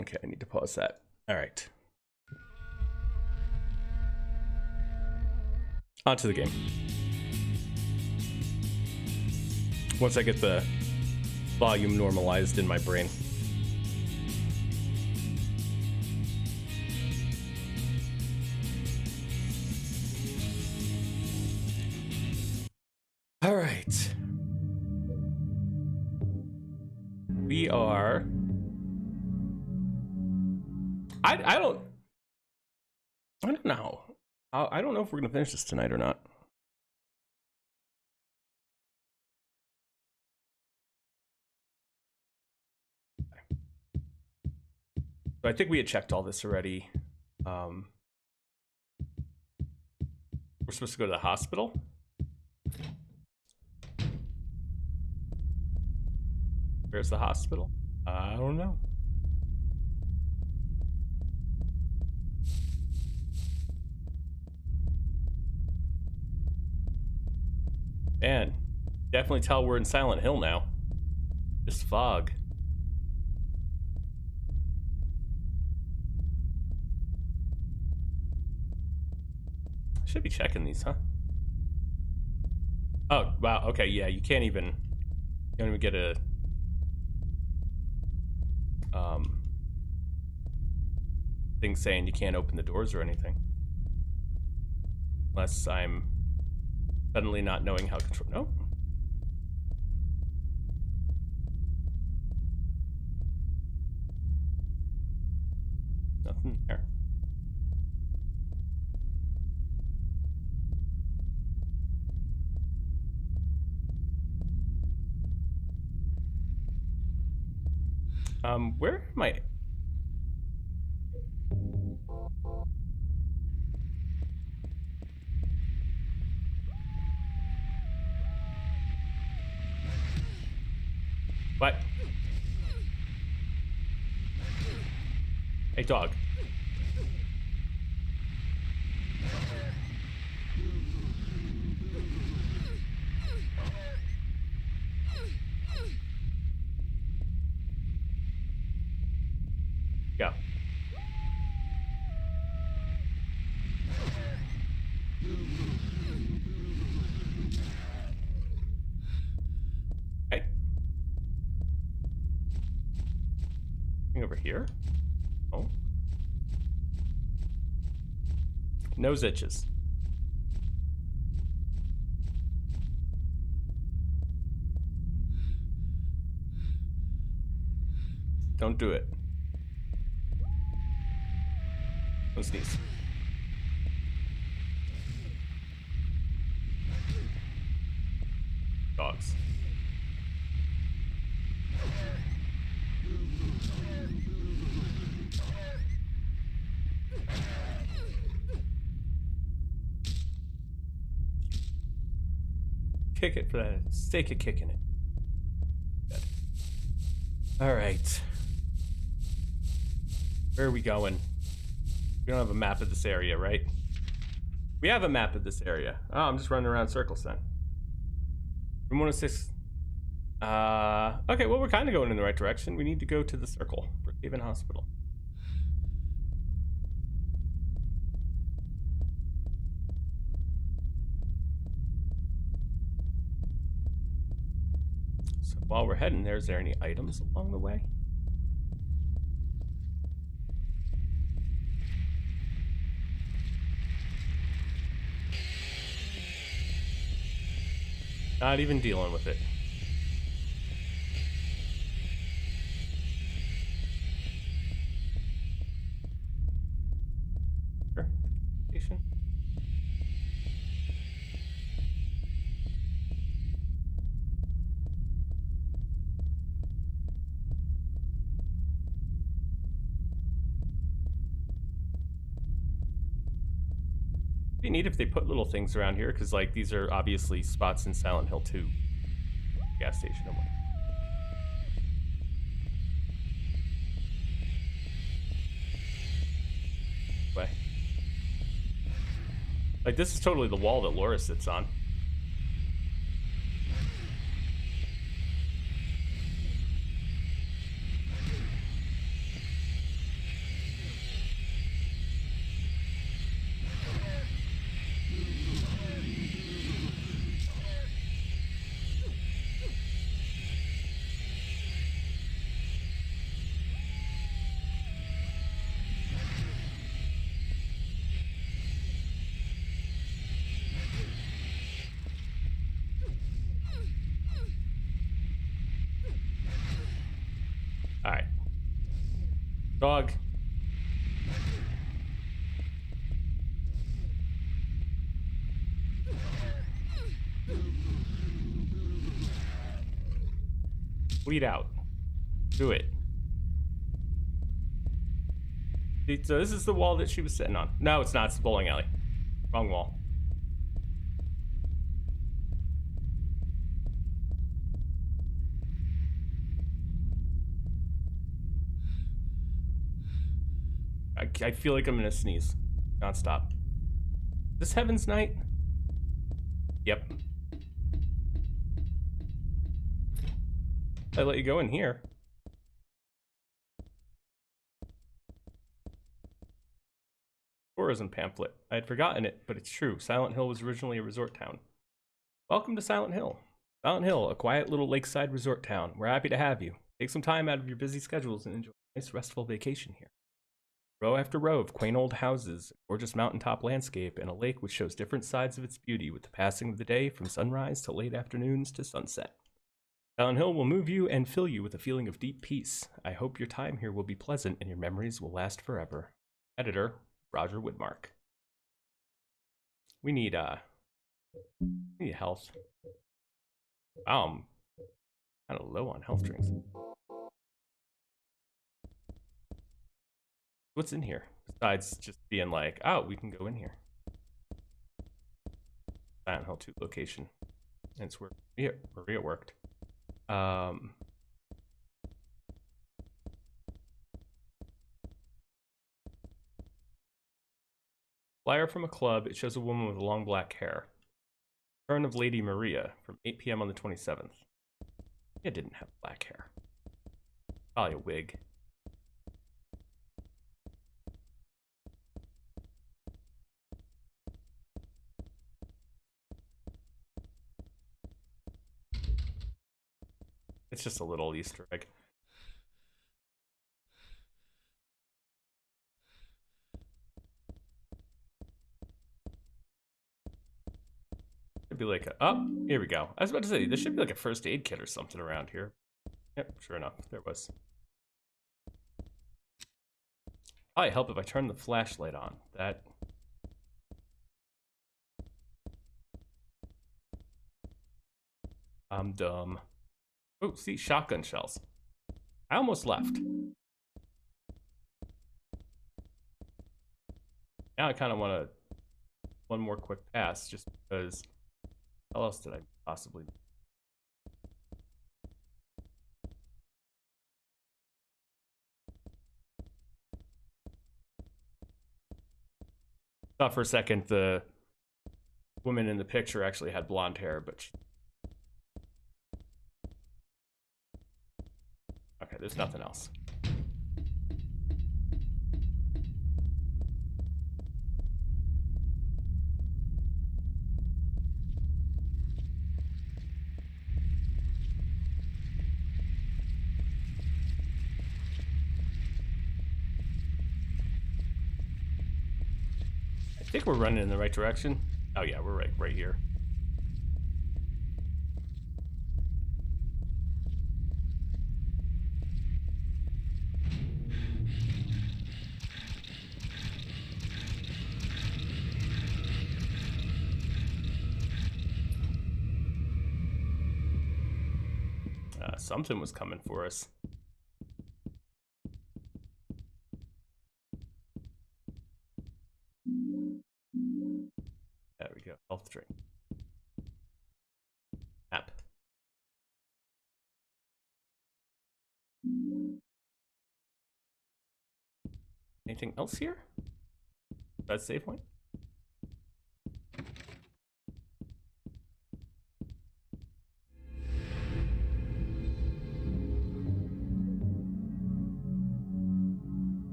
Okay, I need to pause that. All right. On to the game. Once I get the volume normalized in my brain. All right. We are... I don't know. I don't know if we're going to finish this tonight or not. So I think we had checked all this already. We're supposed to go to the hospital. Where's the hospital? I don't know. Man, definitely tell we're in Silent Hill now. Just fog. Should be checking these, huh? Oh, wow. Okay, yeah, you can't even get a thing saying you can't open the doors or anything. Unless I'm suddenly not knowing how to control. No. Nothing there. Where am I? What? Hey, dog. Go. Hey. Over here. Oh. Nose itches. Don't do it. Don't sneeze. Dogs. Kick it for the sake of kicking it. Good. All right. Where are we going? We don't have a map of this area, right? We have a map of this area. Oh, I'm just running around circles then. Room 106. Okay, well, we're kind of going in the right direction. We need to go to the circle, Brookhaven Hospital. So while we're heading there, is there any items along the way? Not even dealing with it. Sure. Station. It'd be neat if they put little things around here, because like these are obviously spots in Silent Hill 2. Gas station and what. Way. Like this is totally the wall that Laura sits on. All right. Dog. Bleed out. Do it. So this is the wall that she was sitting on. No, it's not. It's the bowling alley. Wrong wall. I feel like I'm gonna sneeze. Nonstop. Is this Heaven's Night? Yep. I let you go in here. Tourism pamphlet. I had forgotten it, but it's true. Silent Hill was originally a resort town. Welcome to Silent Hill. Silent Hill, a quiet little lakeside resort town. We're happy to have you. Take some time out of your busy schedules and enjoy a nice restful vacation here. Row after row of quaint old houses, a gorgeous mountaintop landscape, and a lake which shows different sides of its beauty with the passing of the day from sunrise to late afternoons to sunset. Silent Hill will move you and fill you with a feeling of deep peace. I hope your time here will be pleasant and your memories will last forever. Editor, Roger Woodmark. We need health. Wow, I'm kind of low on health drinks. What's in here? Besides just being like, oh, we can go in here. Silent Hill 2 location. And it's where Maria worked. Flyer from a club. It shows a woman with long black hair. Return of Lady Maria from 8 p.m. on the 27th. It didn't have black hair. Probably a wig. It's just a little Easter egg. It'd be like, here we go. I was about to say, there should be like a first aid kit or something around here. Yep, sure enough, there was. Probably help if I turn the flashlight on. That. I'm dumb. Oh, see, shotgun shells. I almost left. Now I kind of want one more quick pass, just because. How else did I possibly? Thought for a second the woman in the picture actually had blonde hair, but okay, there's nothing else. I think we're running in the right direction. Oh yeah, we're right here. Something was coming for us. There we go. Health drink. Map. Anything else here? That's save point.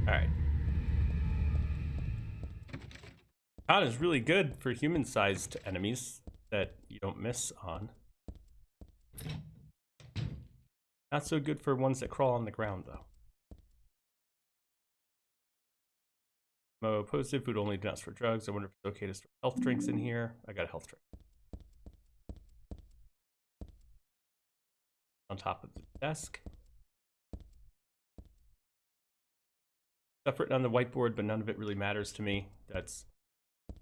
Alright. Con is really good for human-sized enemies that you don't miss on. Not so good for ones that crawl on the ground, though. Mo positive, food only, not for drugs. I wonder if it's okay to store health drinks in here. I got a health drink. On top of the desk. Stuff written on the whiteboard, but none of it really matters to me. That's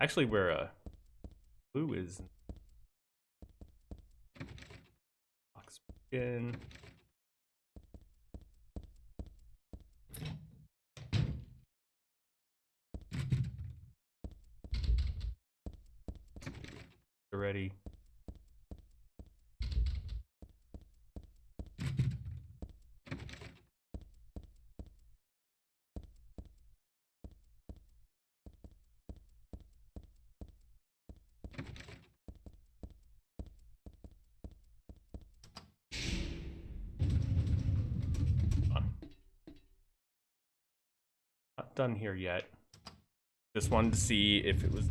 actually where blue is. Box in. Already. Not done here yet. Just wanted to see if it was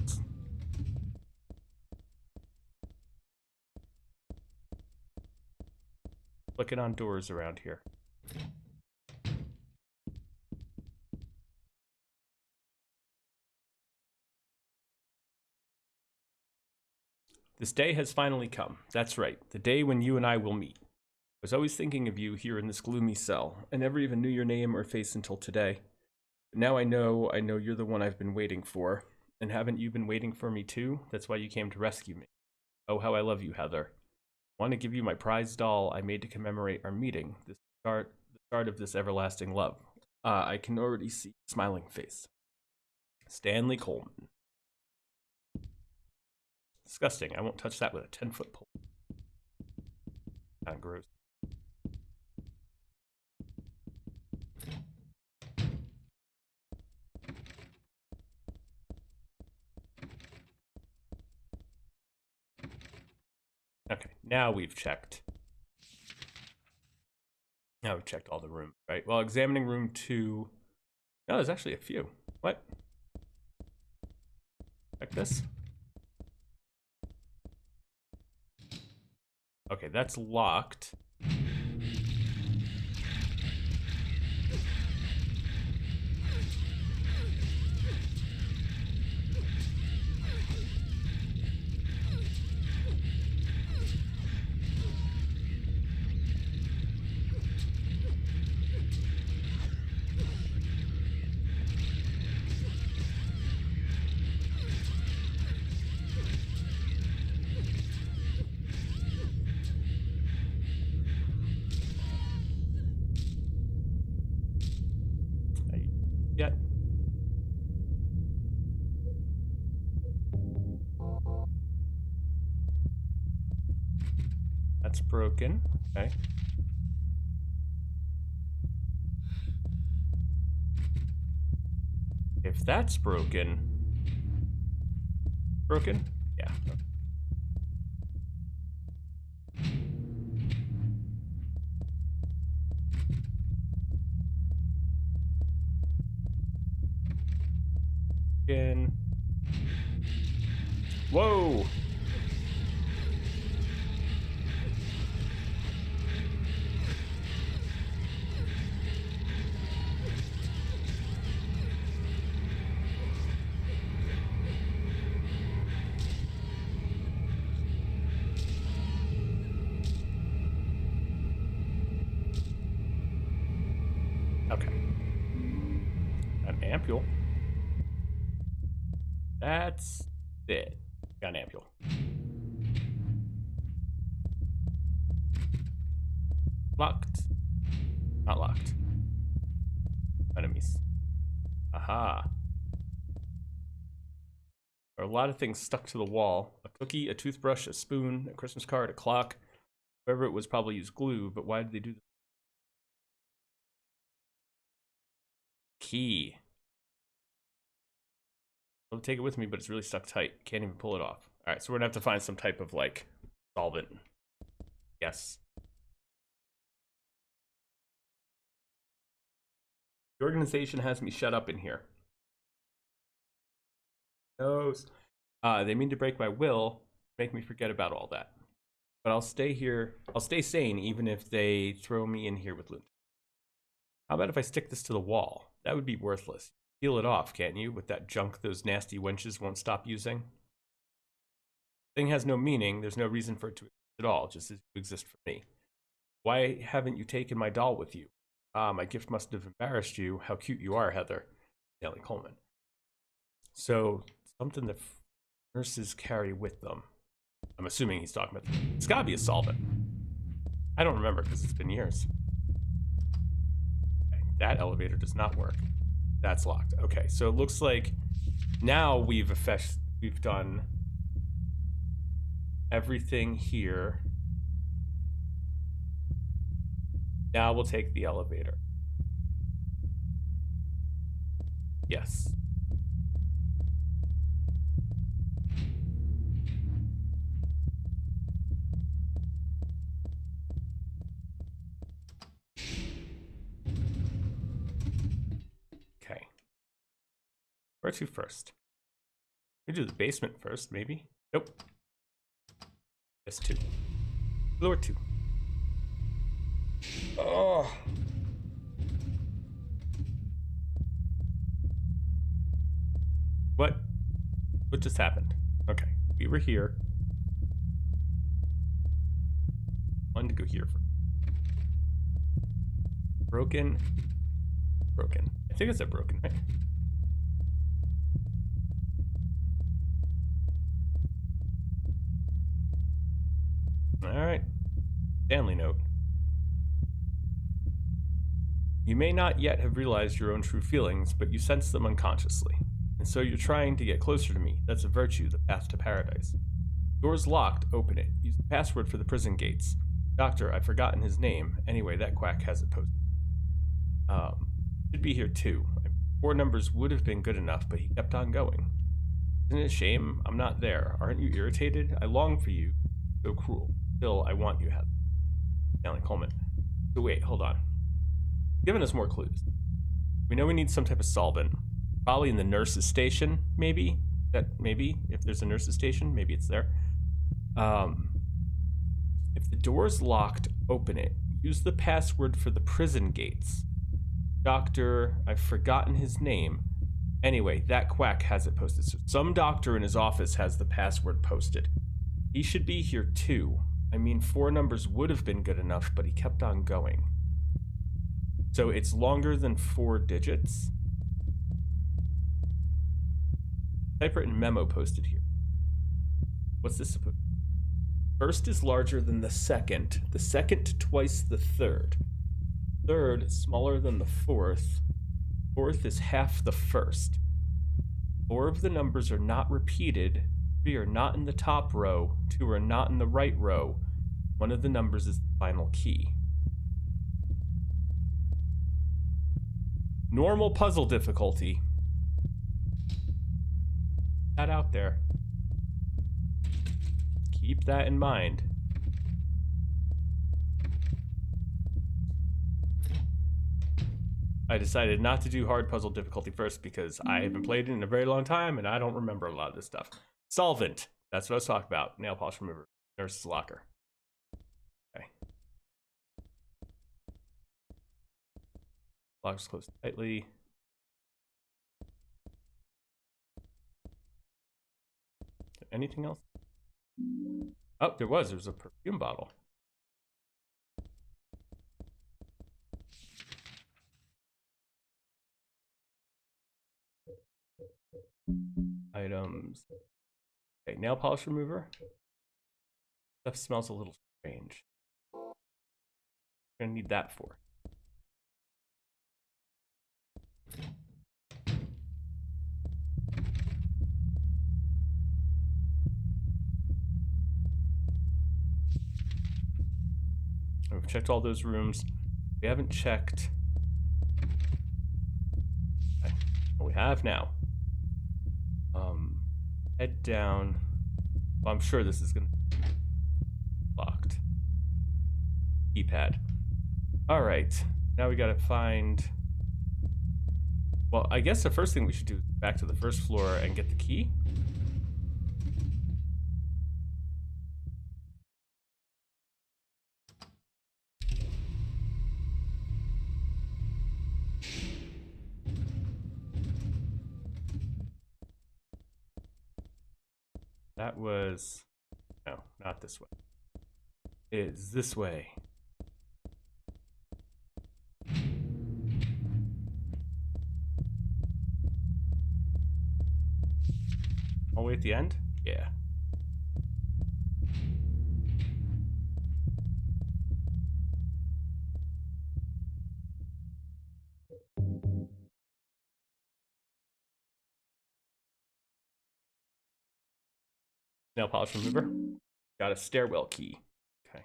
looking on doors around here. This day has finally come. That's right, the day when you and I will meet. I was always thinking of you here in this gloomy cell. I never even knew your name or face until today. But now I know you're the one I've been waiting for. And haven't you been waiting for me too? That's why you came to rescue me. Oh, how I love you, Heather. I want to give you my prized doll I made to commemorate our meeting, the start of this everlasting love. I can already see a smiling face. Stanley Coleman. Disgusting. I won't touch that with a 10-foot pole. Kind of gross. Okay, now we've checked. Now we've checked all the rooms, right? Well, examining room 2. No, there's actually a few. What? Check this. Okay, that's locked. Yet. That's broken. Okay. If that's broken. Broken? Yeah. Again. Whoa! Okay. An ampule. That's it. Got an ampule. Locked. Not locked. Enemies. Aha. There are a lot of things stuck to the wall. A cookie, a toothbrush, a spoon, a Christmas card, a clock. Whoever it was probably used glue, but why did they do this? Key. I'll take it with me, but it's really stuck tight. Can't even pull it off. Alright, so we're gonna have to find some type of, like, solvent. Yes. The organization has me shut up in here. They mean to break my will, make me forget about all that. But I'll stay here. I'll stay sane even if they throw me in here with loot. How about if I stick this to the wall? That would be worthless. Peel it off, can't you? With that junk those nasty wenches won't stop using. Thing has no meaning. There's no reason for it to exist at all, just as it exists for me. Why haven't you taken my doll with you? Ah, my gift must have embarrassed you. How cute you are, Heather. Stanley Coleman. So, something that nurses carry with them. I'm assuming he's talking about. It's gotta be a solvent. I don't remember because it's been years. Okay, that elevator does not work. That's locked. Okay, so it looks like now we've done everything here. Now we'll take the elevator. Yes. Okay. Where to first? We do the basement first, maybe. Nope. Yes, 2. Floor 2. Oh. What just happened? Okay, we were here. Wanted to go here first. Broken. I think I said broken, right? Alright. Stanley note. You may not yet have realized your own true feelings, but you sense them unconsciously. And so you're trying to get closer to me. That's a virtue, the path to paradise. Door's locked, open it. Use the password for the prison gates. Doctor, I've forgotten his name. Anyway, that quack has it posted. Should be here too. 4 numbers would have been good enough, but he kept on going. Isn't it a shame? I'm not there. Aren't you irritated? I long for you. So cruel. Still, I want you, Heather. Stanley Coleman. So wait, hold on. Giving us more clues. We know we need some type of solvent. Probably in the nurse's station, maybe. Maybe, if there's a nurse's station, maybe it's there. If the door's locked, open it. Use the password for the prison gates. Doctor, I've forgotten his name. Anyway, that quack has it posted. So some doctor in his office has the password posted. He should be here too. I mean, 4 numbers would have been good enough, but he kept on going. So it's longer than 4 digits. Typewritten memo posted here. What's this supposed to be? First is larger than the second twice the third. Third is smaller than the fourth. Fourth is half the first. 4 of the numbers are not repeated. 3 are not in the top row. 2 are not in the right row. One of the numbers is the final key. Normal puzzle difficulty. That out there. Keep that in mind. I decided not to do hard puzzle difficulty first because I haven't played it in a very long time and I don't remember a lot of this stuff. Solvent. That's what I was talking about. Nail polish remover. Nurse's locker. Okay. Lock's closed tightly. Anything else? Oh, there was. There was a perfume bottle. Items. Okay, nail polish remover. Stuff smells a little strange. I'm gonna need that for. We've checked all those rooms. We haven't checked. Okay. Well, we have now. Head down. Well, I'm sure this is gonna be locked. Keypad. All right. Now we gotta find Well, I guess the first thing we should do is back to the first floor and get the key. That was... No, not this way. It's this way. All the way at the end? Yeah. Nail polish remover. Got a stairwell key. Okay.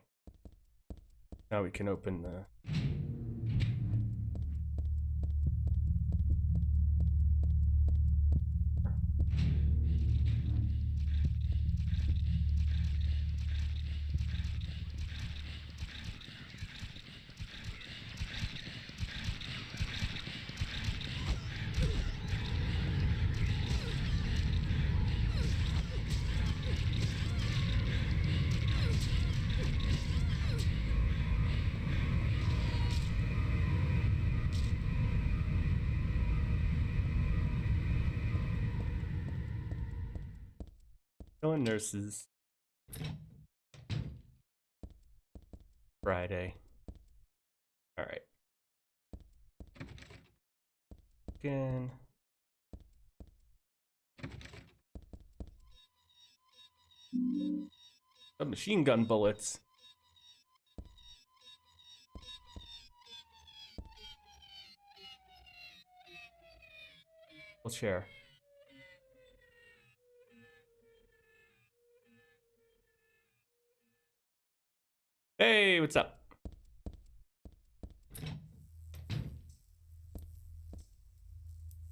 Now we can open the... Killing nurses. Friday. All right. Again. Machine gun bullets. We'll share. Hey, what's up?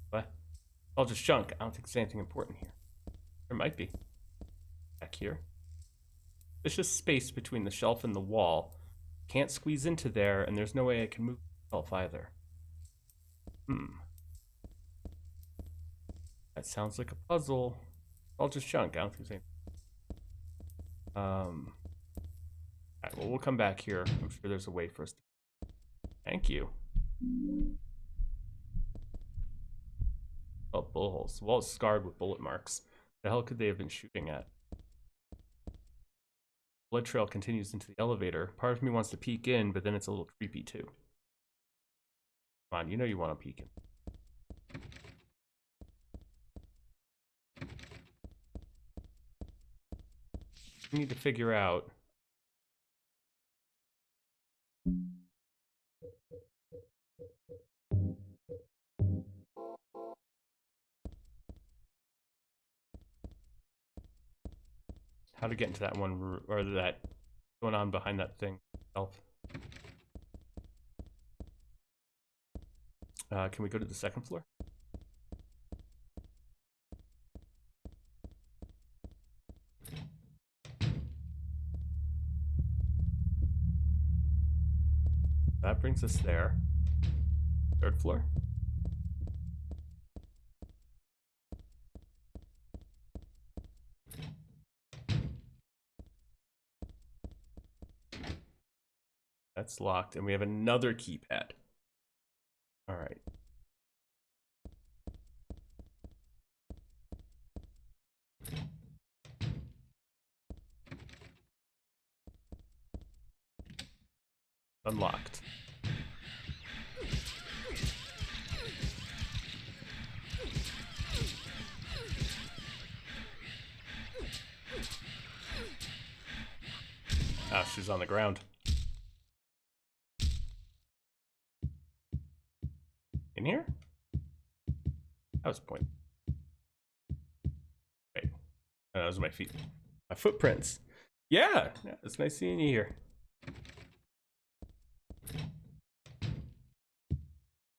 What? All just junk. I don't think there's anything important here. There might be. Back here. There's just space between the shelf and the wall. Can't squeeze into there, and there's no way I can move the shelf either. That sounds like a puzzle. All just junk. I don't think there's anything. Alright, well, we'll come back here. I'm sure there's a way for us to... Thank you. Oh, bullet holes. The wall is scarred with bullet marks. The hell could they have been shooting at? Blood trail continues into the elevator. Part of me wants to peek in, but then it's a little creepy too. Come on, you know you want to peek in. We need to figure out... how to get into that one, or that going on behind that thing itself. Can we go to the second floor? That brings us there. Third floor. That's locked, and we have another keypad. All right. Unlocked. Ah, she's on the ground. In here? That was point. Wait. Oh, those are my feet. My footprints. Yeah, it's nice seeing you here.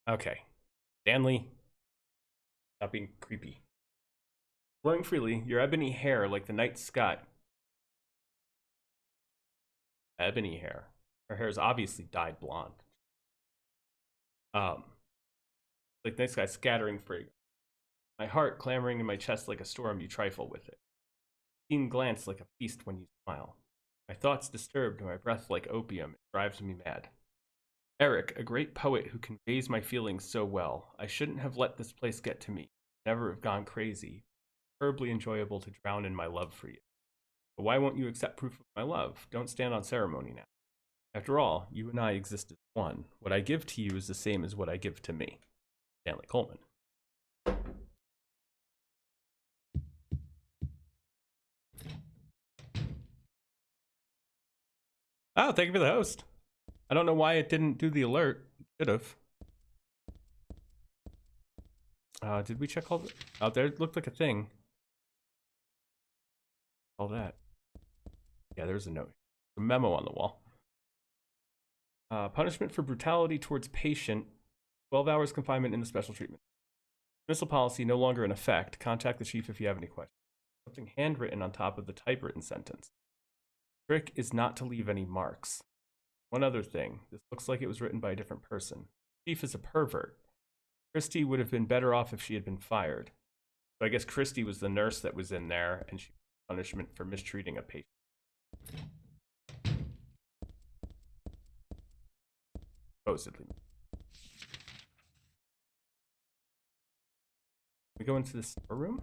Okay. Stanley. Stop being creepy. Flowing freely, your ebony hair like the night sky. Ebony hair. Her hair is obviously dyed blonde. Like nice guy scattering fragrance. My heart clamoring in my chest like a storm, you trifle with it. Keen glance like a feast when you smile. My thoughts disturbed, my breath like opium, it drives me mad. Eric, a great poet who conveys my feelings so well. I shouldn't have let this place get to me. Never have gone crazy. Terribly enjoyable to drown in my love for you. But why won't you accept proof of my love? Don't stand on ceremony now. After all, you and I exist as one. What I give to you is the same as what I give to me. Stanley Coleman. Oh, thank you for the host. I don't know why it didn't do the alert. Should have. Did we check all the... Oh, there looked like a thing. All that. Yeah, there's a note. A memo on the wall. Punishment for brutality towards patient. 12 hours confinement in the special treatment. Dismissal policy no longer in effect. Contact the chief if you have any questions. Something handwritten on top of the typewritten sentence. Trick is not to leave any marks. One other thing. This looks like it was written by a different person. Chief is a pervert. Christy would have been better off if she had been fired. So I guess Christy was the nurse that was in there, and she got punishment for mistreating a patient. Supposedly. We go into this room?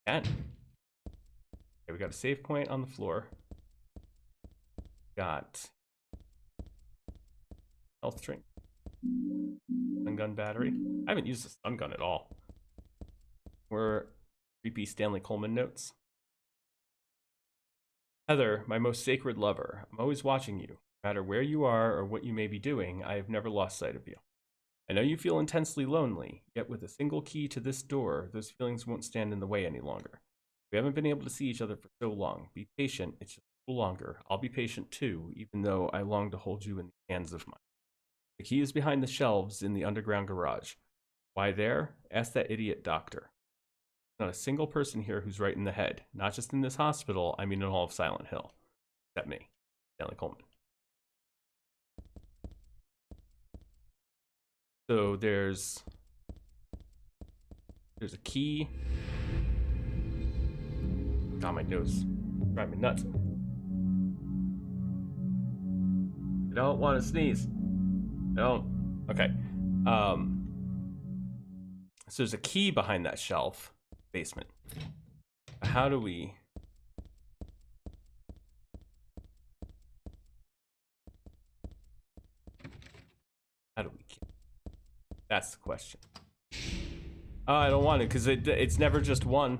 Can. Okay, we got a save point on the floor. Got health drink. Stun gun battery. I haven't used the stun gun at all. We're creepy Stanley Coleman notes. Heather, my most sacred lover, I'm always watching you. No matter where you are or what you may be doing, I have never lost sight of you. I know you feel intensely lonely, yet with a single key to this door, those feelings won't stand in the way any longer. We haven't been able to see each other for so long. Be patient, it's just a little longer. I'll be patient too, even though I long to hold you in the hands of mine. The key is behind the shelves in the underground garage. Why there? Ask that idiot doctor. Not a single person here who's right in the head. Not just in this hospital, I mean in all of Silent Hill. Except me, Stanley Coleman. So there's a key. God, my nose drive me nuts. I don't want to sneeze. I don't. Okay. So there's a key behind that shelf. Basement. How do we... That's the question. Oh, I don't want it because it's never just one.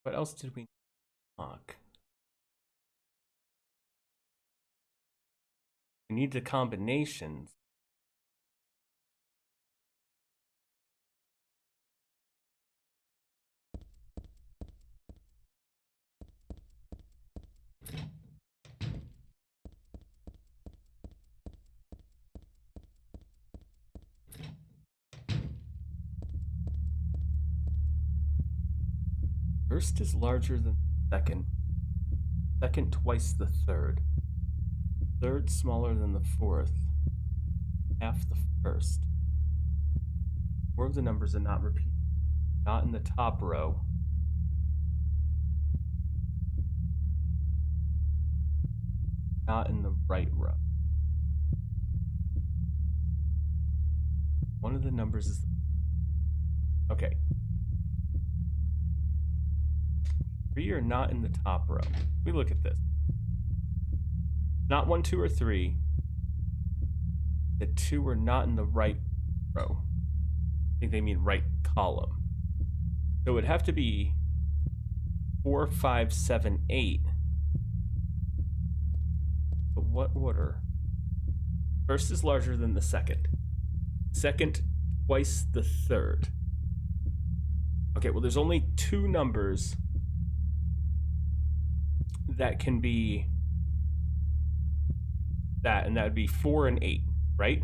What else did we unlock? We need the combinations. First is larger than second. Second twice the third. Third smaller than the fourth. Half the first. Four of the numbers are not repeated. Not in the top row. Not in the right row. One of the numbers is... Okay. 3 are not in the top row. We look at this. Not 1, 2, or 3. The 2 are not in the right row. I think they mean right column. So it would have to be 4, 5, 7, 8. But what order? First is larger than the second. Second, twice the third. Okay, well, there's only 2 numbers that can be that, and that would be 4 and 8, right?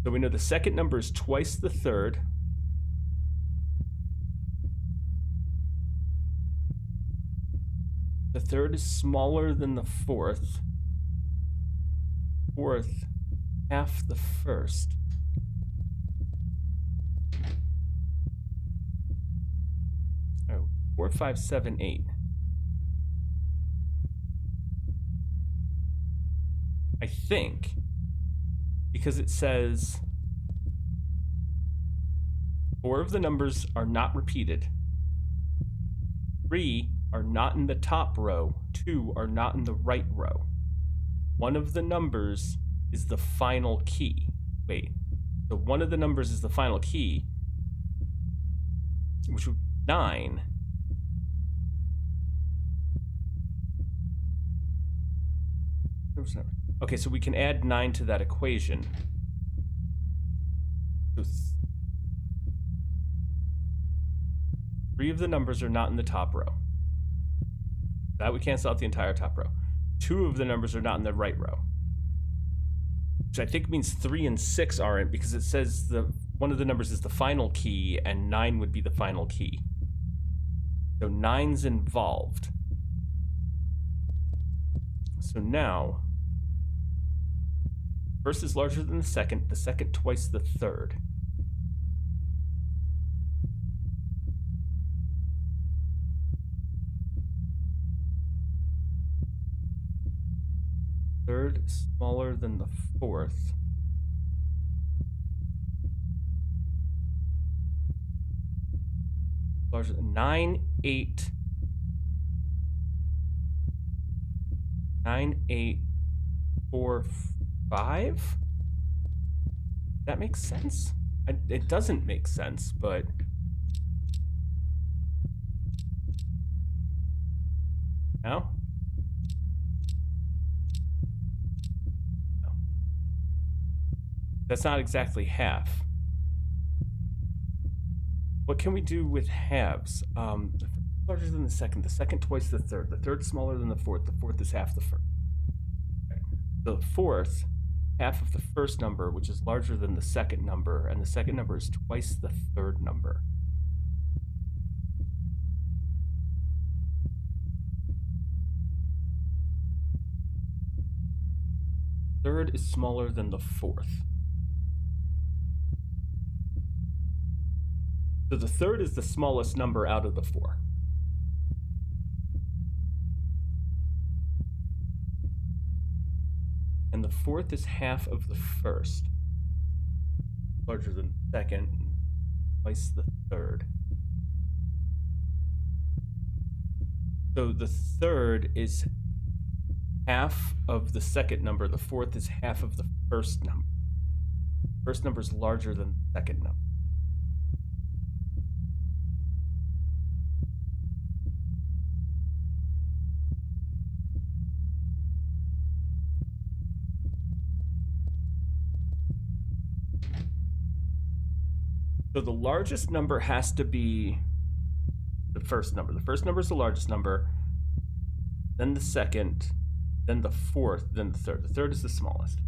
So we know the second number is twice the third. The third is smaller than the fourth. Fourth, half the first. Oh, 4, 5, 7, 8. I think, because it says 4 of the numbers are not repeated. 3 are not in the top row. 2 are not in the right row. One of the numbers is the final key. Wait, so one of the numbers is the final key, which would be 9. Okay, so we can add 9 to that equation. So 3 of the numbers are not in the top row. That would cancel out the entire top row. 2 of the numbers are not in the right row, which I think means 3 and 6 aren't, because it says one of the numbers is the final key and 9 would be the final key. So 9's involved. So now, first is larger than the second twice the third. Third is smaller than the fourth. Larger than 9, 8. 9, 8, 4, 5? That makes sense? It doesn't make sense, but... No? No. That's not exactly half. What can we do with halves? The first is larger than the second twice the third smaller than the fourth is half the first. Okay. The fourth, half of the first number, which is larger than the second number, and the second number is twice the third number. Third is smaller than the fourth. So the third is the smallest number out of the 4. And the fourth is half of the first. Larger than the second, twice the third. So the third is half of the second number. The fourth is half of the first number. First number is larger than the second number. So the largest number has to be the first number. The first number is the largest number, then the second, then the fourth, then the third. The third is the smallest.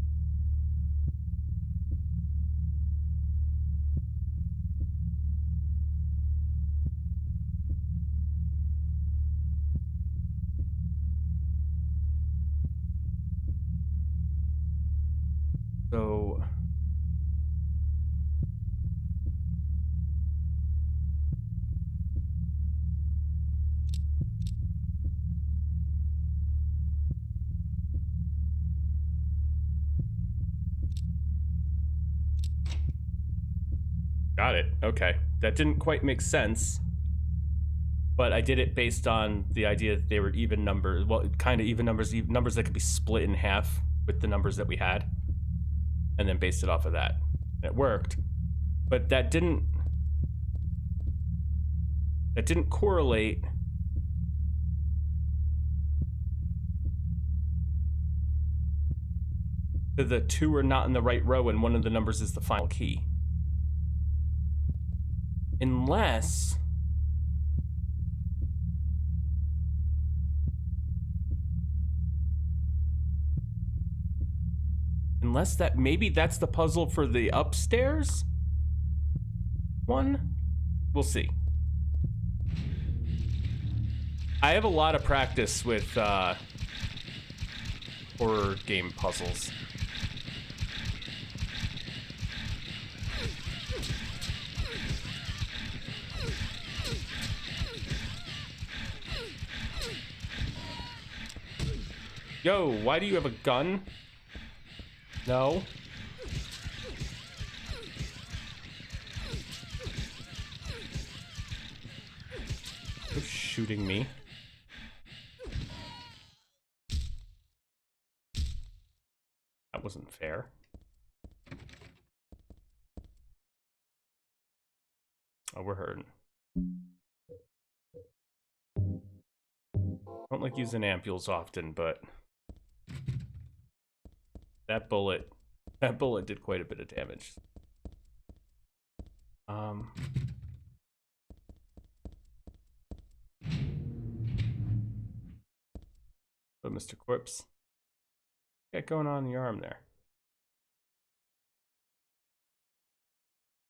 So got it. Okay. That didn't quite make sense, but I did it based on the idea that they were even numbers. Well, kind of even numbers that could be split in half with the numbers that we had, and then based it off of that. And it worked, but that didn't correlate to the 2 are not in the right row and one of the numbers is the final key. Unless Unless that, maybe that's the puzzle for the upstairs one? We'll see. I have a lot of practice with horror game puzzles. Yo, why do you have a gun? No. Who's shooting me? That wasn't fair. Oh, we're hurting. Don't like using ampules often, but that bullet did quite a bit of damage. But Mr. Corpse, what got going on in your arm there?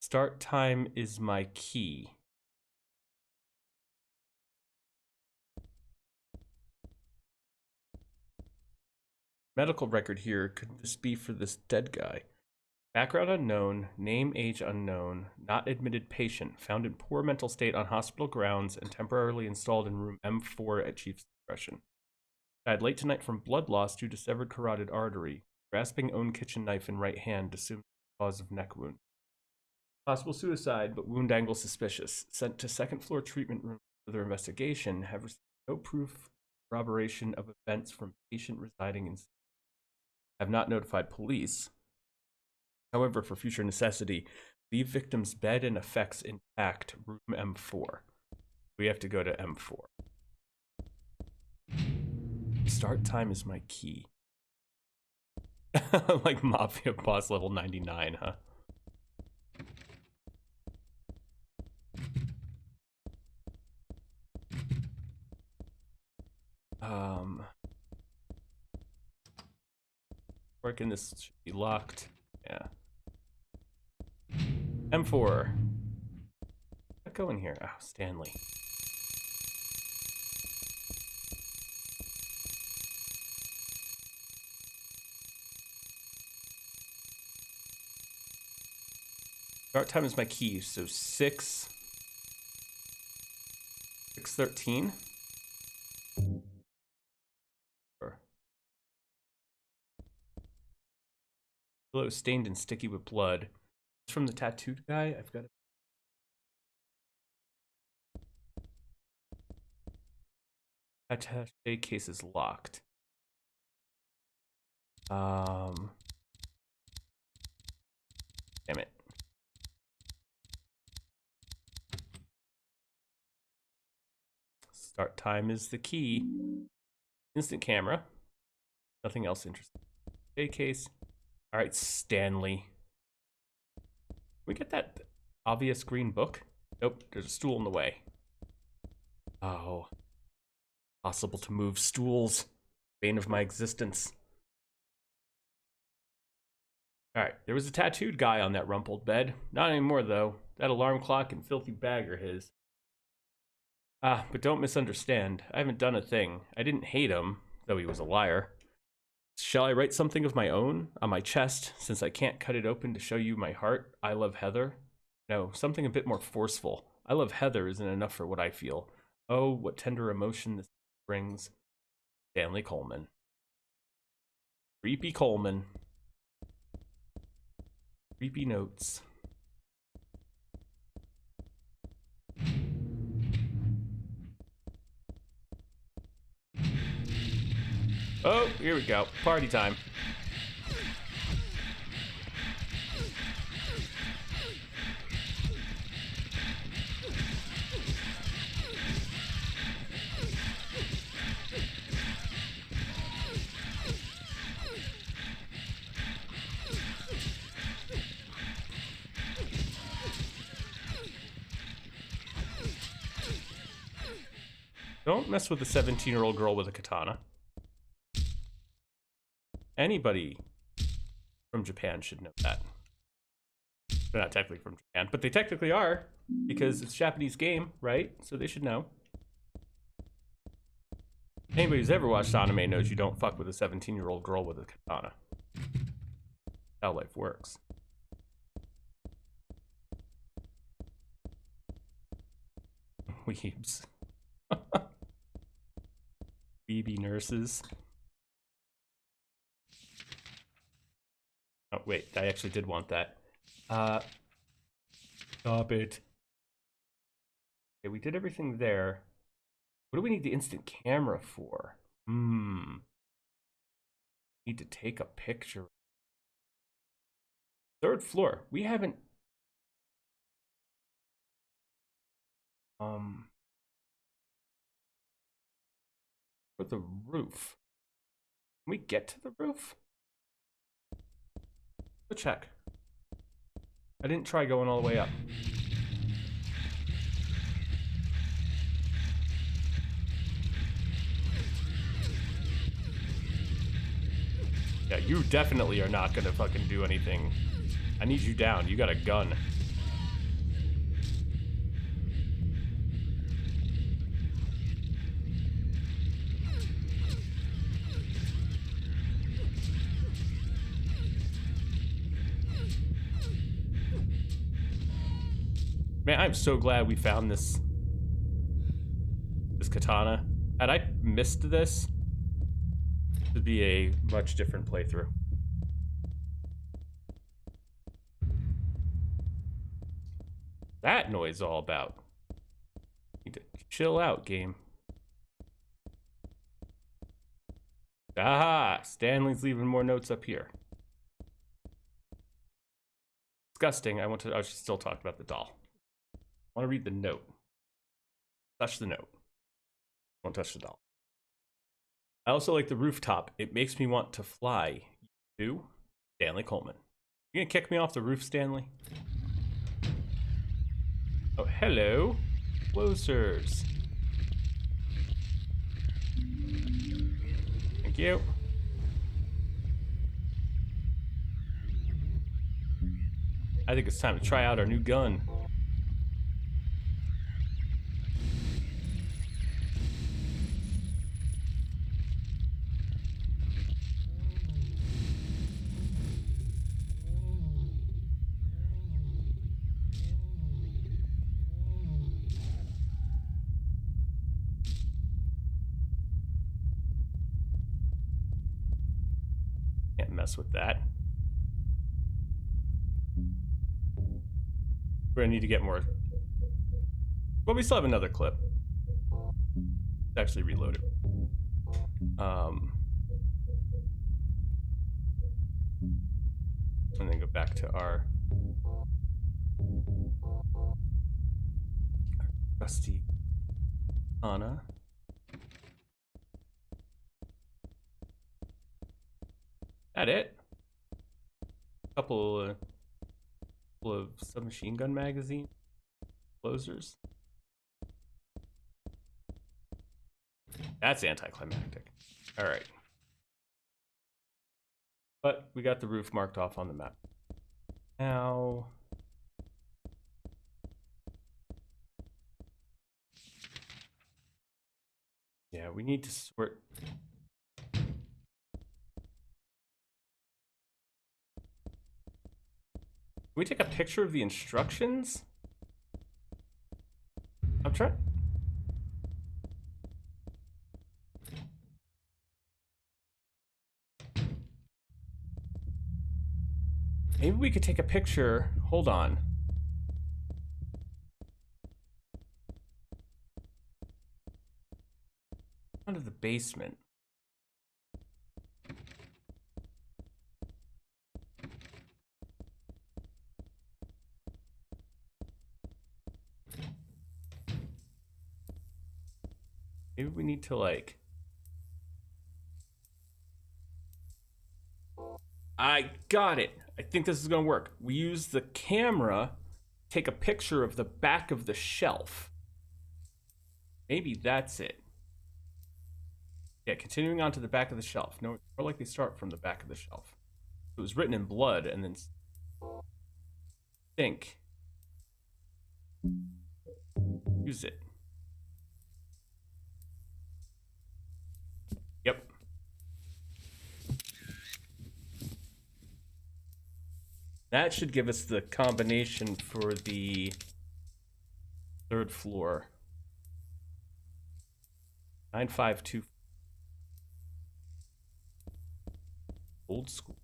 Start time is my key. Medical record here. Could this be for this dead guy? Background unknown, name, age unknown, not admitted patient, found in poor mental state on hospital grounds and temporarily installed in room M4 at Chief's discretion. Died late tonight from blood loss due to severed carotid artery. Grasping own kitchen knife in right hand, assumed cause of neck wound. Possible suicide, but wound angle suspicious. Sent to second floor treatment room for further investigation. Have received no proof corroboration of events from patient residing in. Have not notified police. However, for future necessity, leave victim's bed and effects intact, room M4. We have to go to M4. Start time is my key. Like Mafia boss level 99, huh? Working, this should be locked. Yeah. M4. Let's go in here. Oh, Stanley. Start time is my key, so 6:13. Pillow stained and sticky with blood. It's from the tattooed guy. I've got it. Attaché case is locked. Damn it. Start time is the key. Instant camera. Nothing else interesting. A case. All right, Stanley. Can we get that obvious green book? Nope, there's a stool in the way. Oh. Possible to move stools. Bane of my existence. Alright, there was a tattooed guy on that rumpled bed. Not anymore, though. That alarm clock and filthy bag are his. But don't misunderstand. I haven't done a thing. I didn't hate him, though he was a liar. Shall I write something of my own on my chest, since I can't cut it open to show you my heart? I love Heather. No, something a bit more forceful. I love Heather isn't enough for what I feel. Oh, what tender emotion this brings. Stanley Coleman. Creepy Coleman. Creepy notes. Oh, here we go. Party time. Don't mess with a 17-year-old girl with a katana. Anybody from Japan should know that. They're not technically from Japan, but they technically are because it's a Japanese game, right? So they should know. Anybody who's ever watched anime knows you don't fuck with a 17-year-old girl with a katana. That's how life works. Weebs. Weeby nurses. Oh, wait, I actually did want that. Stop it. Okay, we did everything there. What do we need the instant camera for? Need to take a picture. Third floor. We haven't... For the roof. Can we get to the roof? Let's check. I didn't try going all the way up. Yeah, you definitely are not gonna fucking do anything. I need you down. You got a gun. Man, I'm so glad we found this katana. Had I missed this, it would be a much different playthrough. That noise all about? Need to chill out, game. Aha! Stanley's leaving more notes up here. Disgusting. I should still talk about the doll. I want to read the note. Touch the note. Won't touch the doll. I also like the rooftop. It makes me want to fly. You do? Stanley Coleman. You gonna kick me off the roof, Stanley? Oh, hello. Closers. Thank you. I think it's time to try out our new gun. Can't mess with that. We're gonna need to get more. Well, we still have another clip. Let's actually reload it. And then go back to our trusty Anna. That it? Couple of submachine gun magazine closers. That's anticlimactic. All right. But we got the roof marked off on the map. Now, yeah, we need to sort. Can we take a picture of the instructions? I'm trying. Maybe we could take a picture. Hold on. Onto the basement. Maybe we need to like. I got it. I think this is gonna work. We use the camera, take a picture of the back of the shelf. Maybe that's it. Yeah, continuing on to the back of the shelf. No, more likely start from the back of the shelf. It was written in blood and then think. Use it. Yep. That should give us the combination for the 3rd floor. 952. Old school.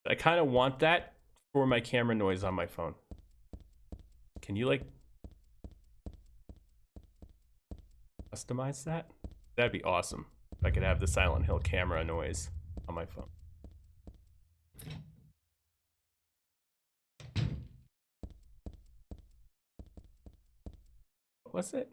I kind of want that for my camera noise on my phone. Can you like customize that? That'd be awesome if I could have the Silent Hill camera noise on my phone. What was it?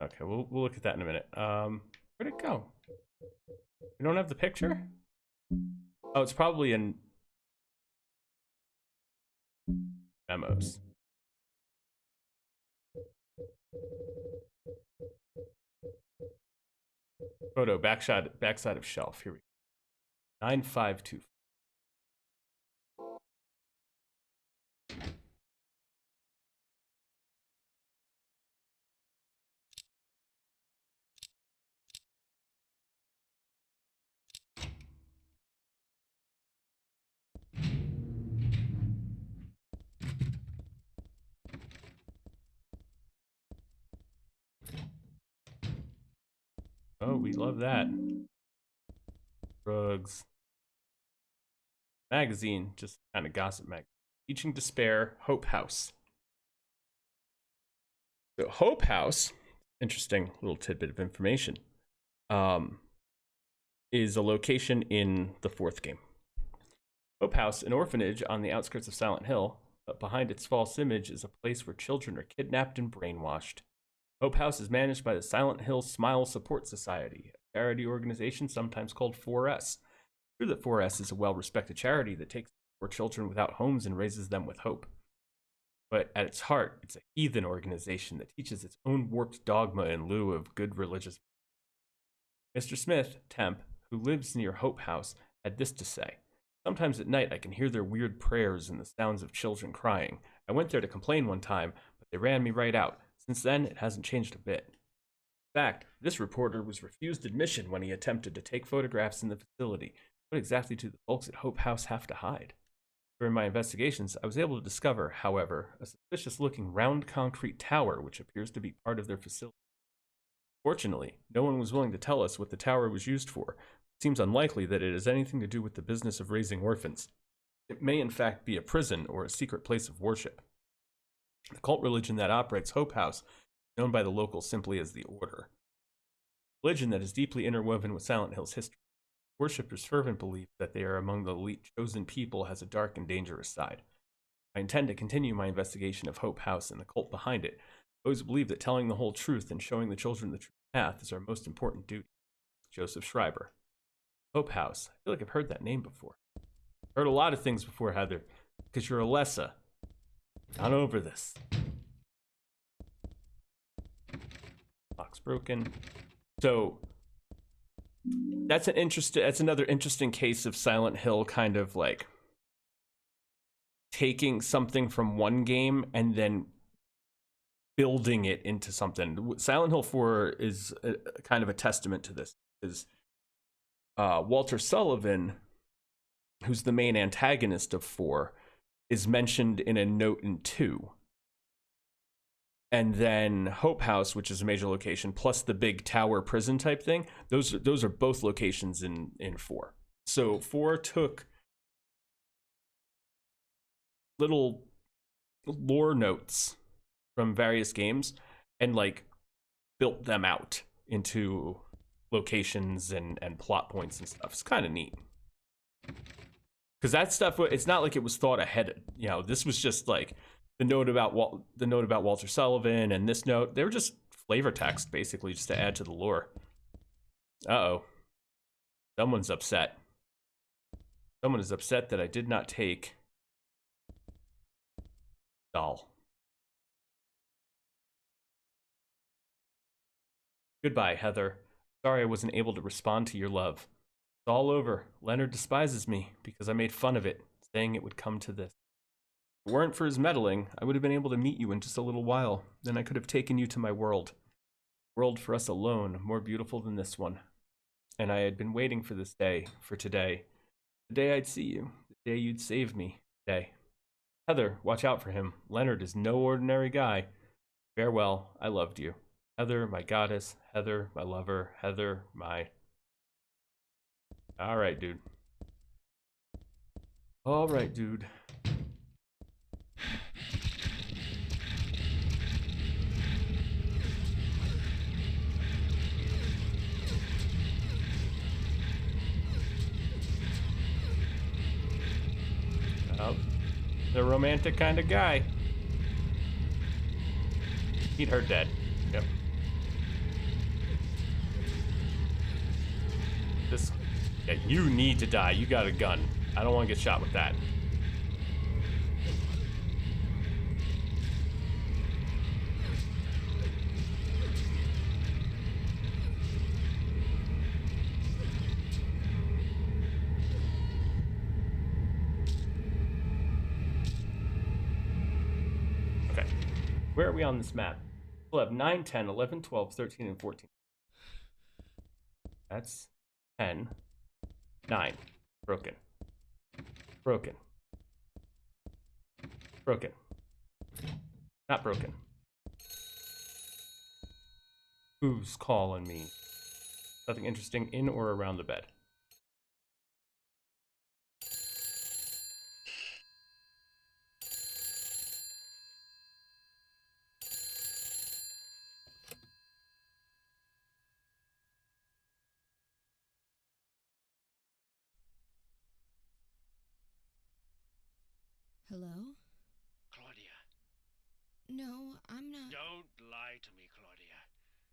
Okay, we'll look at that in a minute. Where'd it go? We don't have the picture? Oh, it's probably in memos. Photo, backside of shelf. Here we go. 952. Oh, we love that. Drugs. Magazine, just kind of gossip mag. Teaching Despair, Hope House. So Hope House, interesting little tidbit of information, is a location in the 4th game. Hope House, an orphanage on the outskirts of Silent Hill, but behind its false image is a place where children are kidnapped and brainwashed. Hope House is managed by the Silent Hill Smile Support Society, a charity organization sometimes called 4S. True that 4S is a well-respected charity that takes poor children without homes and raises them with hope. But at its heart, it's a heathen organization that teaches its own warped dogma in lieu of good religious. Mr. Smith, temp, who lives near Hope House, had this to say. Sometimes at night I can hear their weird prayers and the sounds of children crying. I went there to complain one time, but they ran me right out. Since then, it hasn't changed a bit. In fact, this reporter was refused admission when he attempted to take photographs in the facility. What exactly do the folks at Hope House have to hide? During my investigations, I was able to discover, however, a suspicious-looking round concrete tower which appears to be part of their facility. Fortunately, no one was willing to tell us what the tower was used for. It seems unlikely that it has anything to do with the business of raising orphans. It may in fact be a prison or a secret place of worship. The cult religion that operates Hope House is known by the locals simply as the Order. A religion that is deeply interwoven with Silent Hill's history. Worshippers' fervent belief that they are among the elite chosen people has a dark and dangerous side. I intend to continue my investigation of Hope House and the cult behind it. I always believe that telling the whole truth and showing the children the true path is our most important duty. Joseph Schreiber. Hope House. I feel like I've heard that name before. I've heard a lot of things before, Heather, because you're Alessa. Not over this. Box broken. So that's another interesting case of Silent Hill kind of like taking something from one game and then building it into something. Silent Hill 4 is kind of a testament to this, because Walter Sullivan, who's the main antagonist of 4, is mentioned in a note in 2. And then Hope House, which is a major location, plus the big tower prison type thing, those are both locations in 4. So 4 took little lore notes from various games and like built them out into locations and plot points and stuff. It's kind of neat. Because that stuff, it's not like it was thought ahead. You know, this was just like the note about Walter Sullivan and this note. They were just flavor text, basically, just to add to the lore. Uh-oh. Someone's upset. Someone is upset that I did not take doll. Goodbye, Heather. Sorry I wasn't able to respond to your love. It's all over. Leonard despises me because I made fun of it, saying it would come to this. If it weren't for his meddling, I would have been able to meet you in just a little while. Then I could have taken you to my world. A world for us alone, more beautiful than this one. And I had been waiting for this day, for today. The day I'd see you. The day you'd save me. Day. Heather, watch out for him. Leonard is no ordinary guy. Farewell. I loved you. Heather, my goddess. Heather, my lover. Heather, my... Alright, dude. Alright, dude. Oh, the romantic kind of guy. He'd her dead. Yep. This... Yeah, you need to die. You got a gun. I don't want to get shot with that. Okay. Where are we on this map? We'll have 9, 10, 11, 12, 13, and 14. That's 10. 9. Broken. Broken. Broken. Not broken. Who's calling me? Nothing interesting in or around the bed. Hello? Claudia. No, I'm not. Don't lie to me, Claudia.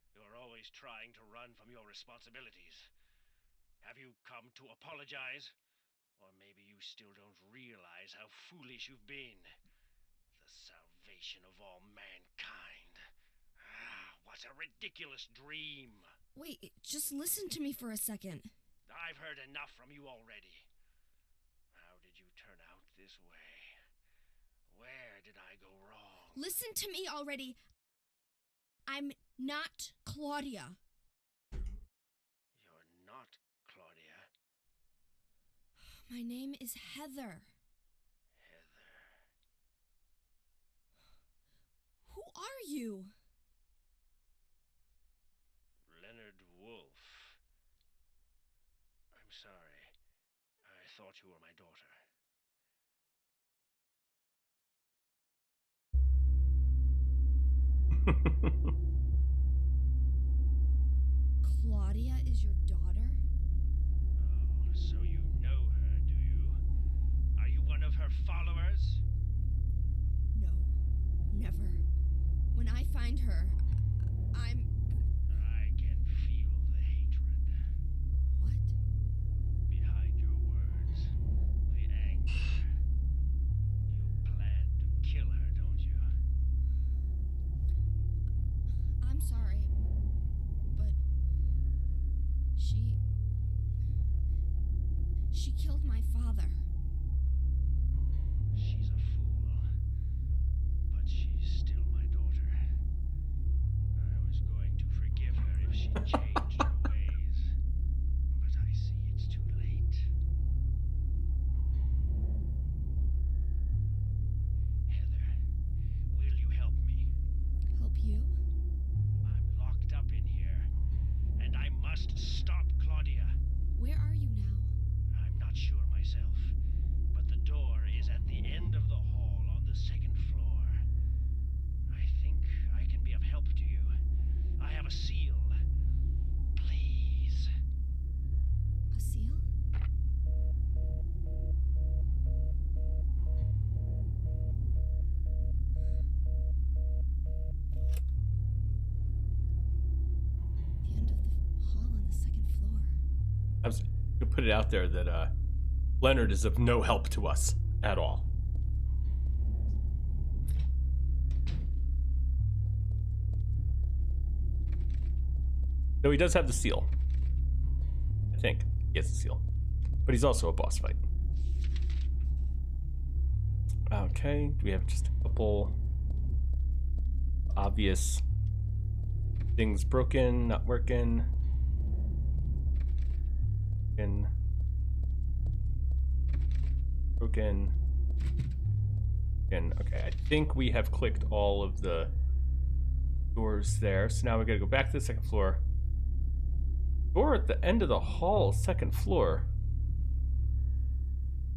You're always trying to run from your responsibilities. Have you come to apologize? Or maybe you still don't realize how foolish you've been. The salvation of all mankind. Ah, what a ridiculous dream. Wait, just listen to me for a second. I've heard enough from you already. How did you turn out this way? Where did I go wrong? Listen to me already. I'm not Claudia. You're not Claudia. My name is Heather. Heather. Who are you? Leonard Wolf. I'm sorry. I thought you were my daughter. Claudia is your daughter? Oh, so you know her, do you? Are you one of her followers? No, never. When I find her, I'm... I can feel the hatred. What? Behind your words. The anger. You plan to kill her, don't you? I'm sorry, but she killed my father. She's a fool. But she's still my daughter. I was going to forgive her if she changed her ways. But I see it's too late. Heather, will you help me? Help you? I'm locked up in here, and I must stop Claudia. Where are you now? I'm not sure myself, but the door is at the end of the hall on the second floor. I think I can be of help to you. I have a seal. Please. A seal? The end of the hall on the second I was gonna put it out there that Leonard is of no help to us at all. Though he does have the seal. I think he has the seal. But he's also a boss fight. Okay, do we have just a couple obvious things broken, not working? Broken. Okay, I think we have clicked all of the doors there. So now we gotta go back to the second floor. Door at the end of the hall, second floor.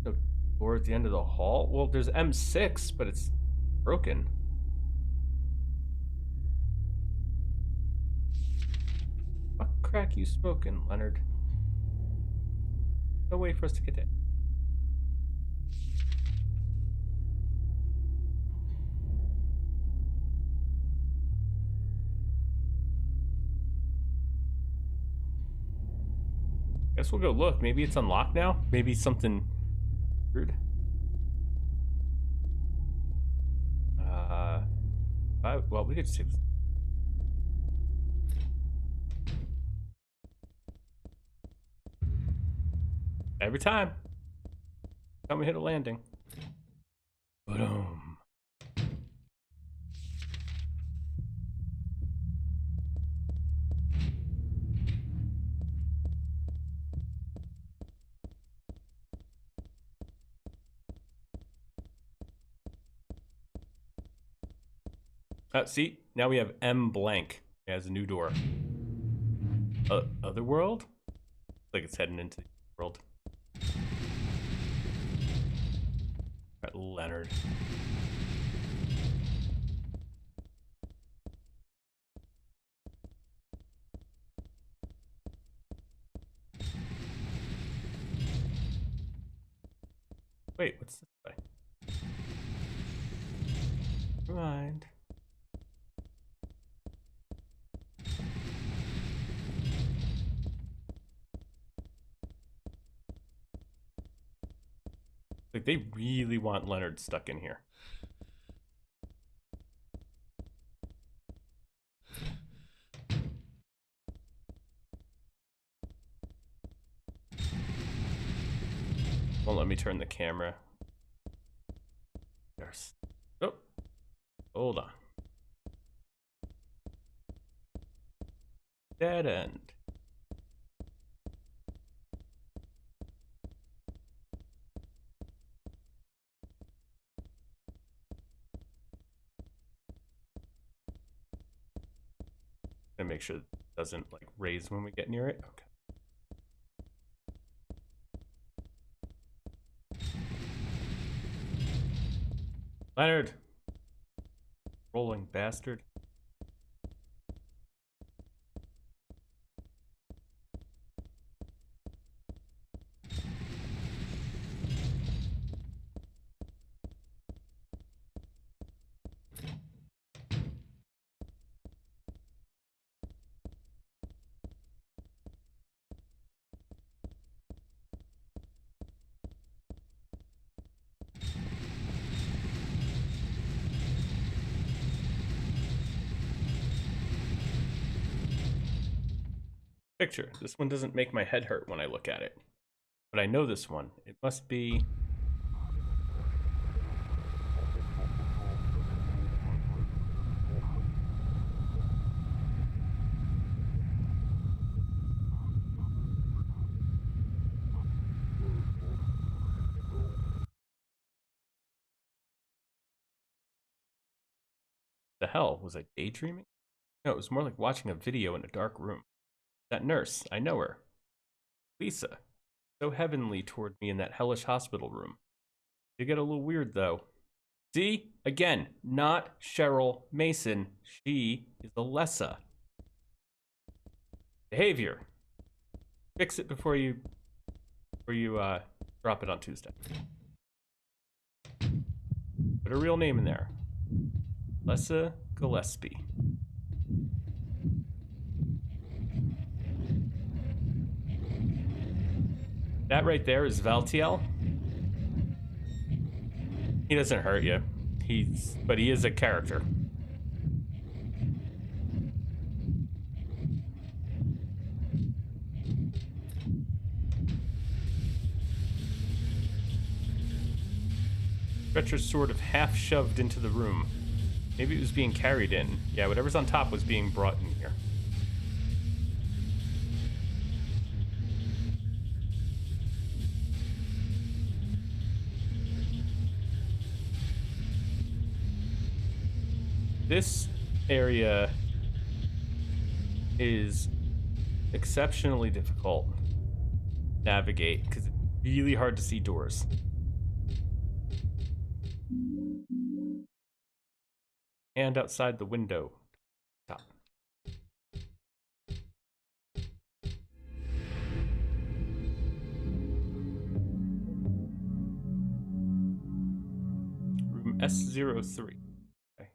No door at the end of the hall? Well, there's M6, but it's broken. What crack you smoking, Leonard? No way for us to get in. Guess we'll go look. Maybe it's unlocked now. Maybe something weird. Well, we could just take this. Every time we hit a landing. Boom. See, now we have M blank as a new door. Other world? Looks like it's heading into the world. Got Leonard. Wait, what's this way? Never mind. Like, they really want Leonard stuck in here. Won't let me turn the camera. There's... Oh, hold on. Dead end. And make sure it doesn't like raise when we get near it. Okay. Leonard! Rolling bastard. Picture. This one doesn't make my head hurt when I look at it. But I know this one. It must be... The hell? Was I daydreaming? No, it was more like watching a video in a dark room. That nurse, I know her. Lisa. So heavenly toward me in that hellish hospital room. You get a little weird, though. See? Again, not Cheryl Mason. She is Alessa. Behavior. Fix it before you drop it on Tuesday. Put her real name in there. Alessa Gillespie. That right there is Valtiel. He doesn't hurt you. But he is a character. Stretcher's sort of half shoved into the room. Maybe it was being carried in. Yeah, whatever's on top was being brought in here. This area is exceptionally difficult to navigate because it's really hard to see doors. And outside the window. Top. Room S03. Okay.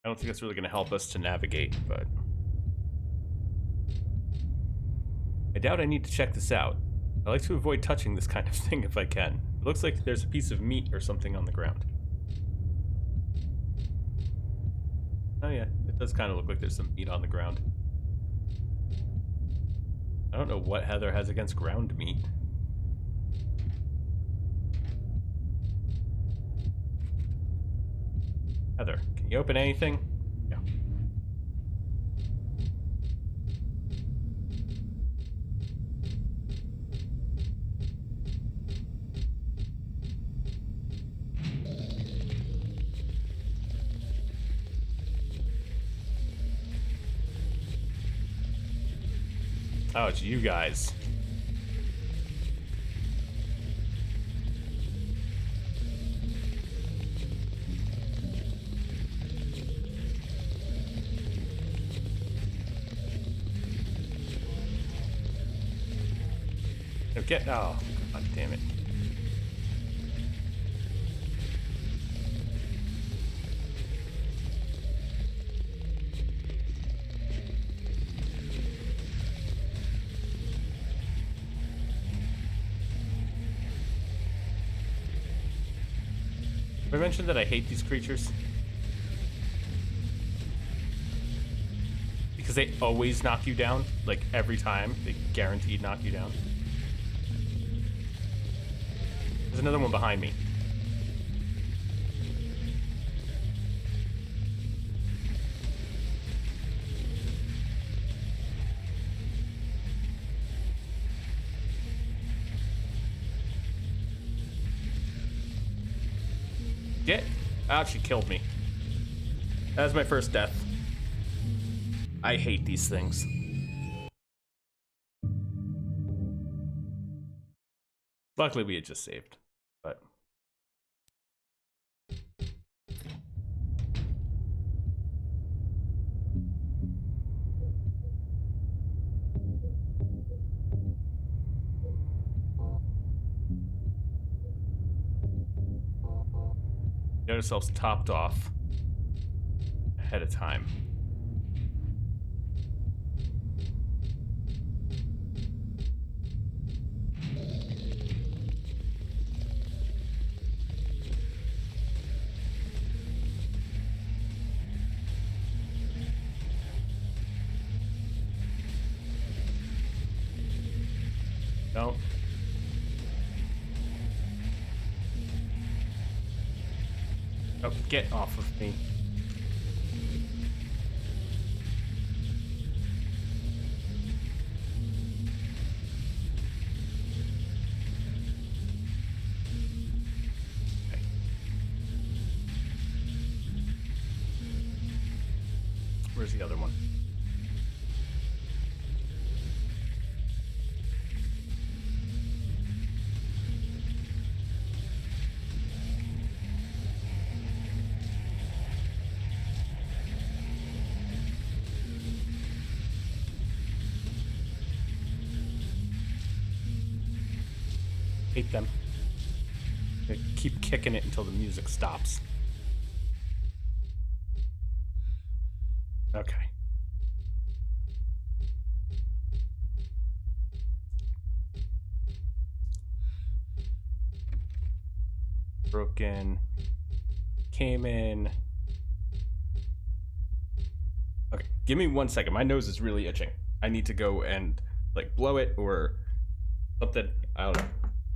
I don't think that's really going to help us to navigate, but I doubt I need to check this out. I like to avoid touching this kind of thing if I can. It looks like there's a piece of meat or something on the ground. Oh yeah, it does kind of look like there's some meat on the ground. I don't know what Heather has against ground meat. Heather, can you open anything? Yeah. Oh, it's you guys. No, get. Oh, god damn it. Have I mentioned that I hate these creatures? Because they always knock you down. Like, every time. They guaranteed knock you down. There's another one behind me. Get. Oh, she killed me. That was my first death. I hate these things. Luckily, we had just saved, but. Get ourselves topped off ahead of time. Don't. Oh, get off of me. Okay. Where's the other one? Hate them. They keep kicking it until the music stops. Okay. Broken. Came in. Okay, give me 1 second. My nose is really itching. I need to go and like blow it or something. I don't know.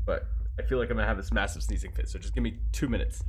But I feel like I'm gonna have this massive sneezing fit, so just give me 2 minutes.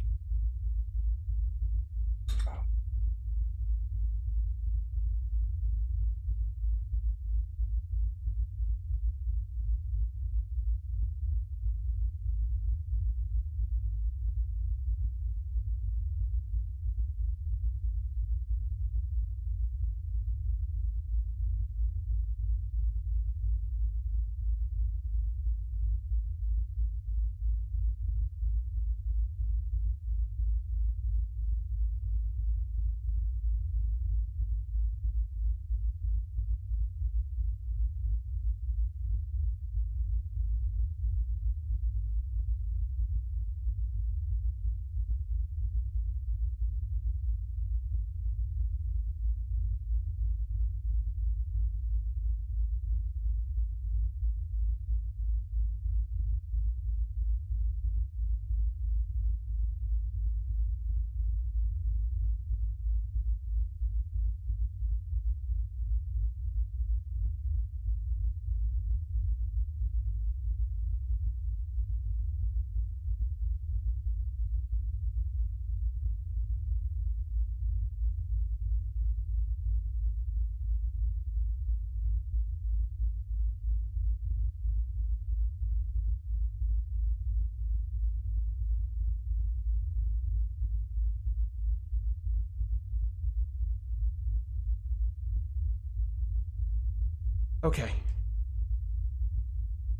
Okay.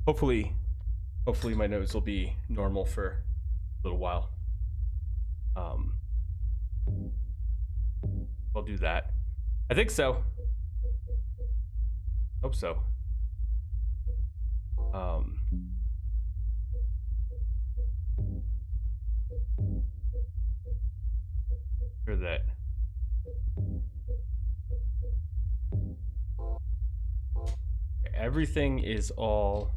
Hopefully my nose will be normal for a little while. I'll do that. I think so. Hope so. Sure that everything is all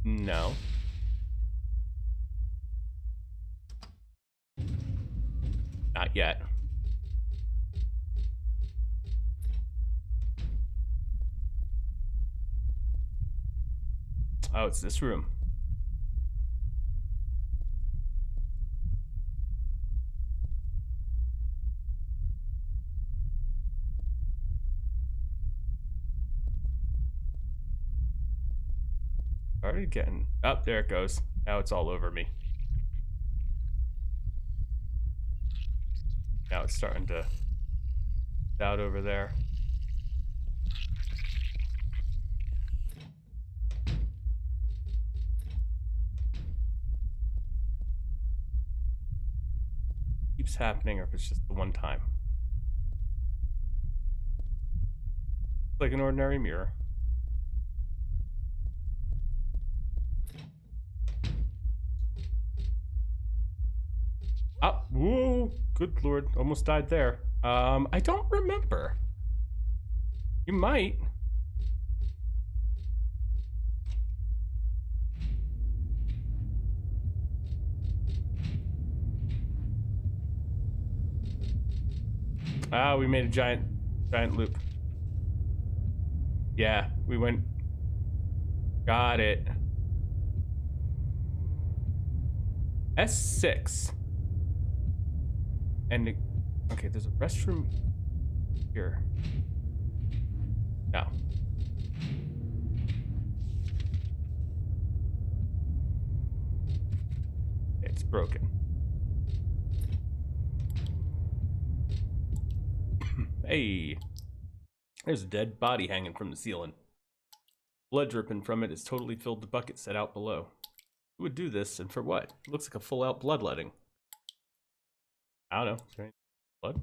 no. Not yet. Oh, it's this room. Already getting up. There it goes. Now it's all over me. Now it's starting to out over there. Keeps happening, or if it's just the one time. It's like an ordinary mirror. Oh, whoa, good lord, almost died there. I don't remember. You might. Ah, we made a giant loop. Yeah, we went. Got it. S6. And okay, there's a restroom here. No. It's broken. Hey, there's a dead body hanging from the ceiling. Blood dripping from it has totally filled the bucket set out below. Who would do this, and for what? It looks like a full-out bloodletting. I don't know. Is there any blood?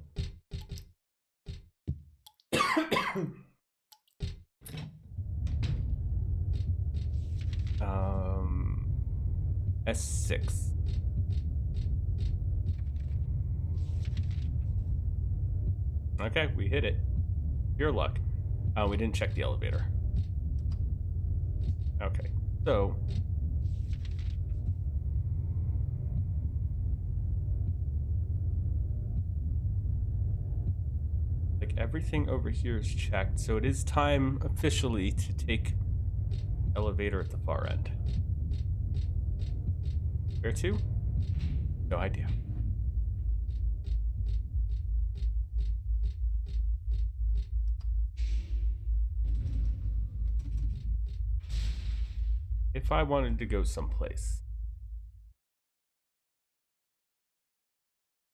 S6. Okay, we hit it. Your luck. We didn't check the elevator. Okay, So, like everything over here is checked, so it is time officially to take elevator at the far end. Where to? No idea. If I wanted to go someplace,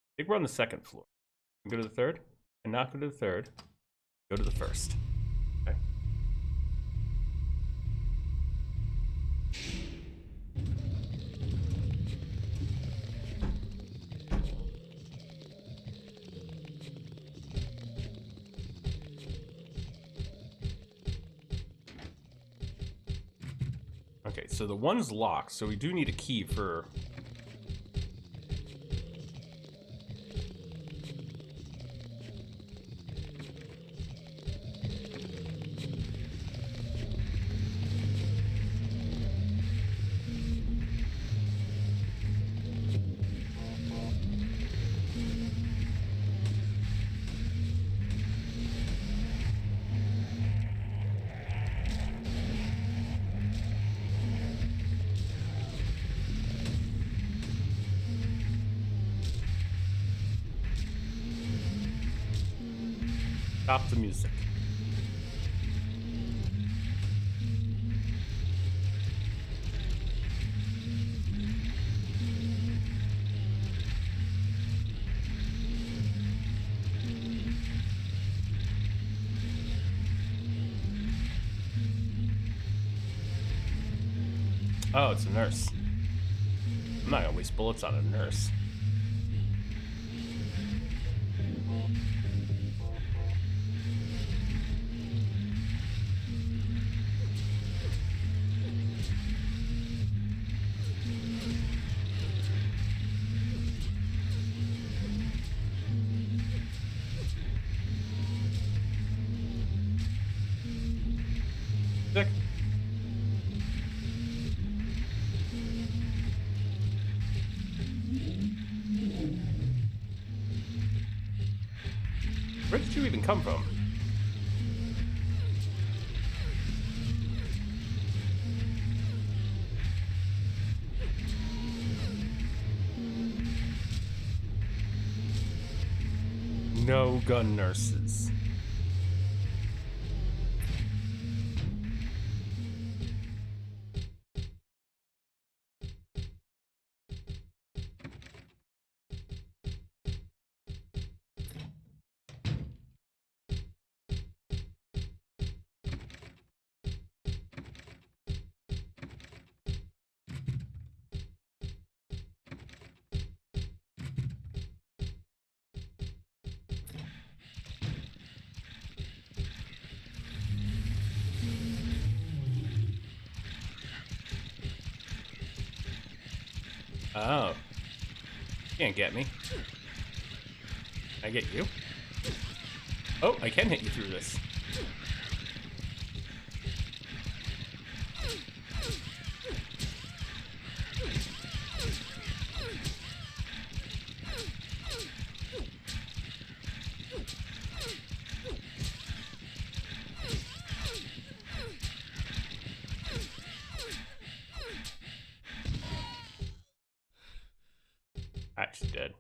I think we're on the second floor. Go to the third, and not go to the third. Go to the first. Okay. Okay, so the one's locked, so we do need a key for... Stop the music. Oh, it's a nurse. I'm not gonna waste bullets on a nurse. Sick. Where did you even come from? No gun nurses. Oh. Can't get me. Can I get you? Oh, I can hit you through this. Actually dead.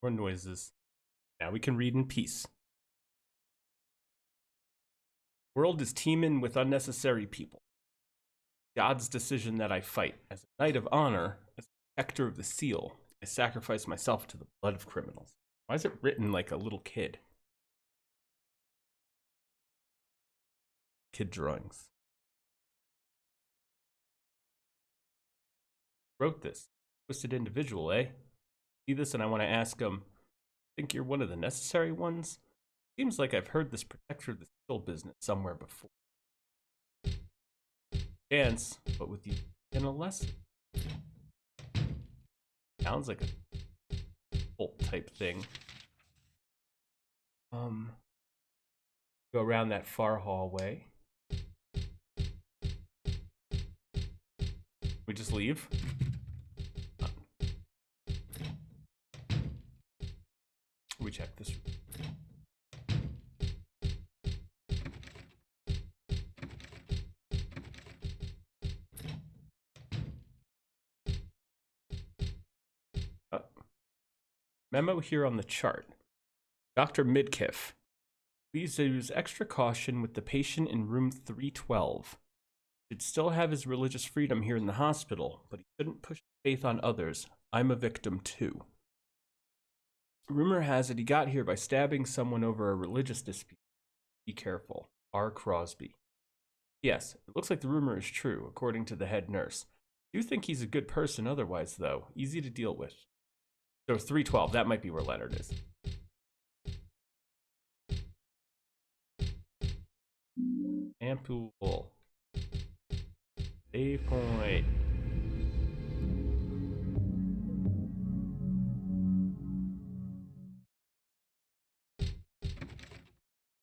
More noises. Now we can read in peace. World is teeming with unnecessary people. God's decision that I fight. As a knight of honor, as a protector of the seal, I sacrifice myself to the blood of criminals. Why is it written like a little kid? Kid drawings. Wrote this. Twisted individual, eh? See this and I want to ask him, think you're one of the necessary ones? Seems like I've heard this protector of the seal business somewhere before. Chance, but with you in a lesson. Sounds like a cult type thing. Go around that far hallway. We just leave? We check this. Memo here on the chart. Dr. Midkiff, please use extra caution with the patient in room 312. He'd still have his religious freedom here in the hospital, but he couldn't push faith on others. I'm a victim too. Rumor has it he got here by stabbing someone over a religious dispute. Be careful. R. Crosby. Yes, it looks like the rumor is true, according to the head nurse. I do think he's a good person otherwise, though. Easy to deal with. So 312, that might be where Leonard is. Ampoule. Save point.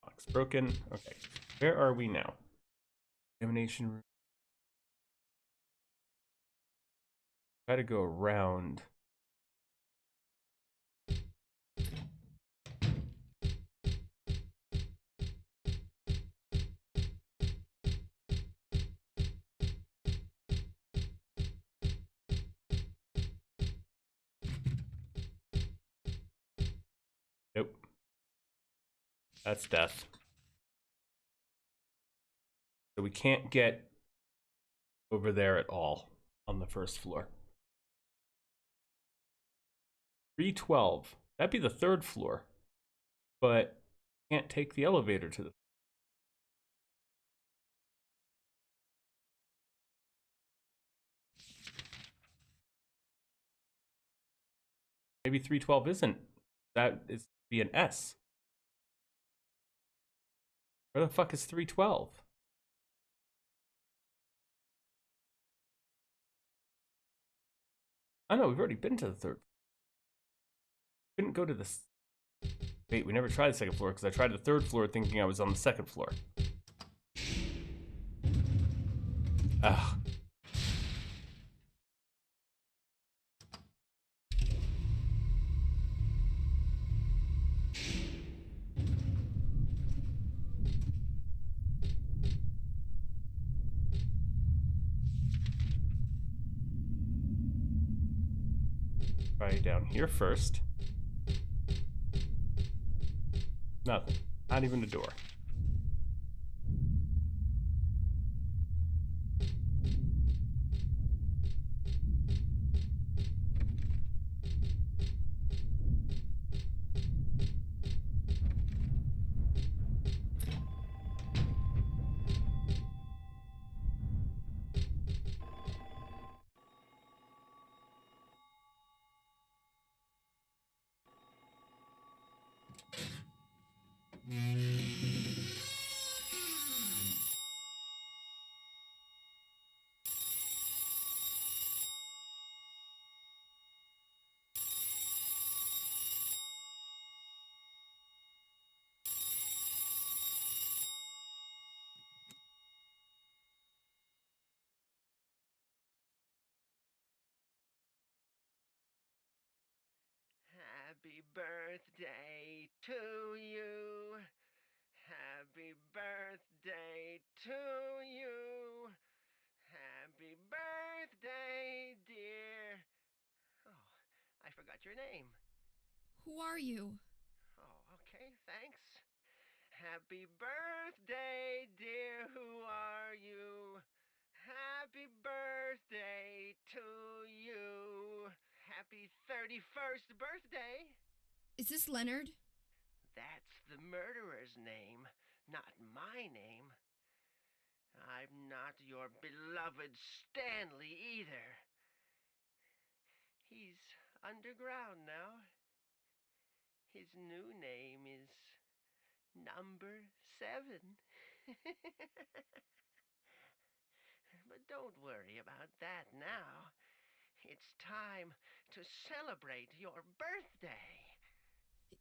Box broken. Okay. Where are we now? Examination room. Try to go around. Nope. That's death. So we can't get over there at all on the first floor. 312. That'd be the third floor. But can't take the elevator to the... Maybe 312 isn't. That is be an S. Where the fuck is 312? I know, we've already been to the third. Couldn't go to this. Wait, we never tried the second floor because I tried the third floor thinking I was on the second floor. Ugh. Try down here first. Nothing. Not even a door. Happy birthday to you. Happy birthday to you. Happy birthday, dear. Oh, I forgot your name. Who are you? Oh, okay, thanks. Happy birthday, dear. Who are you? Happy birthday to you. Happy 31st birthday. Is this Leonard? That's the murderer's name, not my name. I'm not your beloved Stanley either. He's underground now. His new name is Number 7. But don't worry about that now. It's time to celebrate your birthday.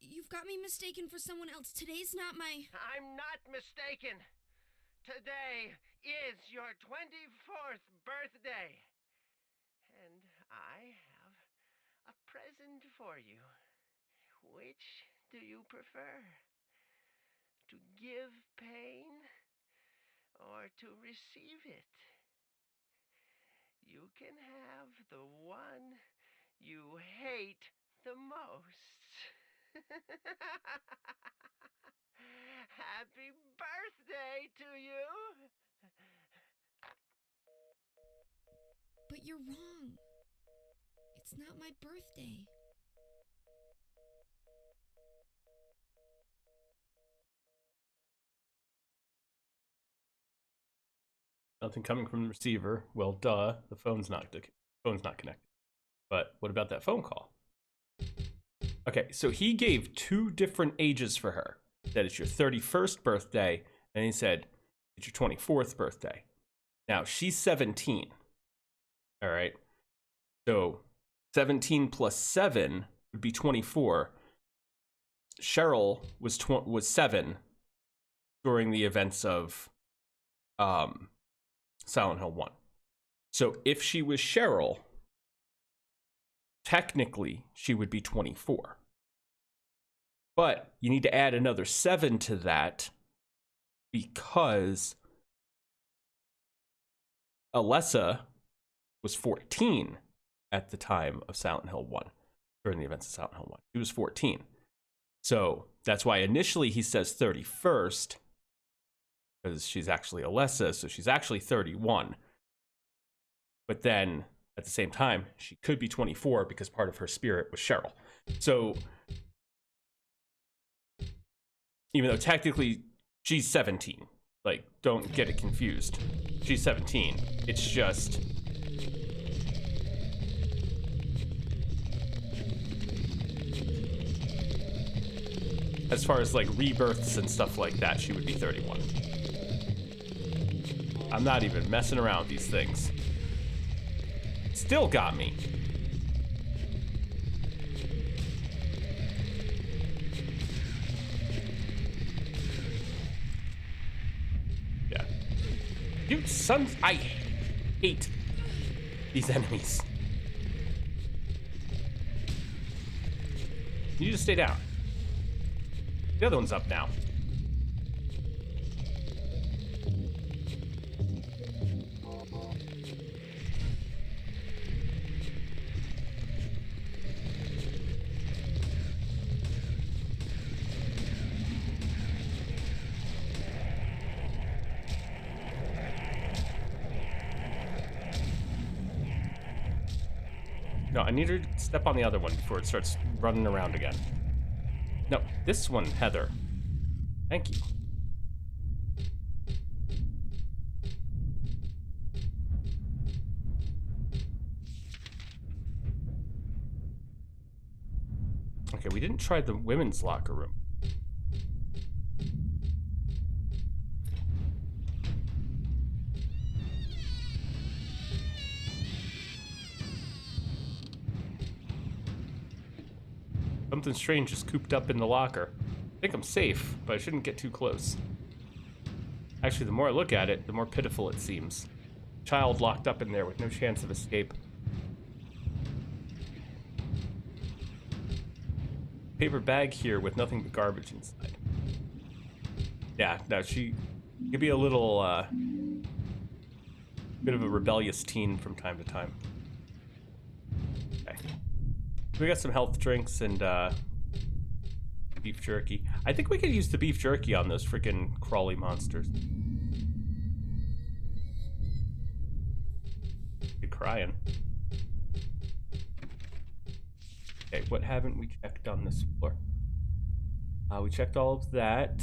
You've got me mistaken for someone else. Today's not my... I'm not mistaken. Today is your 24th birthday. destined for you. Which do you prefer? To give pain or to receive it? You can have the one you hate the most. Happy birthday to you! But you're wrong. It's not my birthday. Nothing coming from the receiver. Well, duh. The phone's not connected. But what about that phone call? Okay, so he gave 2 different ages for her. That it's your 31st birthday, and he said it's your 24th birthday. Now she's 17. All right. So 17 plus 7 would be 24. Cheryl was 7 during the events of Silent Hill 1. So if she was Cheryl, technically she would be 24. But you need to add another 7 to that because Alessa was 14 at the time of Silent Hill 1, during the events of Silent Hill 1. She was 14. So that's why initially he says 31st, because she's actually Alessa, so she's actually 31. But then at the same time, she could be 24 because part of her spirit was Cheryl. So even though technically she's 17, like, don't get it confused. She's 17. It's just as far as like rebirths and stuff like that, she would be 31. I'm not even messing around with these things. Still got me. Yeah. You sons, I hate these enemies. You just stay down. The other one's up now. No, I need her to step on the other one before it starts running around again. No, this one, Heather. Thank you. Okay, we didn't try the women's locker room. Something strange is cooped up in the locker. I think I'm safe, but I shouldn't get too close. Actually, the more I look at it, the more pitiful it seems. Child locked up in there with no chance of escape. Paper bag here with nothing but garbage inside. Yeah, no, she could be a little, bit of a rebellious teen from time to time. Okay. We got some health drinks and beef jerky. I think we could use the beef jerky on those freaking crawly monsters. You're crying. Okay, what haven't we checked on this floor? We checked all of that.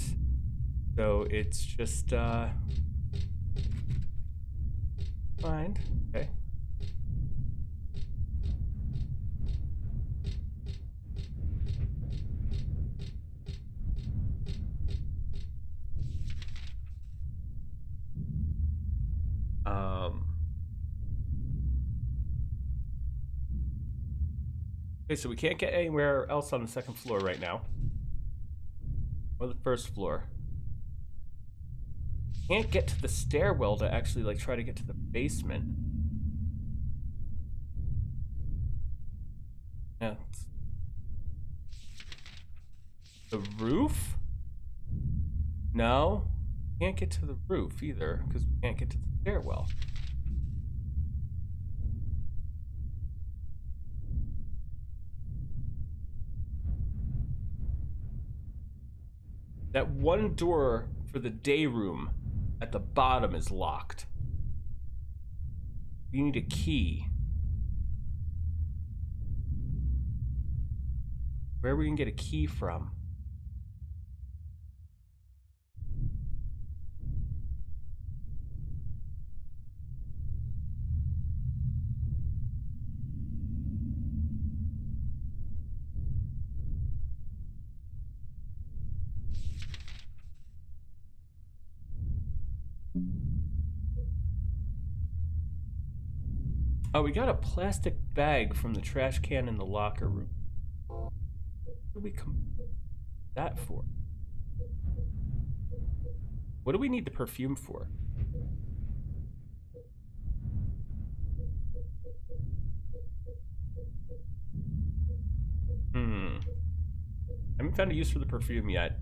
So it's just find. Okay. Okay, so we can't get anywhere else on the second floor right now. Or the first floor. Can't get to the stairwell to actually like try to get to the basement. Yeah, The roof? No. Can't get to the roof either, because we can't get to the stairwell. That one door for the day room at the bottom is locked. We need a key. Where we can get a key from? Oh, we got a plastic bag from the trash can in the locker room. What do we come that for? What do we need the perfume for? I haven't found a use for the perfume yet.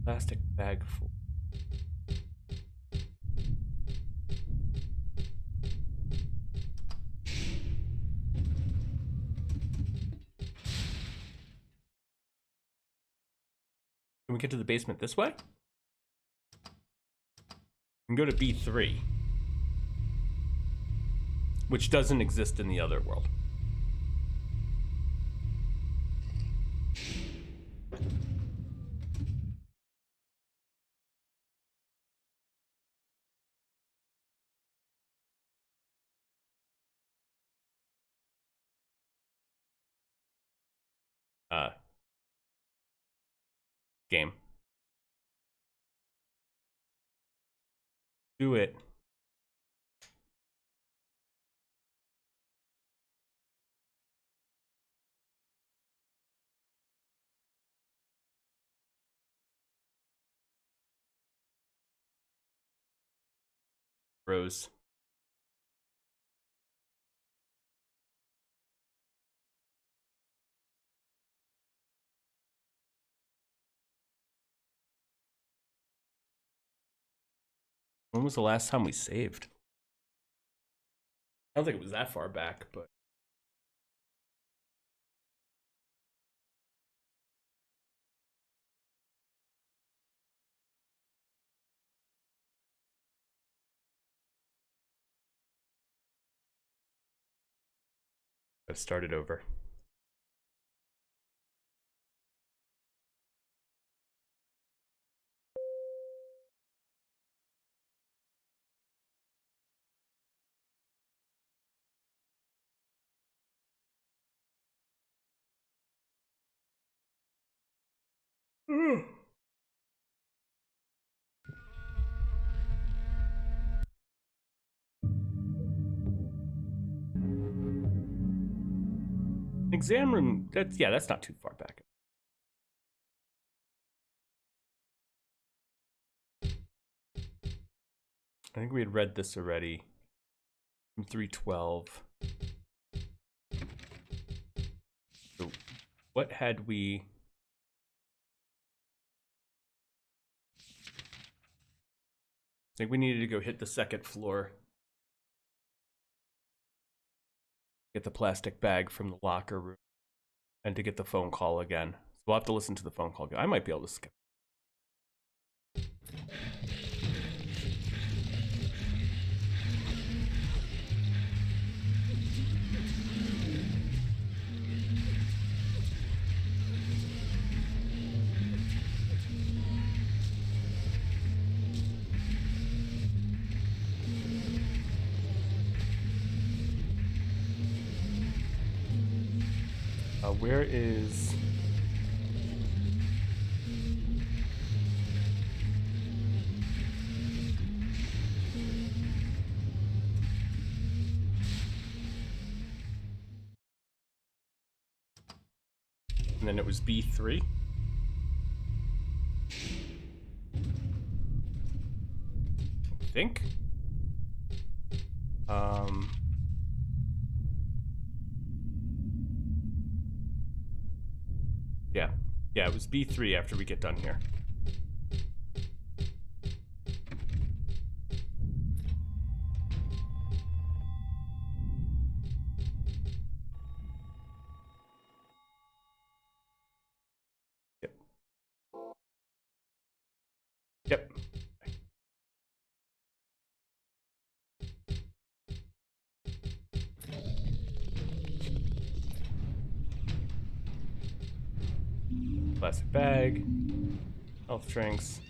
Plastic bag full. Can we get to the basement this way? We can go to B3, which doesn't exist in the other world. Game. Do it. Rose. When was the last time we saved? I don't think it was that far back, but I've started over. Exam room, that's not too far back. I think we had read this already. From 312. So what had we? I think we needed to go hit the second floor. Get the plastic bag from the locker room. And to get the phone call again. So we'll have to listen to the phone call again. I might be able to skip. Where is... And then it was B3. I think. Yeah, it was B3 after we get done here. Yep. Yep. Plastic bag. Health drinks.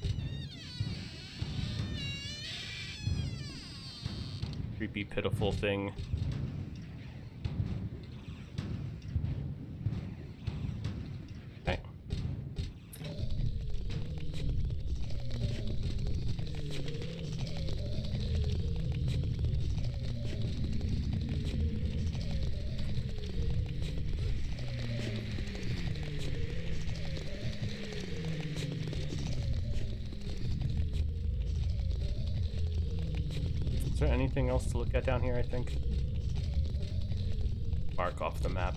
Creepy, pitiful thing. Okay. Is there anything else to look at down here, I think? Mark off the map.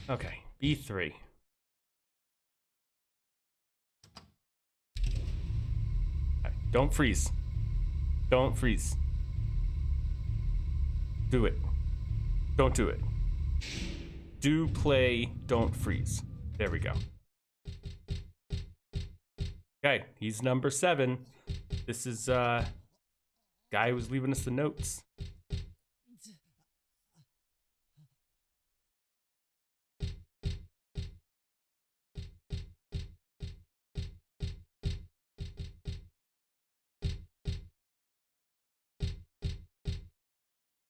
Okay, B3. Okay, don't freeze. Don't freeze. Do it. Don't do it. Do play, don't freeze. There we go. Okay, he's number 7. This is guy who was leaving us the notes.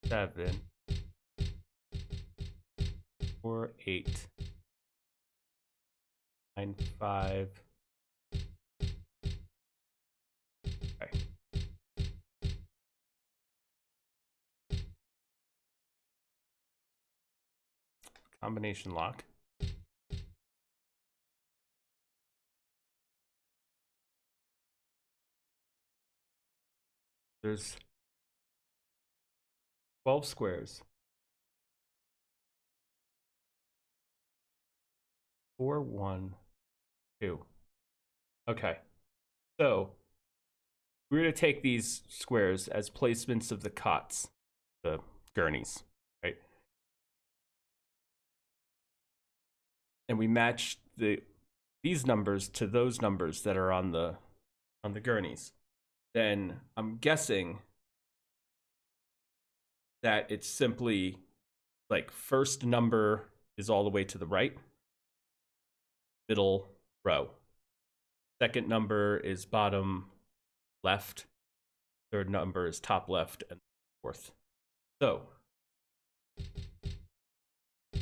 Seven. 4, 8. 9, 5. Okay. Combination lock. There's 12 squares. 4, 1, 2. Okay. So we're going to take these squares as placements of the cots, the gurneys, right? And we match these numbers to those numbers that are on the gurneys. Then I'm guessing that it's simply like first number is all the way to the right, middle row. Second number is bottom left. Third number is top left, and fourth. So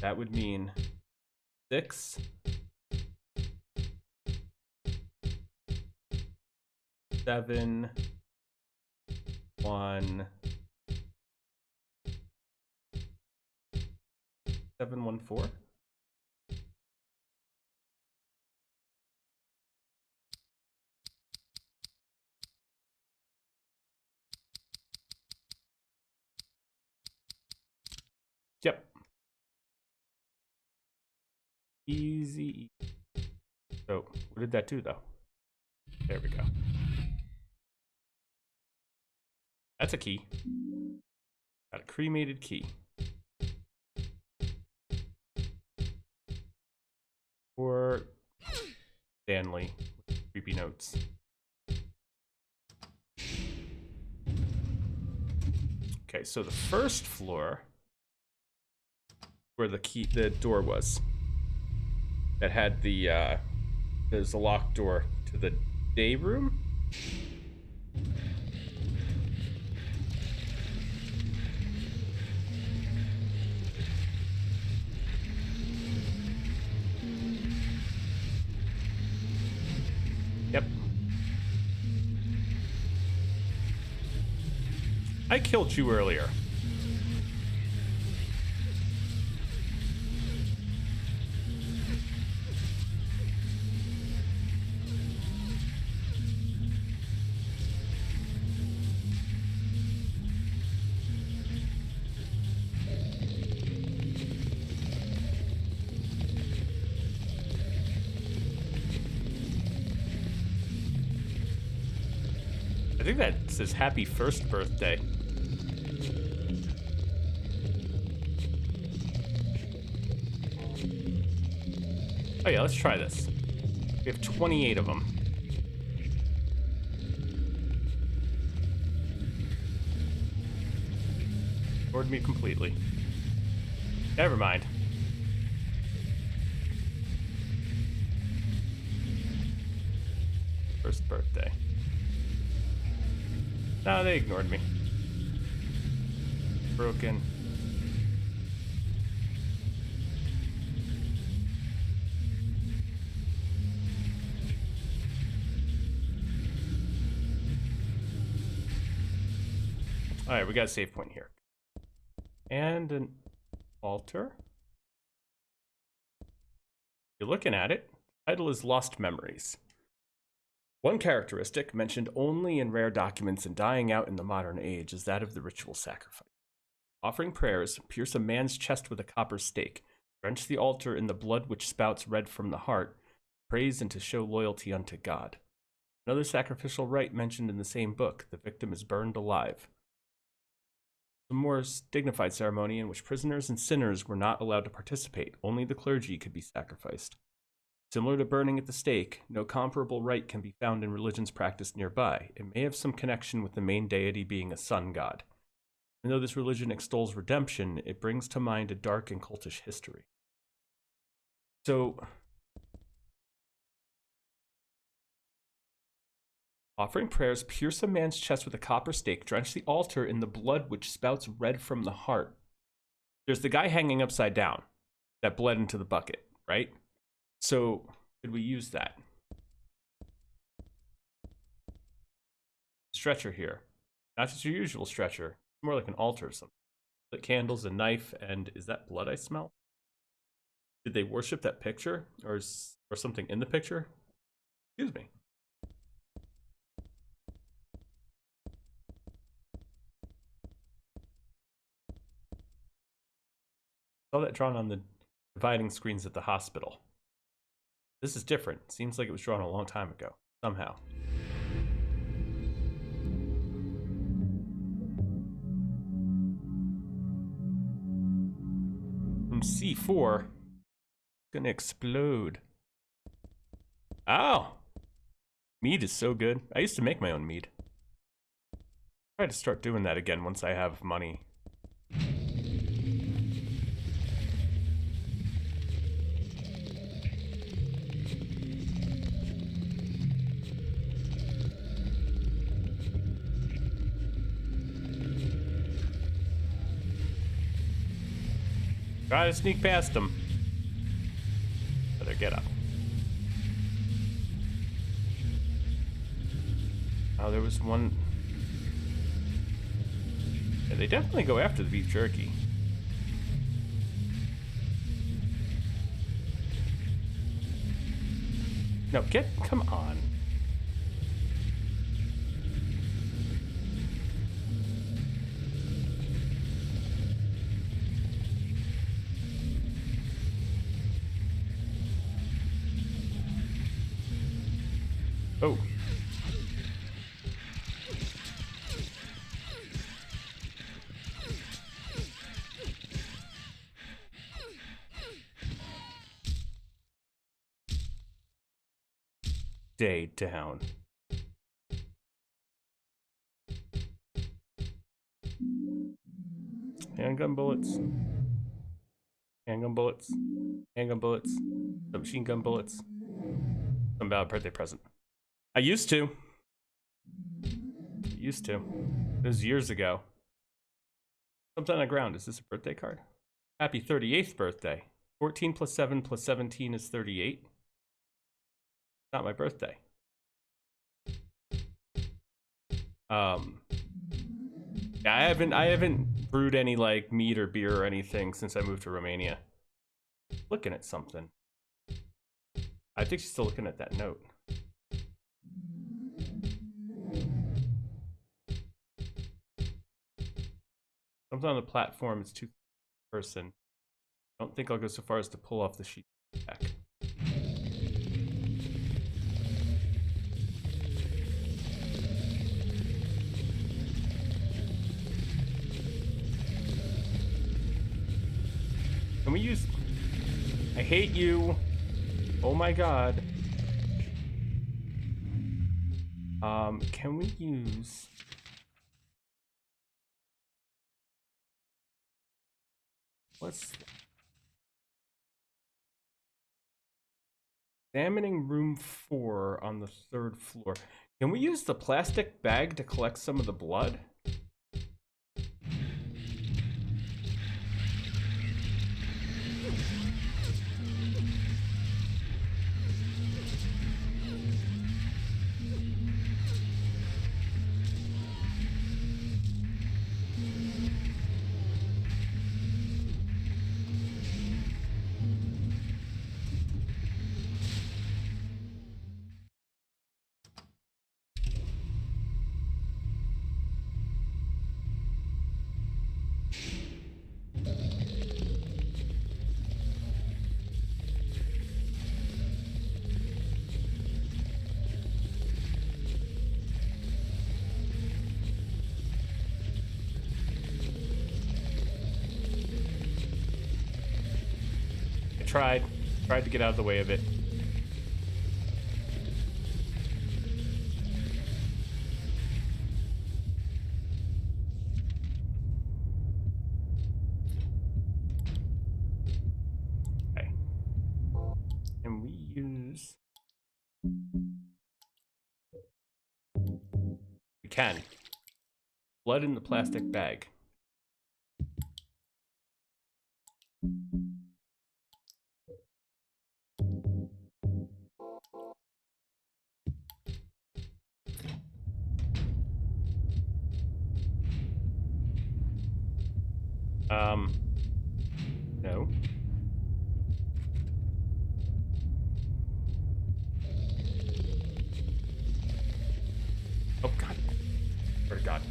that would mean 6, 7, 1, 7, 1, 4. Yep. Easy. So what did that do though? There we go. That's a key. Got a cremated key. For Stanley. Creepy notes. Okay, so the first floor where the door was that had there's a locked door to the day room. Yep. I killed you earlier. think that says happy first birthday. Oh yeah, let's try this. We have 28 of them. Ignored me completely. Never mind. First birthday. No, they ignored me. Broken. Alright, we got a save point here. And an altar. You're looking at it. The title is Lost Memories. One characteristic, mentioned only in rare documents and dying out in the modern age, is that of the ritual sacrifice. Offering prayers, pierce a man's chest with a copper stake, drench the altar in the blood which spouts red from the heart, praise and to show loyalty unto God. Another sacrificial rite mentioned in the same book, the victim is burned alive. A more dignified ceremony in which prisoners and sinners were not allowed to participate, only the clergy could be sacrificed. Similar to burning at the stake, no comparable rite can be found in religions practiced nearby. It may have some connection with the main deity being a sun god. Even though this religion extols redemption, it brings to mind a dark and cultish history. So, offering prayers, pierce a man's chest with a copper stake, drench the altar in the blood which spouts red from the heart. There's the guy hanging upside down that bled into the bucket, right? So, could we use that? Stretcher here. Not just your usual stretcher. More like an altar or something. Lit candles, a knife, and is that blood I smell? Did they worship that picture? Or something in the picture? Excuse me. Saw that drawn on the dividing screens at the hospital. This is different. Seems like it was drawn a long time ago. Somehow. From C4. Gonna explode. Oh! Mead is so good. I used to make my own mead. Try to start doing that again once I have money. Try to sneak past him. Better get up. Oh, there was one. Yeah, they definitely go after the beef jerky. No, come on. Oh. Stay down. Handgun bullets. Handgun bullets. Handgun bullets. Machine gun bullets. Some about a birthday present. I used to. It was years ago. Something on the ground. Is this a birthday card? Happy 38th birthday. 14 plus 7 plus 17 is 38. Not my birthday. Yeah, I haven't brewed any like mead or beer or anything since I moved to Romania. Looking at something. I think she's still looking at that note. Something on the platform is two person. I don't think I'll go so far as to pull off the sheet back. we use... I hate you. Oh my god. Can we use... What's... Examining room 4 on the 3rd floor. Can we use the plastic bag to collect some of the blood? Tried to get out of the way of it. Okay. Can we use... We can. Blood in the plastic bag. No. Oh, God. Swear to God.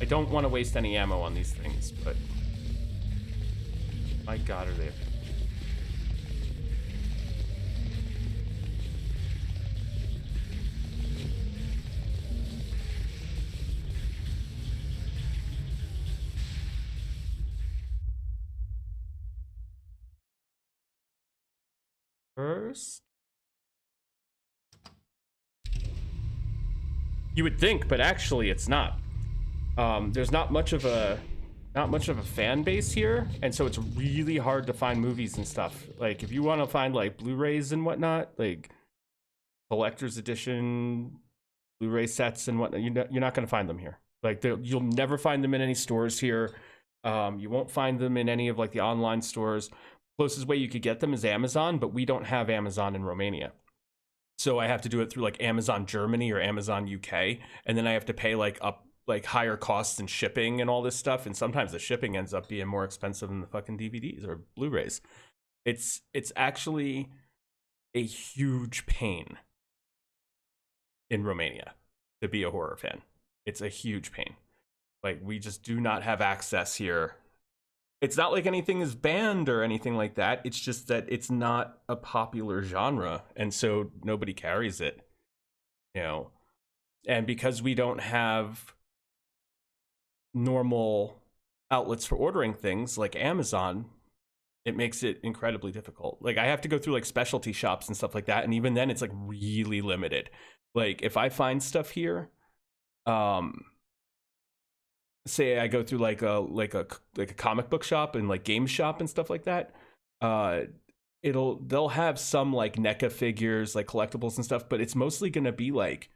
I don't want to waste any ammo on these things, but... My God, are they... First, you would think, but actually it's not. There's not much of a fan base here, and so it's really hard to find movies and stuff. Like if you want to find like Blu-rays and whatnot, like collector's edition Blu-ray sets and whatnot, you're not going to find them here. Like you'll never find them in any stores here. You won't find them in any of like the online stores. Closest way you could get them is Amazon, but we don't have Amazon in Romania. So I have to do it through like Amazon Germany or Amazon UK, and then I have to pay like higher costs and shipping and all this stuff, and sometimes the shipping ends up being more expensive than the fucking DVDs or Blu-rays. It's actually a huge pain in Romania to be a horror fan. It's a huge pain. Like we just do not have access here. It's not like anything is banned or anything like that. It's just that it's not a popular genre, and so nobody carries it, you know. And because we don't have normal outlets for ordering things like Amazon, it makes it incredibly difficult. Like I have to go through like specialty shops and stuff like that, and even then it's like really limited. Like if I find stuff here, say I go through like a comic book shop and like game shop and stuff like that, they'll have some like NECA figures, like collectibles and stuff, but it's mostly gonna be like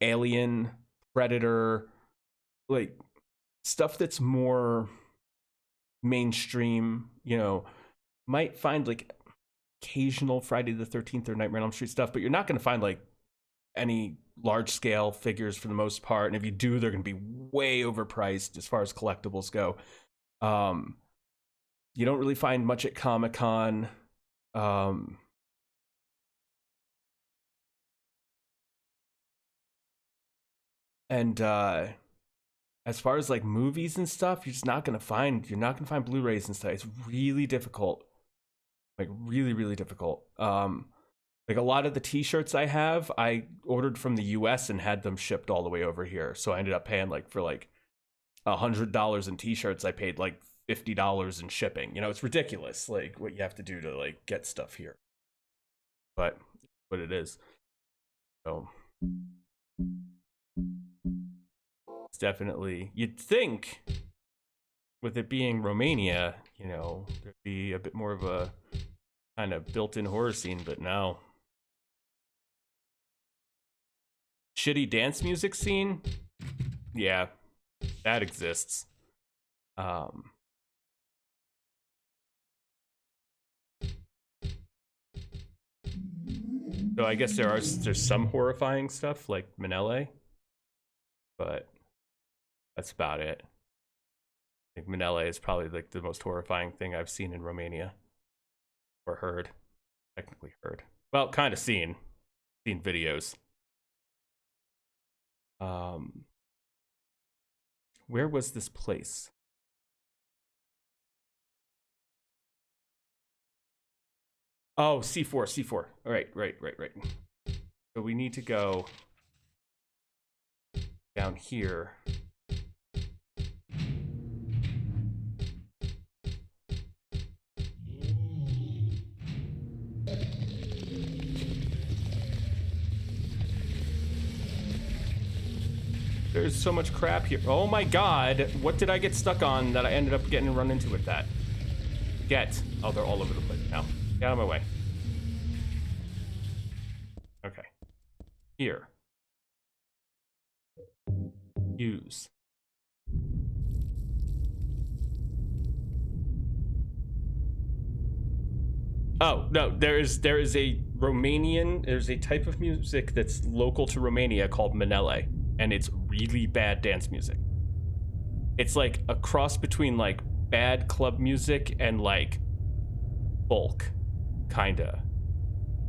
Alien, Predator, like stuff that's more mainstream. You know, might find like occasional Friday the 13th or Nightmare on Elm Street stuff, but you're not gonna find like any large scale figures for the most part, and if you do, they're going to be way overpriced as far as collectibles go. You don't really find much at Comic-Con. And as far as like movies and stuff, you're not gonna find Blu-rays and stuff. It's really difficult, like really difficult. Like a lot of the t-shirts I have, I ordered from the US and had them shipped all the way over here. So I ended up paying like for like $100 in t-shirts, I paid like $50 in shipping. You know, it's ridiculous, like what you have to do to like get stuff here. But what it is. So it's definitely, you'd think with it being Romania, you know, there'd be a bit more of a kind of built-in horror scene, but no. Shitty dance music scene? Yeah, that exists. So I guess there's some horrifying stuff like Manele, but that's about it. I think Manele is probably like the most horrifying thing I've seen in Romania, or heard, technically heard. Well, kind of seen videos. Where was this place? Oh, C4. All right. So we need to go down here. There's so much crap here. Oh my god, what did I get stuck on that I ended up getting run into with that? Oh, they're all over the place now. Get out of my way. Okay. Here. Use. Oh, no, there's a type of music that's local to Romania called Manele, and it's really bad dance music. It's like a cross between like bad club music and like folk, kinda.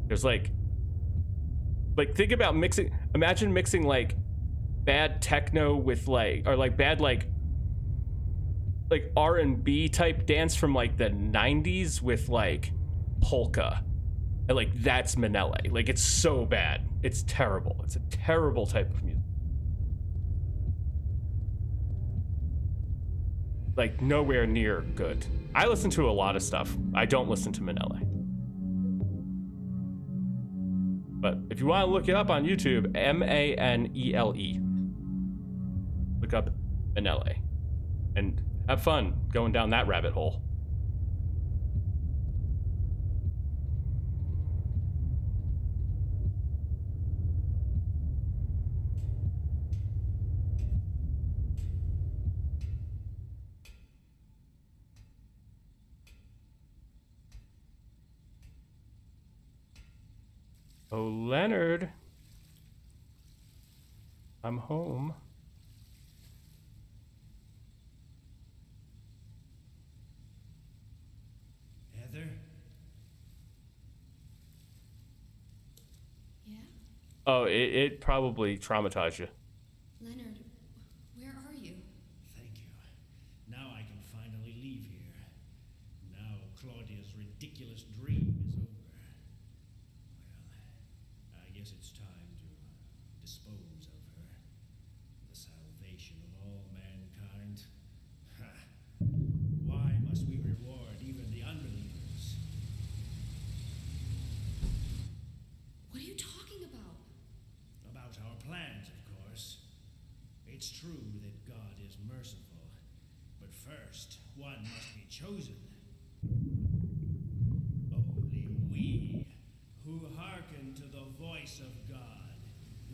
There's like think about imagine mixing like bad techno with like, or like bad like R&B type dance from like the 90s with like polka, and like that's Manele. Like it's so bad, it's terrible. It's a terrible type of music, like nowhere near good. I listen to a lot of stuff. I don't listen to Manele, but if you want to look it up on YouTube, Manele, look up Manele and have fun going down that rabbit hole. Oh, Leonard. I'm home. Heather? Yeah? Oh, it probably traumatized you. Leonard, where are you? Thank you. Now I can finally leave here. Now Claudia's ridiculous dream is over. Well, I guess it's time to dispose of her. The salvation of all mankind. Ha! Why must we reward even the unbelievers? What are you talking about? About our plans, of course. It's true that God is merciful, but first, one must be chosen. Only we, who hearken to the voice of God,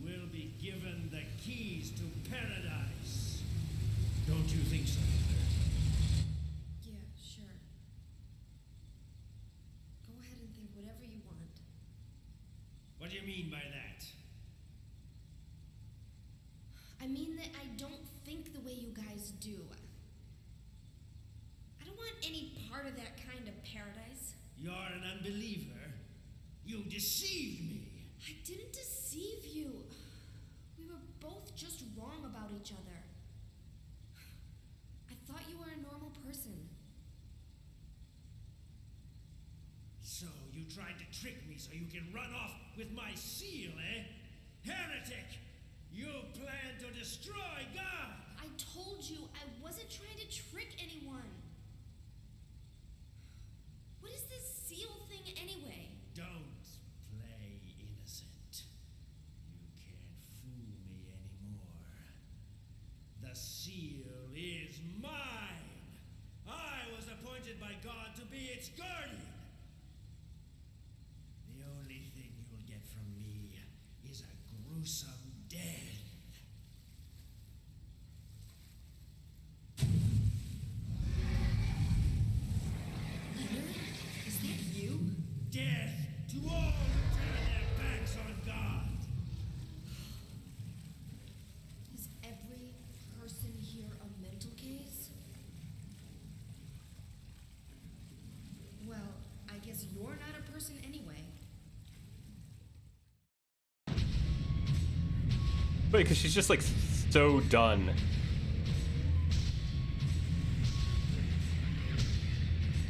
will be given the keys to paradise. Don't you think so, Heather? Yeah, sure. Go ahead and think whatever you want. What do you mean by that? I mean that I don't think the way you guys do. I don't want any part of that kind of paradise. You're an unbeliever. You deceived me. I didn't deceive you. We were both just wrong about each other. I thought you were a normal person. So you tried to trick me so you can run off with my seal, eh? Heretic! You plan to destroy God! I told you I wasn't trying to trick anyone. its guardian. The only thing you'll get from me is a gruesome death. Leonard, is that you? Death to all who turn their backs on God. Is every person here a mental case? Well, I guess you're not a person anyway. Wait, because she's just like so done.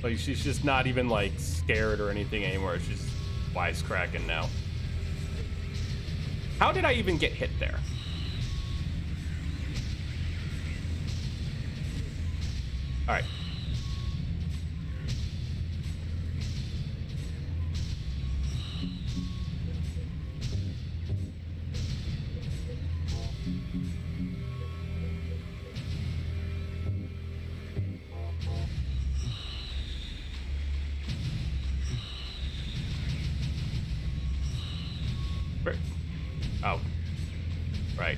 Like she's just not even like scared or anything anymore. She's wisecracking now. How did I even get hit there? All right. Where- Oh, right.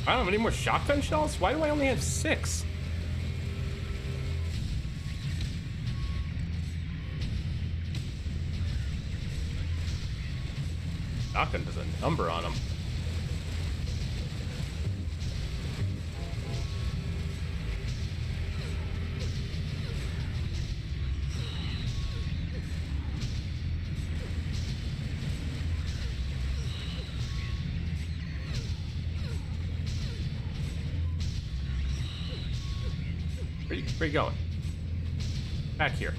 I don't have any more shotgun shells? Why do I only have 6? Shotgun does a number on them. Where you going? Back here.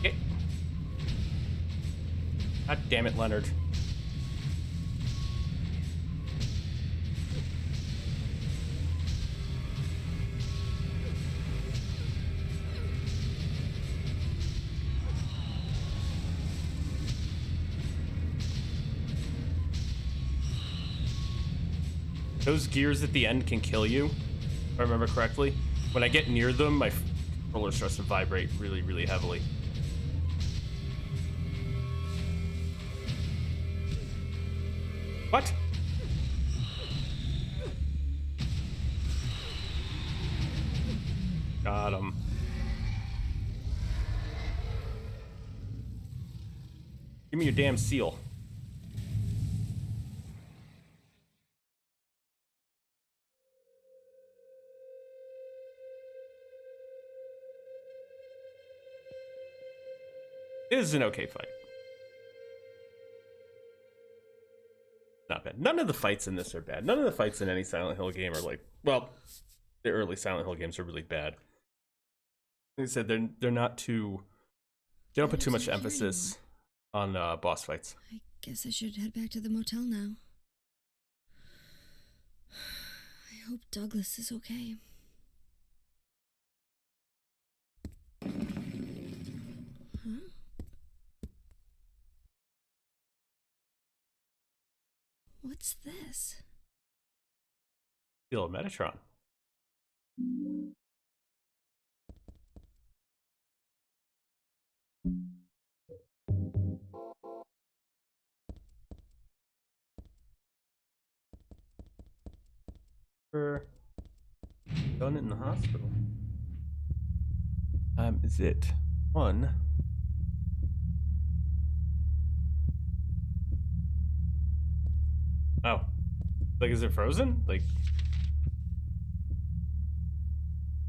Okay. God damn it, Leonard. Those gears at the end can kill you, if I remember correctly. When I get near them, my controller starts to vibrate really, really heavily. What? Got him. Give me your damn seal. It is an okay fight. Not bad. None of the fights in this are bad. None of the fights in any Silent Hill game are like, well, the early Silent Hill games are really bad. Like I said, they're not too. They don't put too much emphasis on boss fights. I guess I should head back to the motel now. I hope Douglas is okay. Huh? What's this? Steal a Metatron. Done it in the hospital. Is it one? Oh, like, is it frozen? Like,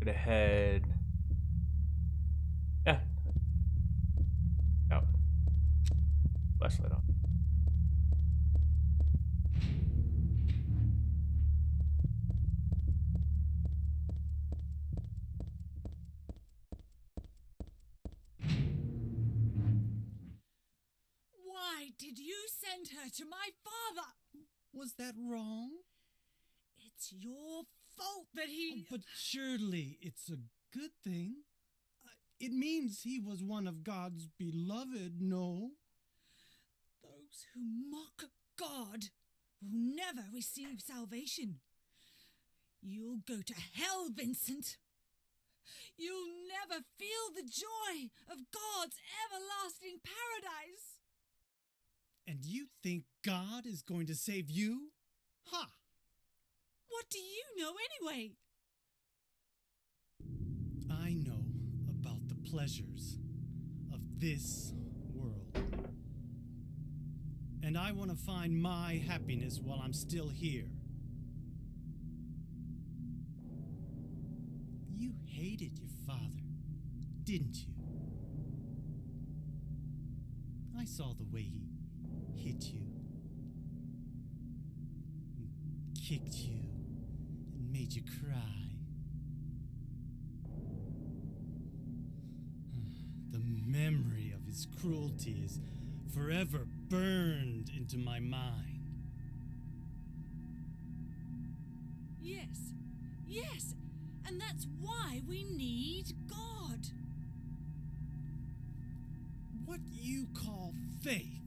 go ahead. Yeah. Out. Flashlight on. Why did you send her to my father? Was that wrong? It's your fault that he... But surely it's a good thing. It means he was one of God's beloved, no? Those who mock God will never receive salvation. You'll go to hell, Vincent. You'll never feel the joy of God's everlasting paradise. And you think God is going to save you? Ha! What do you know anyway? I know about the pleasures of this world. And I want to find my happiness while I'm still here. You hated your father, didn't you? I saw the way he hit you, and kicked you, and made you cry. The memory of his cruelty is forever burned into my mind. Yes, and that's why we need God. What you call faith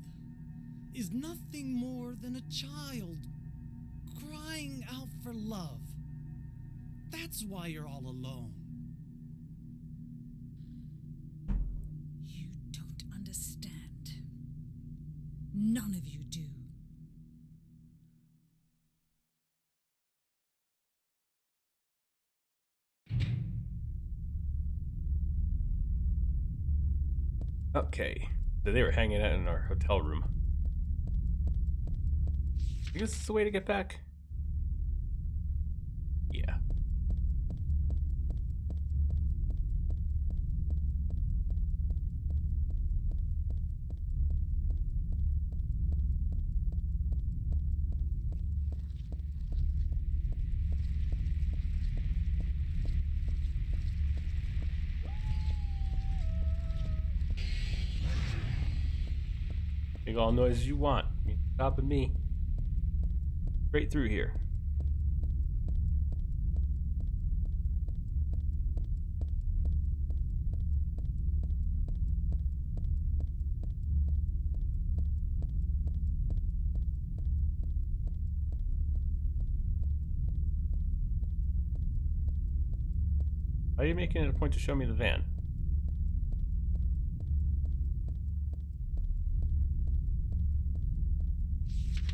is nothing more than a child crying out for love. That's why you're all alone. You don't understand. None of you do. Okay, so they were hanging out in our hotel room. I guess it's the way to get back. Yeah. Make all noises you want. You ain't stopping me. Straight through here. Why are you making it a point to show me the van?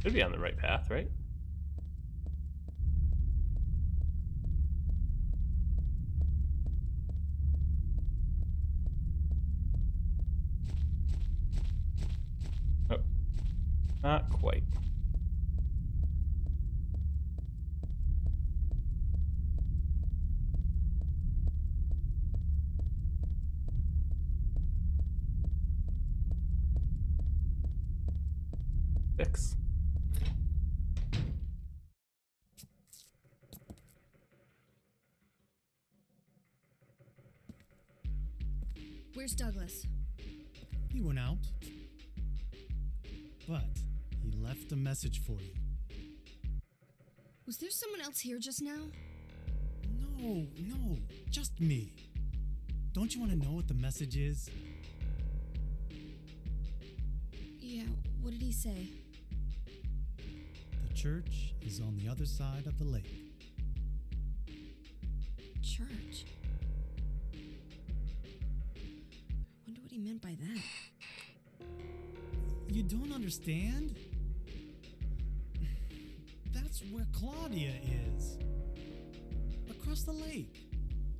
Should be on the right path, right? Oh, not quite. Six. Where's Douglas? He went out. But he left a message for you. Was there someone else here just now? No, just me. Don't you want to know what the message is? Yeah, what did he say? The church is on the other side of the lake. Church. Wonder what he meant by that. You don't understand? That's where Claudia is. Across the lake,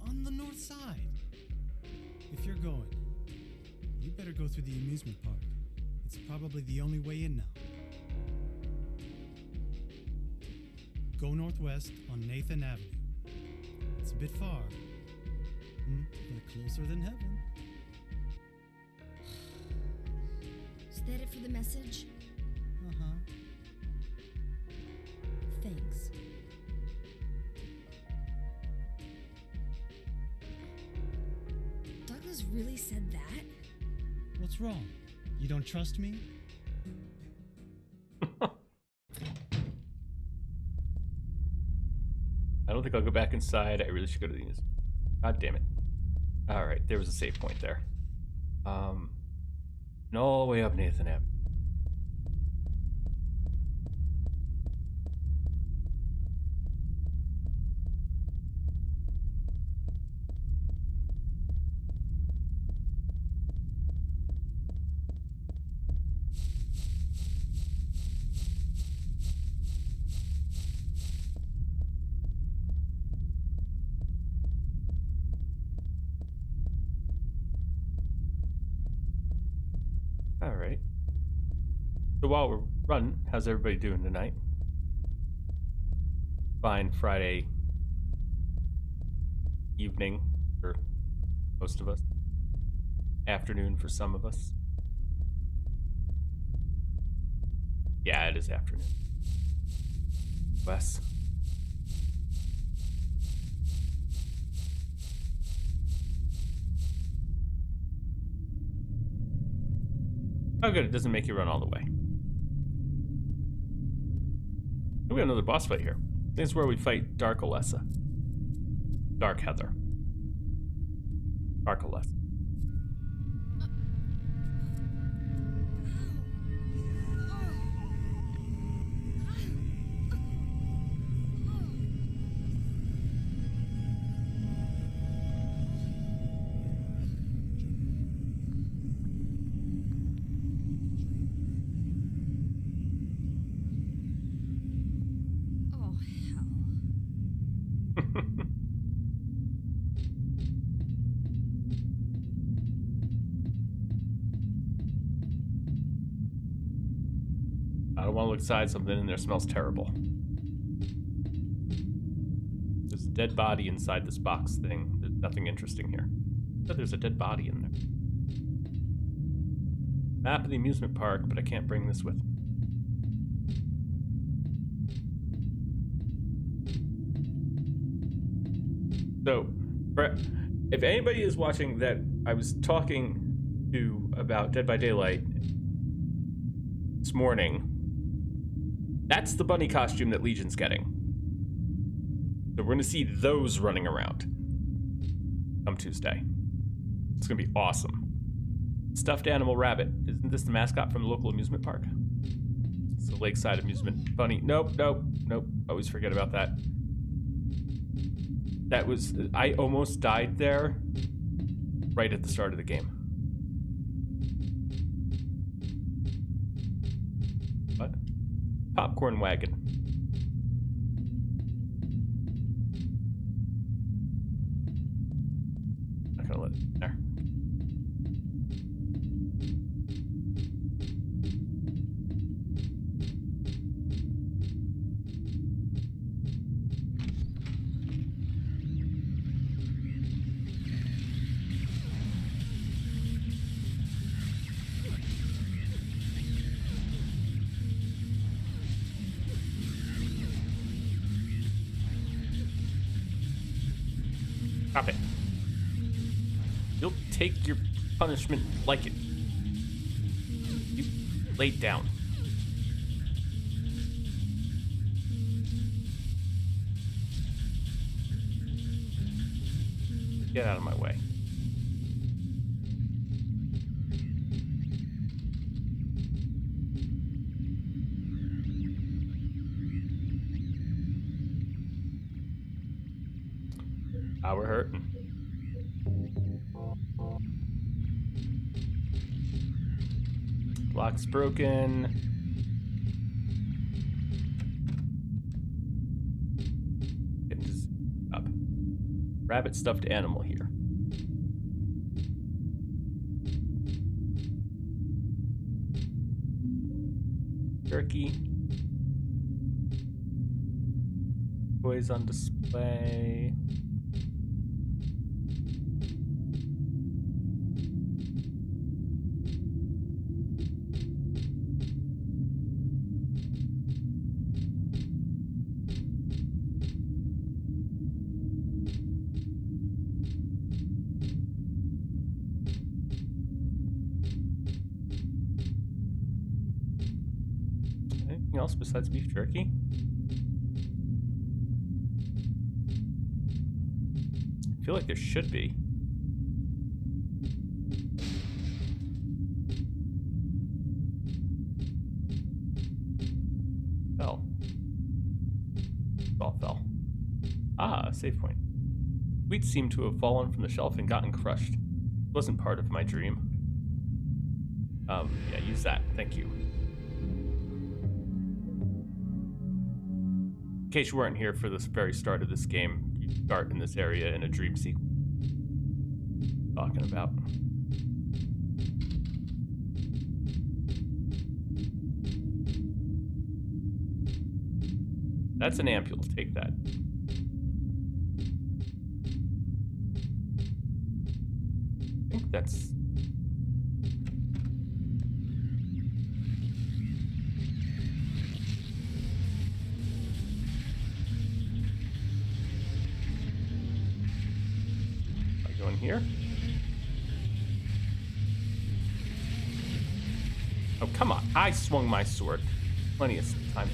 on the north side. If you're going, you better go through the amusement park. It's probably the only way in now. Go northwest on Nathan Avenue. It's a bit far, but closer than heaven. Is that it for the message? Uh-huh. Thanks. Douglas really said that? What's wrong? You don't trust me? I don't think I'll go back inside. I really should go to the news. God damn it. Alright, there was a save point there. And all the way up Nathan Avenue. Alright. So while we're running, how's everybody doing tonight? Fine Friday evening for most of us. Afternoon for some of us. Yeah, it is afternoon. Wes. Oh good, it doesn't make you run all the way. We got another boss fight here. This is where we fight Dark Alessa. Dark Heather. Dark Alessa. Oh, hell. I don't want to look inside. Something in there smells terrible. There's a dead body inside this box thing. There's nothing interesting here. But there's a dead body in there. Map of the amusement park, but I can't bring this with me. So, if anybody is watching that I was talking to about Dead by Daylight this morning, that's the bunny costume that Legion's getting. So we're going to see those running around come Tuesday. It's going to be awesome. Stuffed animal rabbit. Isn't this the mascot from the local amusement park? It's the Lakeside Amusement Bunny. Nope. Always forget about that. That was... I almost died there right at the start of the game. What? Popcorn wagon. Not gonna let it there. Stop it. You'll take your punishment like it. You lay down. Get out of my way. Ah, we're hurting. Lock's broken. Getting to up. Rabbit stuffed animal here. Turkey. Toys on display. Anything else besides beef jerky? I feel like there should be. Fell. All fell. Ah, save point. Wheat seemed to have fallen from the shelf and gotten crushed. It wasn't part of my dream. Yeah, use that. Thank you. In case you weren't here for this very start of this game, you start in this area in a dream sequence. Talking about. That's an ampule. Take that. I think that's. Going here. Oh, come on. I swung my sword. Plenty of time.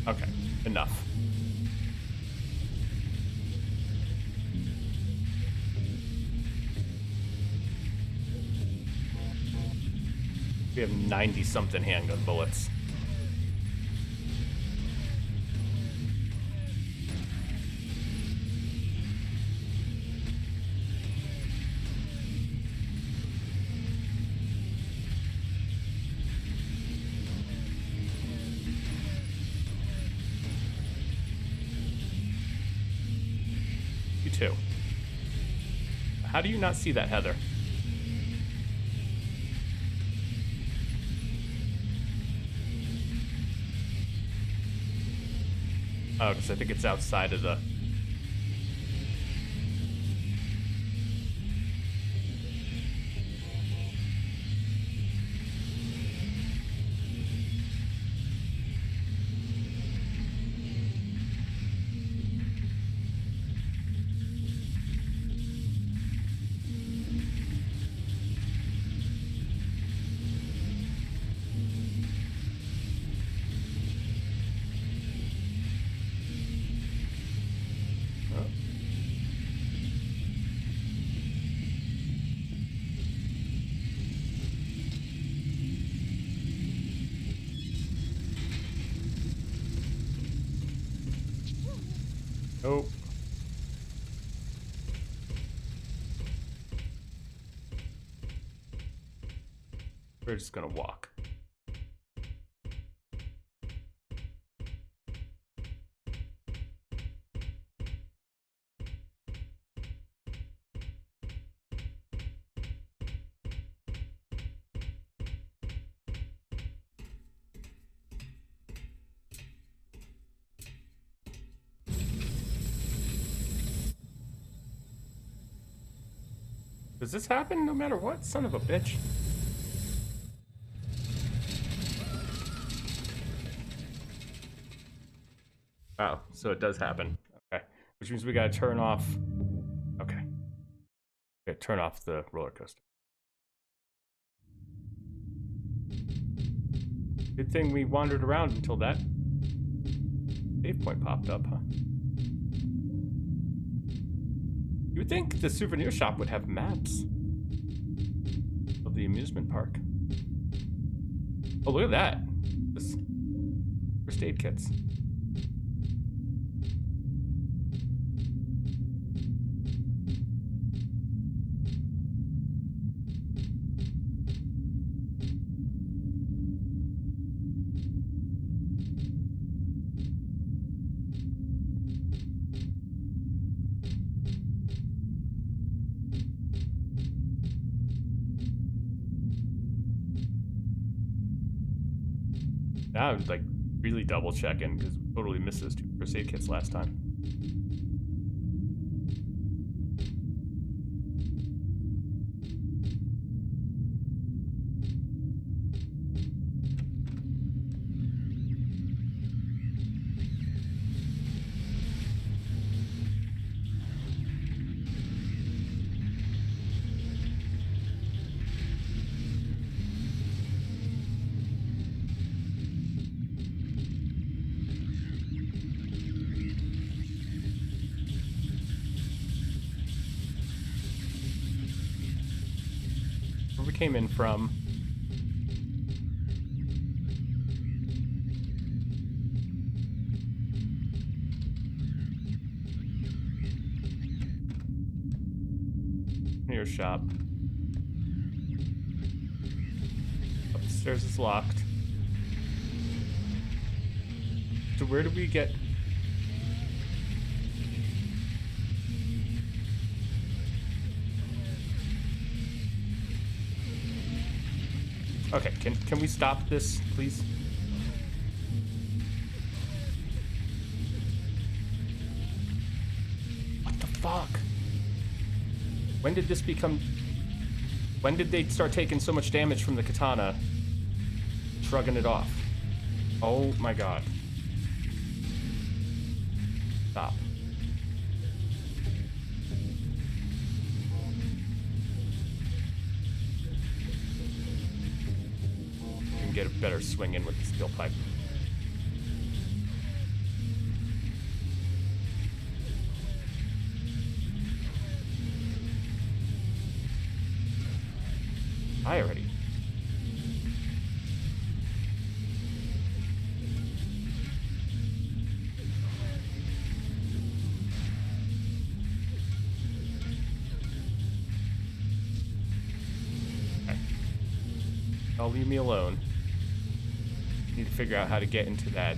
Okay, enough. We have 90-something handgun bullets. You too. How do you not see that, Heather? Oh, because I think it's outside of the... Oh. We're just gonna walk. Does this happen no matter what? Son of a bitch. Oh, so it does happen. Okay. Which means we gotta turn off. Okay. We gotta turn off the roller coaster. Good thing we wandered around until that save point popped up, huh? You would think the souvenir shop would have maps of the amusement park. Oh, look at that. This first aid kits. Now I'm like really double checking because we totally missed those 2 first aid kits last time. Where we came in from. Your shop. Upstairs is locked. So where do we get? Okay, can we stop this, please? What the fuck? When did this become... When did they start taking so much damage from the katana? Shrugging it off. Oh my god. Stop. You can get a better swing in with the steel pipe. I already. Okay. I'll leave me alone. Need to figure out how to get into that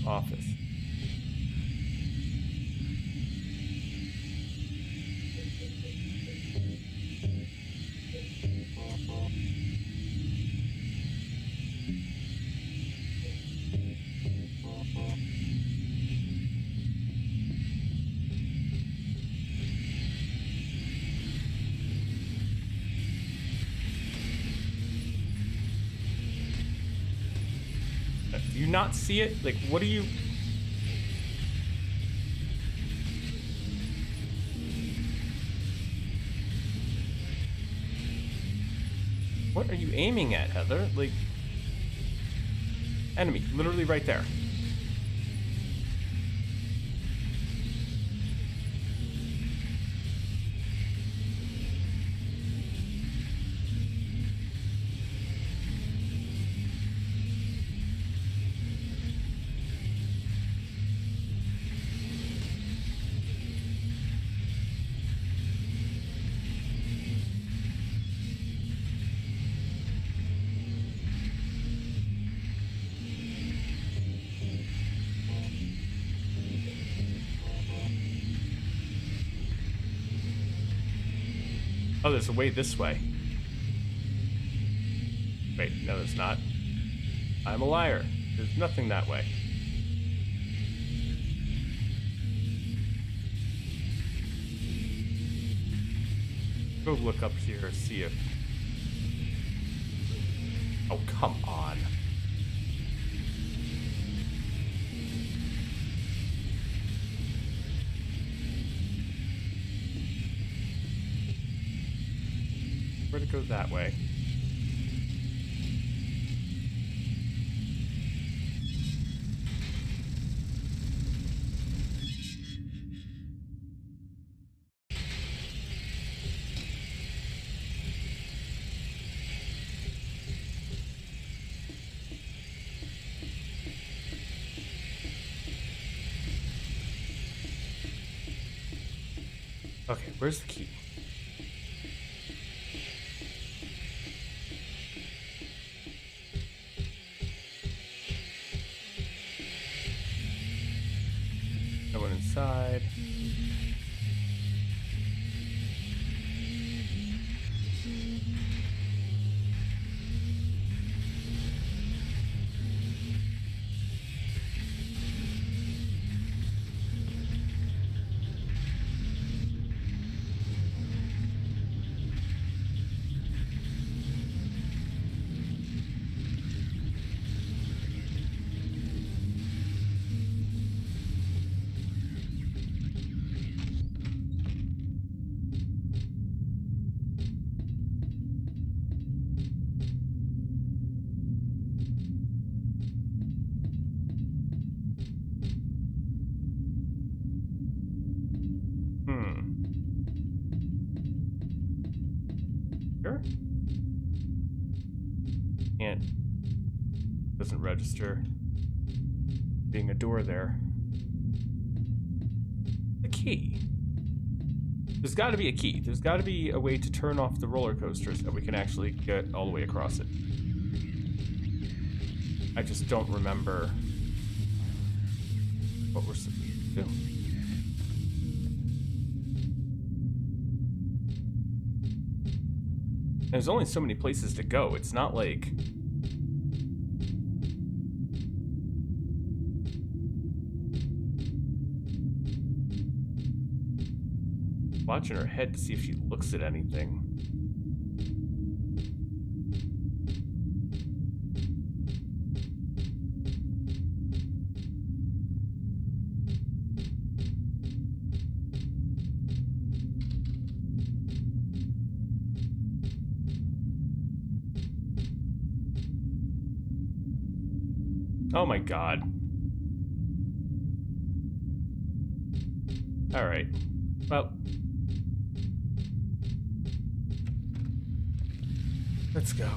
office. Do you not see it? Like, what are you... What are you aiming at, Heather? Like... Enemy, literally right there. Oh, there's a way this way. Wait, no, there's not. I'm a liar. There's nothing that way. Go look up here, see if... Oh, come on. Where'd it go that way? Okay, where's the key? No one inside. Sure. And doesn't register being a door there. The key. There's got to be a key. There's got to be a way to turn off the roller coaster so that we can actually get all the way across it. I just don't remember what we're supposed to do. There's only so many places to go. It's not like... watching her head to see if she looks at anything. Oh my god. All right. Well, let's go.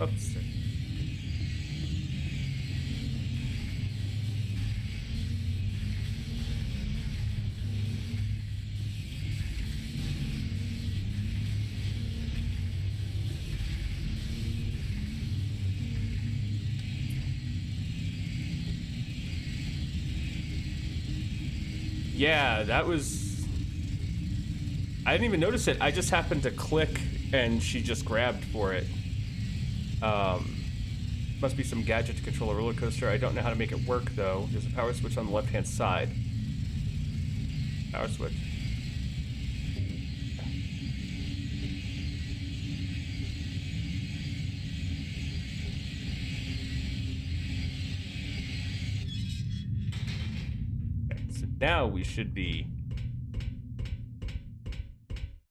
Oops. Yeah, that was... I didn't even notice it. I just happened to click and she just grabbed for it. Must be some gadget to control a roller coaster. I don't know how to make it work though. There's a power switch on the left-hand side. Power switch. Okay, so now we should be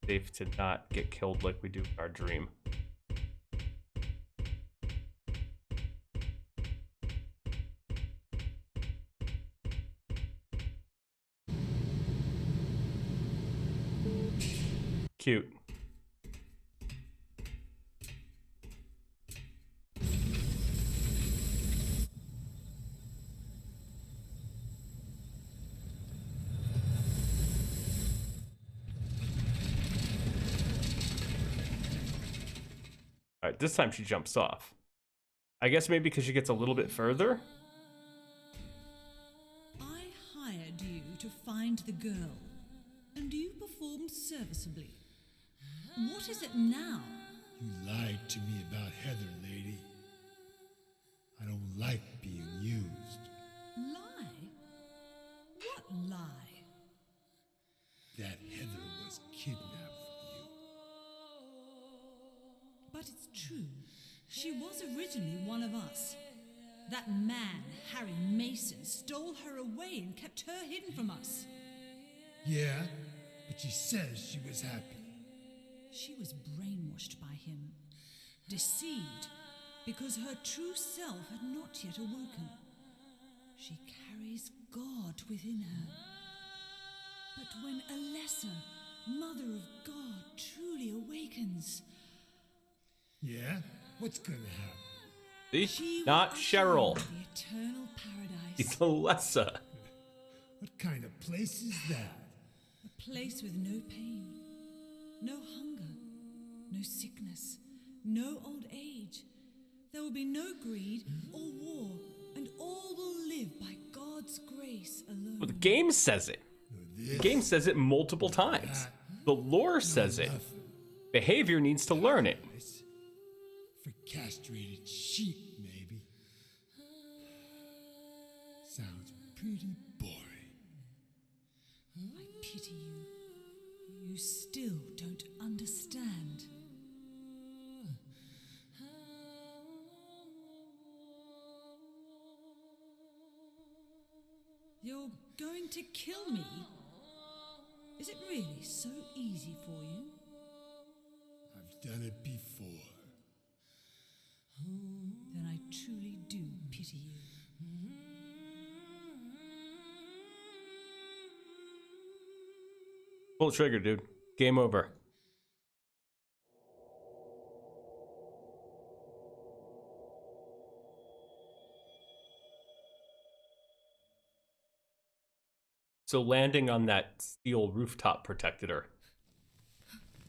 safe to not get killed like we do in our dream. Cute. All right, this time she jumps off. I guess maybe because she gets a little bit further. I hired you to find the girl, and you performed serviceably. What is it now? You lied to me about Heather, lady. I don't like being used. Lie? What lie? That Heather was kidnapped from you. But it's true. She was originally one of us. That man, Harry Mason, stole her away and kept her hidden from us. Yeah, but she says she was happy. She was brainwashed by him, deceived, because her true self had not yet awoken. She carries God within her. But when Alessa, Mother of God, truly awakens, Yeah? What's gonna happen? See? she Not will usher in Cheryl. the eternal paradise. It's Alessa. What kind of place is that? A place with no pain, no hunger, no sickness, no old age. There will be no greed or war, and all will live by God's grace alone. Well, the game says it. The game says it multiple times. The lore says it. Behavior needs to learn it. For castrated sheep, maybe. Sounds pretty boring. I pity you. You still don't understand. You're going to kill me? Is it really so easy for you? I've done it before. Then I truly do pity you. Pull the trigger, dude. Game over. So landing on that steel rooftop protected her.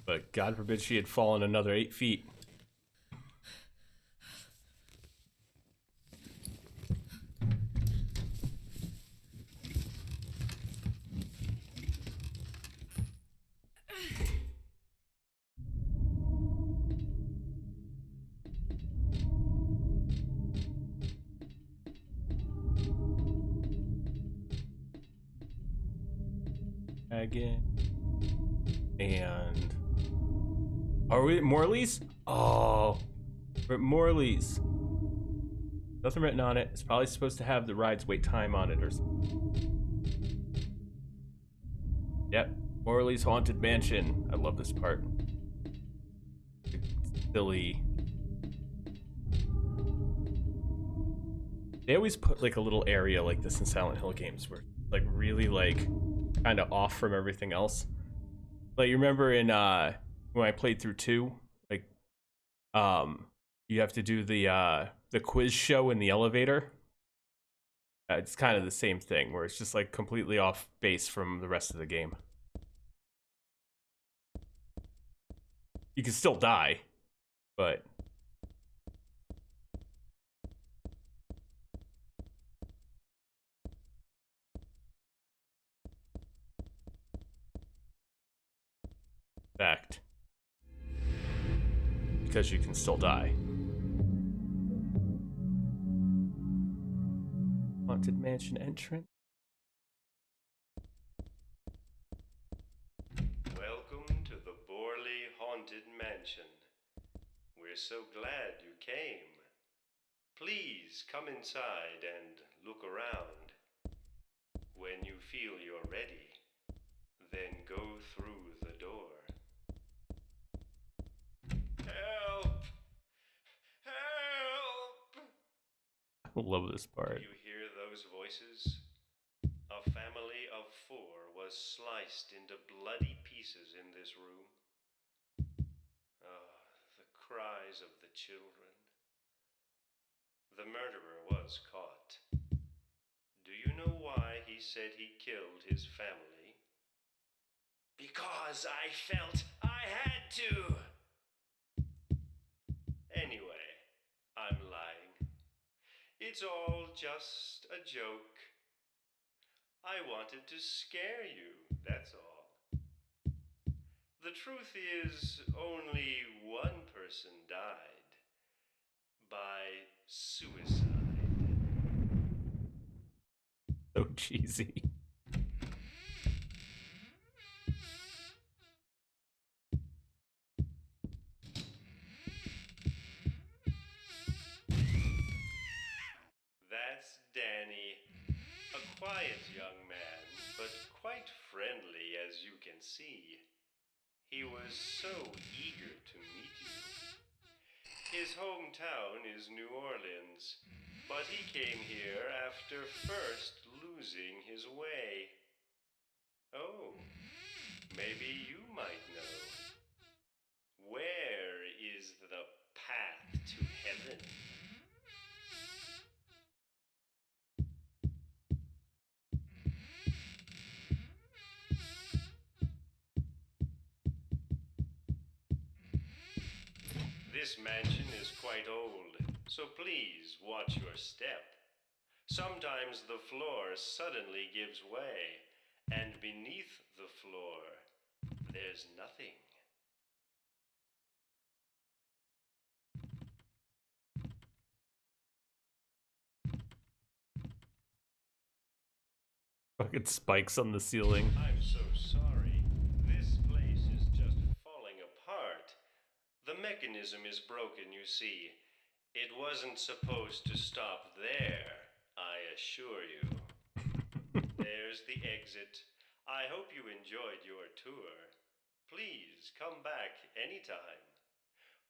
But God forbid she had fallen another 8 feet. Again. And are we at Morley's? Oh, we're at Morley's. Nothing written on it. It's probably supposed to have the ride's wait time on it or something. Yep, Morley's Haunted Mansion. I love this part. Silly. They always put like a little area like this in Silent Hill games where like really like kind of off from everything else. Like you remember in when I played through 2, like you have to do the quiz show in the elevator. It's kind of the same thing where it's just like completely off base from the rest of the game. You can still die, but fact, because you can still die. Haunted Mansion entrance. Welcome to the Borley Haunted Mansion. We're so glad you came. Please come inside and look around. When you feel you're ready, then go through the door. Help! Help! I love this part. Do you hear those voices? A family of 4 was sliced into bloody pieces in this room. Oh, the cries of the children. The murderer was caught. Do you know why he said he killed his family? Because I felt I had to! Anyway, I'm lying. It's all just a joke. I wanted to scare you, that's all. The truth is, only one person died. By suicide. So cheesy. That's Danny. A quiet young man, but quite friendly as you can see. He was so eager to meet you. His hometown is New Orleans, but he came here after first losing his way. Oh, maybe you might know. Where is the path to heaven? This mansion is quite old, so please watch your step. Sometimes the floor suddenly gives way, and beneath the floor, there's nothing. Fucking spikes on the ceiling. I'm so sorry. This place is just falling apart. The mechanism is broken, you see. It wasn't supposed to stop there, I assure you. There's the exit. I hope you enjoyed your tour. Please come back anytime.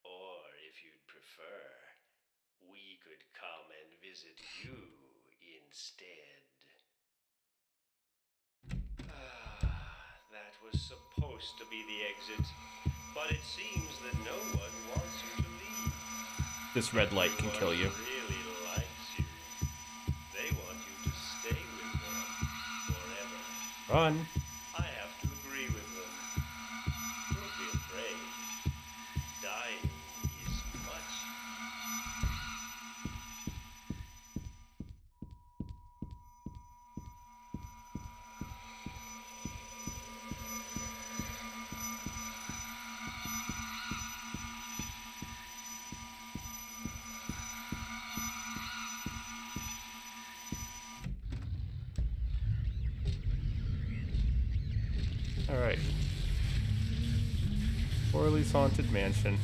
Or if you'd prefer, we could come and visit you instead. That was supposed to be the exit, but it seems that no one wants you to leave. This red light can kill you. Really likes you. They want you to stay with them forever. Run. I have to agree with them. Don't be afraid. Dying is much. Alright. Orly's Haunted Mansion.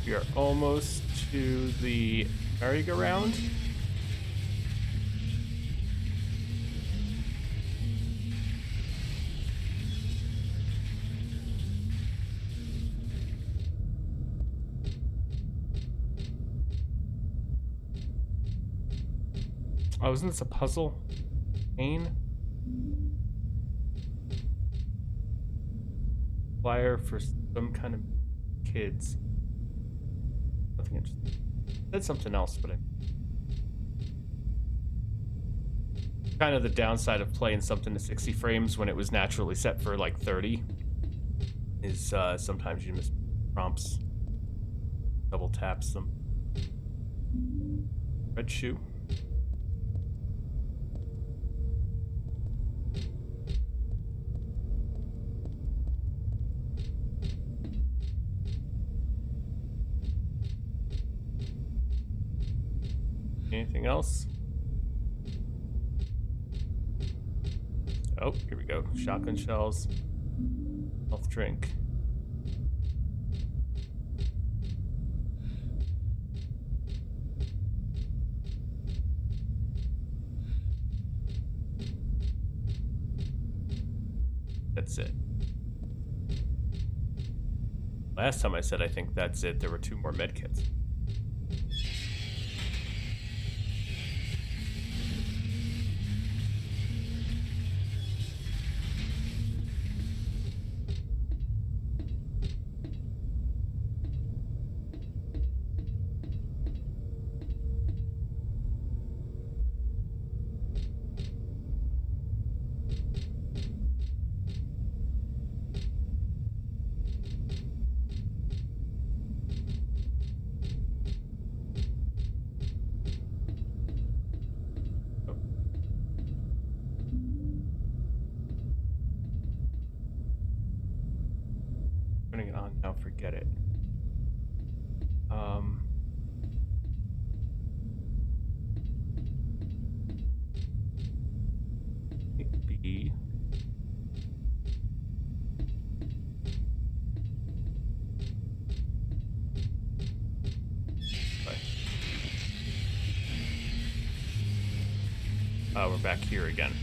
We are almost to the merry-go-round. Oh, isn't this a puzzle? Pain? Flyer for some kind of kids. Nothing interesting. Said something else, but I... Kind of the downside of playing something to 60 frames when it was naturally set for like 30 is sometimes you miss prompts. Double taps them. Red shoe. Anything else? Oh, here we go. Shotgun shells. Health drink. That's it. Last time I said I think that's it, there were 2 more medkits. Turning it on now, forget it. B. Oh, we're back here again.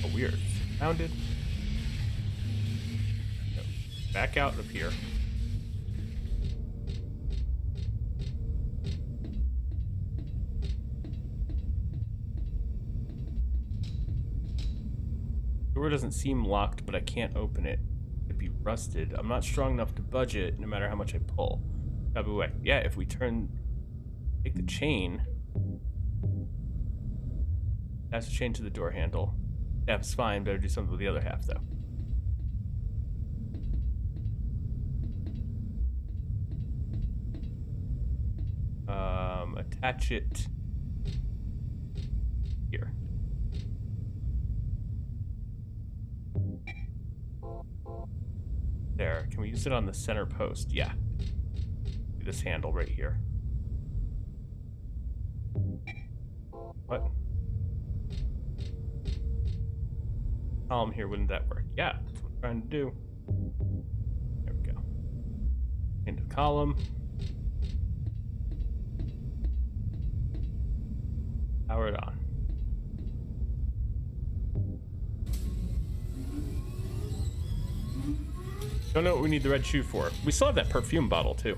Oh, weird. Surrounded. No. Back out of here. Door doesn't seem locked, but I can't open it. It'd be rusted. I'm not strong enough to budge it, no matter how much I pull. By the way, yeah, if we take the chain. That's a chain to the door handle. Half's fine. Better do something with the other half, though. Attach it here. There. Can we use it on the center post? Yeah. This handle right here. What? Column here, wouldn't that work? Yeah, that's what I'm trying to do. There we go. Into the column. Power it on. Don't know what we need the red shoe for. We still have that perfume bottle, too.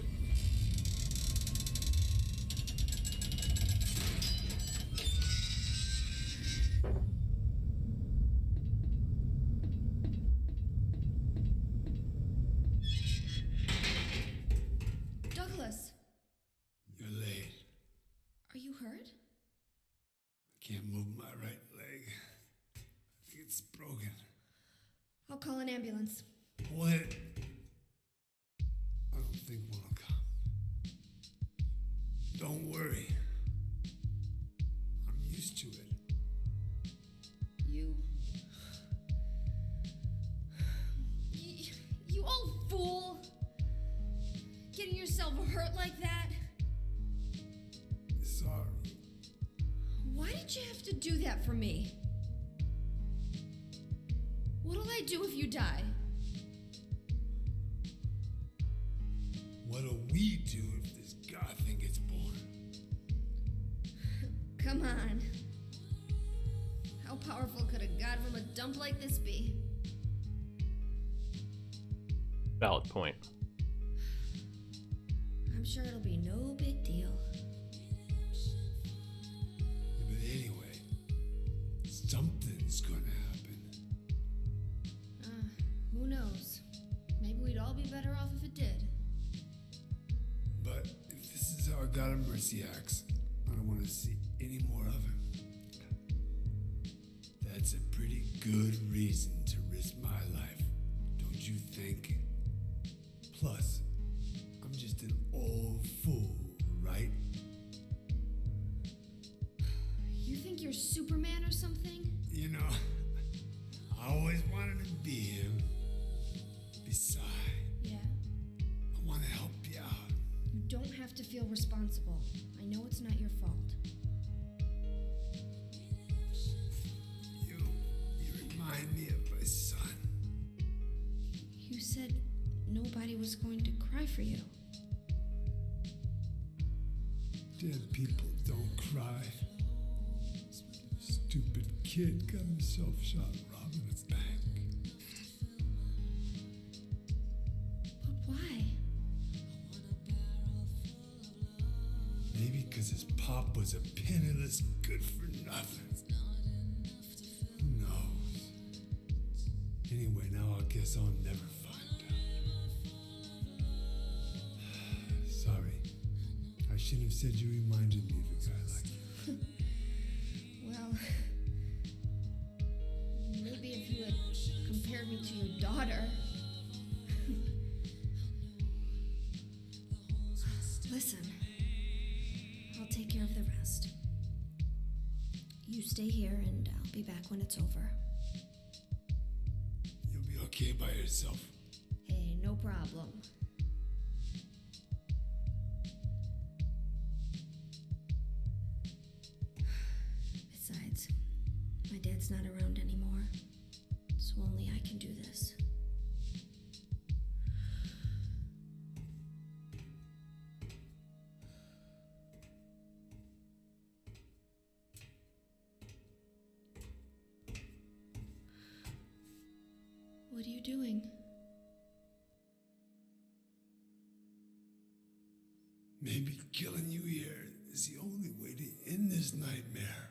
Douglas, You're late. are you hurt? I can't move my right leg. I think it's broken. I'll call an ambulance. What? I don't think one will come. Don't worry. I'm used to it. You old fool! Getting yourself hurt like that? Sorry. Why did you have to do that for me? What'll I do if you die? What'll we do if this god thing gets born? Come on. How powerful could a god from a dump like this be? Valid point. I'm sure it'll be no big deal. Yeah, but anyway, something's gonna happen. Who knows? Maybe we'd all be better off if it did. But if this is how God of Mercy acts, I don't want to see any more of him. That's a pretty good reason to risk my life, don't you think? Plus, I'm just an old fool, right? You think you're Superman or something? You know, I always wanted to be him. Besides, Yeah. I want to help you out. You don't have to feel responsible. I know it's not your fault. You remind me of my son. You said nobody was going to cry for you. Dead people don't cry. Stupid kid got himself shot robbing a bank. But why? Maybe because his pop was a penniless good-for-nothing. Who knows? Anyway, now I guess I'll never find out. Sorry. I shouldn't have said you reminded me of a guy like that. Well, maybe if you had compared me to your daughter. Listen, I'll take care of the rest. You stay here and I'll be back when it's over. You'll be okay by yourself. Hey, no problem. Besides, my dad's not around anymore, so only I can do this. What are you doing? Maybe killing you here is the only way to end this nightmare.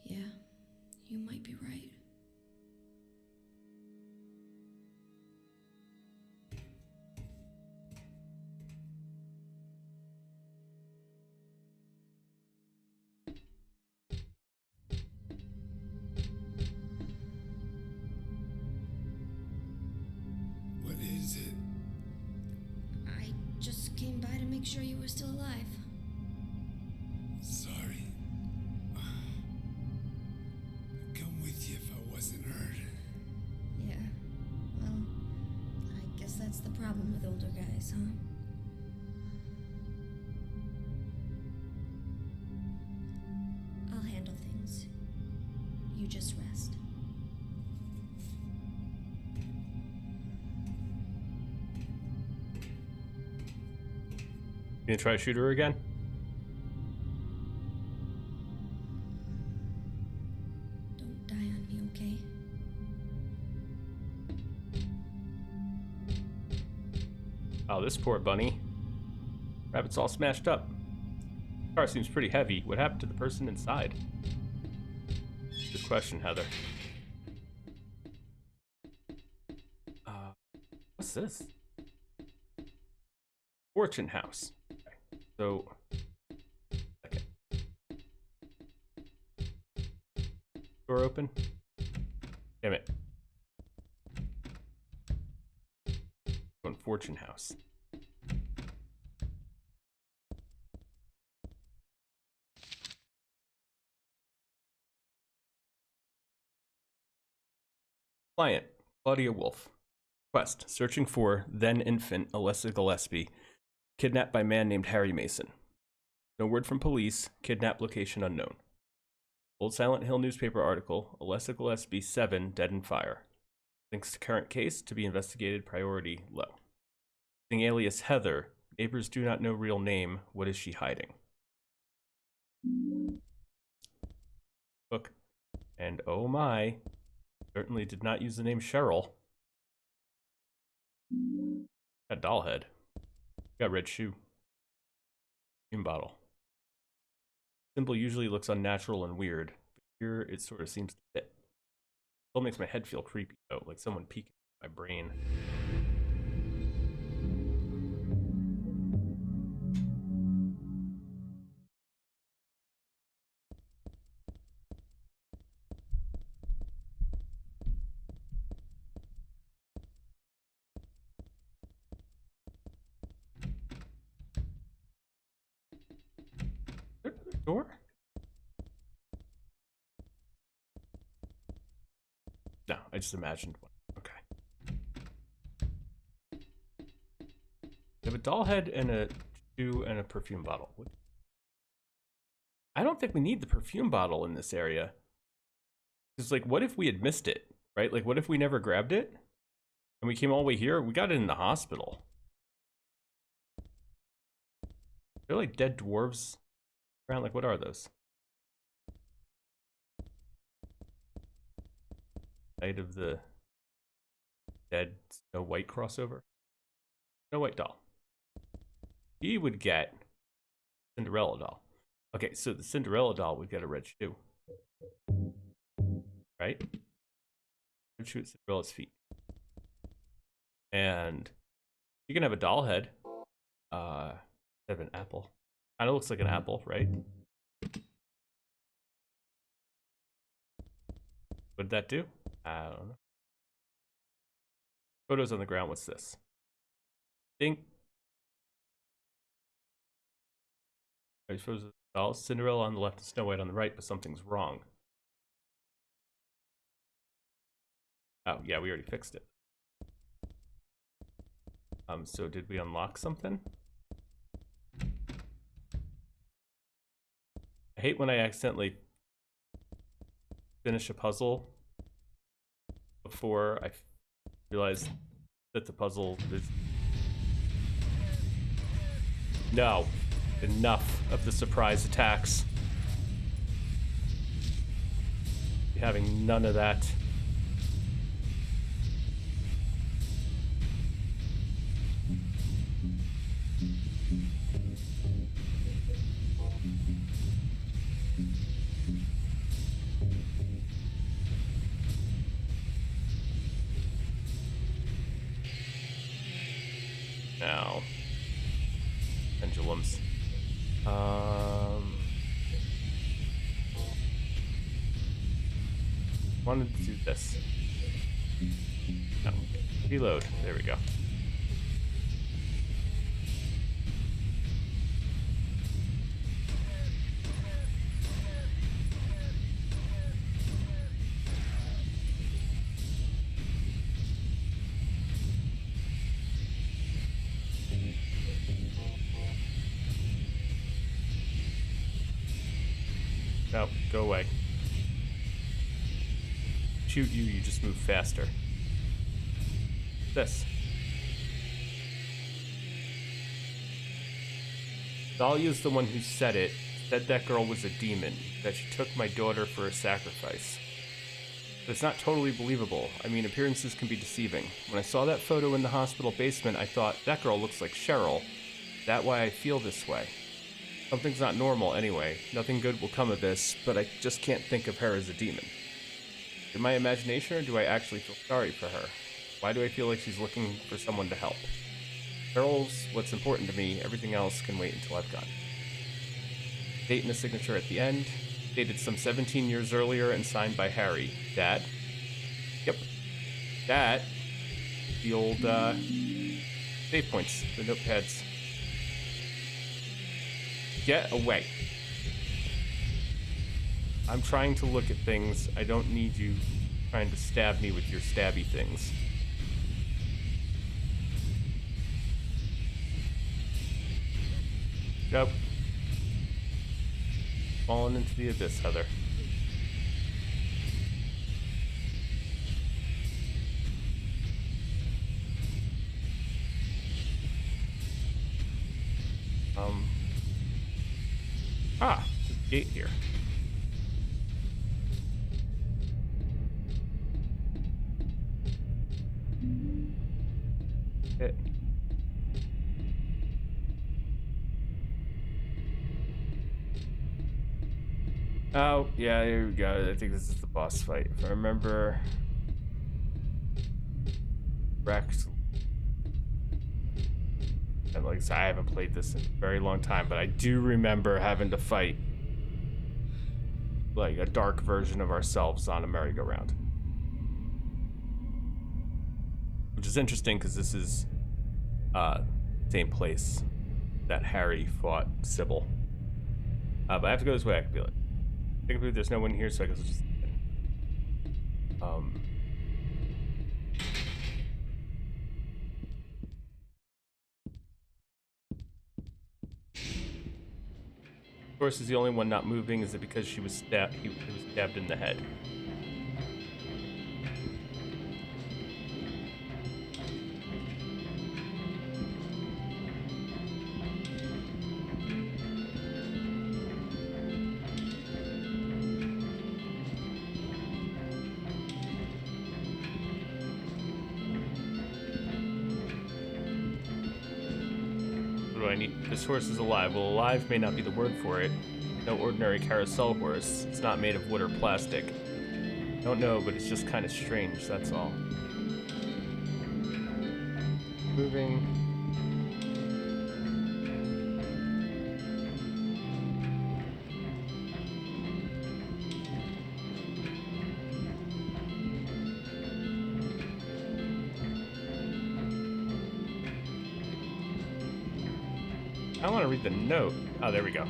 Yeah, you might be right. What is it? I just came by to make sure you were still alive. Sorry. I'd come with you if I wasn't hurt. Yeah, well, I guess that's the problem with older guys, huh? I'll handle things. You just rest. You gonna try to shoot her again? Don't die on me, okay? Oh, this poor bunny. Rabbit's all smashed up. Car seems pretty heavy. What happened to the person inside? Good question, Heather. What's this? Fortune House. Okay. So, second. Door open. Damn it. Going Fortune House. Client, Claudia Wolf. Quest, searching for then infant Alessa Gillespie, kidnapped by man named Harry Mason. No word from police, kidnap location unknown. Old Silent Hill newspaper article, Alessa Gillespie 7 dead in fire. Links to current case to be investigated, priority low. Using alias Heather, neighbors do not know real name, what is she hiding? Book. And oh my, certainly did not use the name Cheryl. Got doll head. Got red shoe. Perfume bottle. Symbol usually looks unnatural and weird, but here it sort of seems to fit. Still makes my head feel creepy though, like someone peeking at my brain. Door? No, I just imagined one. Okay. We have a doll head and a shoe and a perfume bottle. I don't think we need the perfume bottle in this area. It's like, what if we had missed it, right? Like, what if we never grabbed it? And we came all the way here? We got it in the hospital. They're like dead dwarves around. Like, what are those? Night of the Dead Snow White crossover. Snow White doll. He would get Cinderella doll. Okay, so the Cinderella doll would get a red shoe. Right? Red shoe at Cinderella's feet. And you can have a doll head. Instead of an apple. Kind of looks like an apple, right? What did that do? I don't know. Photos on the ground. What's this? Think. I suppose it's dolls. Cinderella on the left and Snow White on the right, but something's wrong. Oh, yeah, we already fixed it. So did we unlock something? I hate when I accidentally finish a puzzle before I realize that the puzzle is... No. Enough of the surprise attacks. Having none of that. Now, pendulums. Wanted to do this. No. Reload. There we go. No, go away. Shoot you, you just move faster. This. Dahlia's the one who said it. Said that girl was a demon. That she took my daughter for a sacrifice. But it's not totally believable. I mean, appearances can be deceiving. When I saw that photo in the hospital basement, I thought, that girl looks like Cheryl. That's why I feel this way. Something's not normal anyway. Nothing good will come of this, but I just can't think of her as a demon. In my imagination, or do I actually feel sorry for her? Why do I feel like she's looking for someone to help? Cheryl's what's important to me. Everything else can wait until I've gone. Date and a signature at the end. Dated some 17 years earlier and signed by Harry. Dad? Yep. That. The old, save points. The notepads. Get away. I'm trying to look at things. I don't need you trying to stab me with your stabby things. Nope. Falling into the abyss, Heather. There's a gate here. Okay. Oh, yeah, here we go. I think this is the boss fight. If I remember... Rex. And like I said, I haven't played this in a very long time, but I do remember having to fight like a dark version of ourselves on a merry-go-round. Which is interesting because this is same place that Harry fought Sybil. But I have to go this way, I can feel it. I think there's no one here, so I guess I'll just... Of course, is the only one not moving. Is it because she was stabbed? He was stabbed in the head. This horse is alive. Well, alive may not be the word for it. No ordinary carousel horse. It's not made of wood or plastic. Don't know, but it's just kind of strange, that's all. Moving. I want to read the note. Oh, there we go.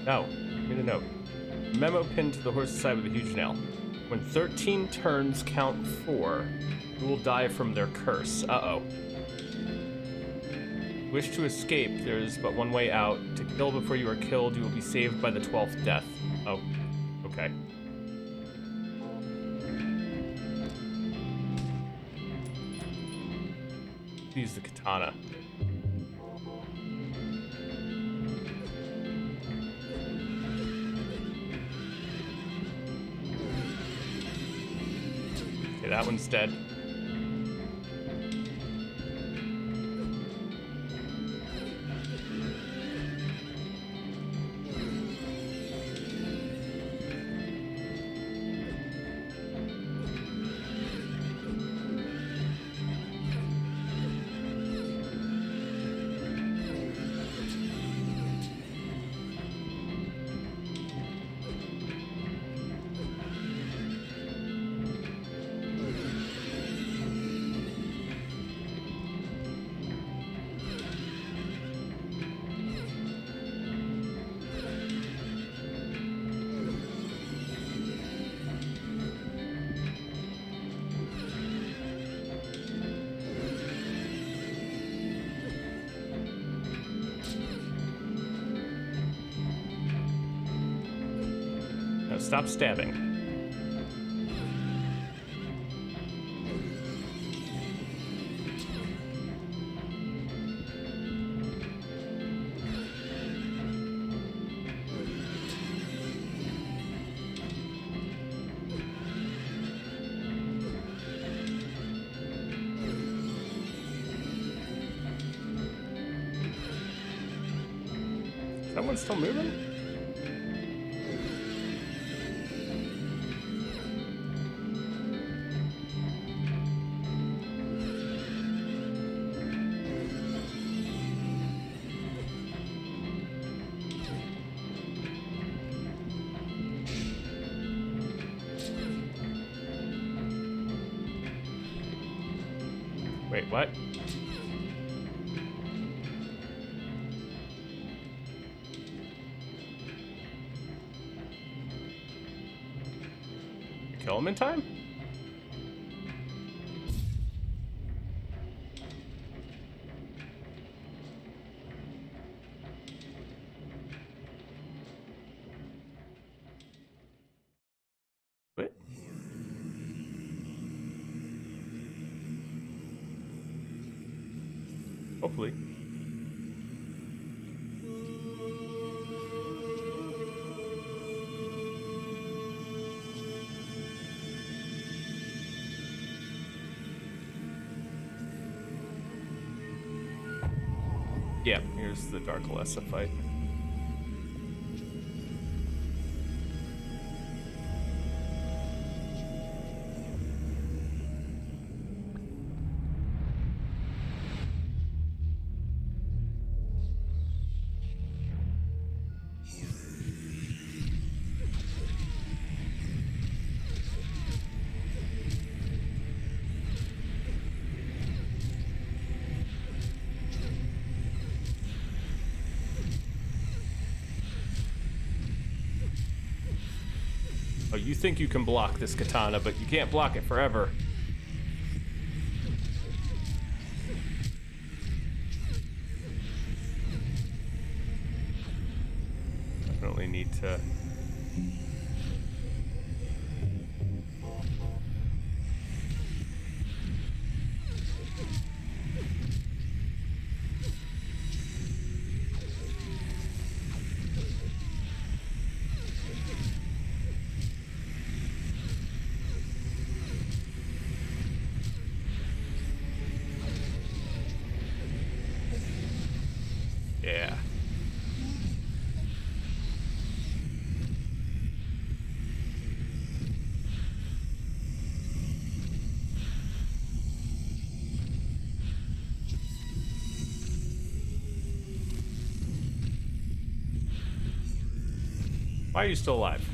No, read the note. Memo pinned to the horse's side with a huge nail. When 13 turns count 4, you will die from their curse. Uh-oh. Wish to escape, there is but one way out. To kill before you are killed, you will be saved by the 12th death. Oh, okay. Use the katana. that one's dead. Now stop stabbing. Is that one still moving? Wait, what? Kill him in time? What? Hopefully. Yeah, here's the Dark Alessa fight. Oh, you think you can block this katana, but you can't block it forever. Definitely need to... Yeah. Why are you still alive?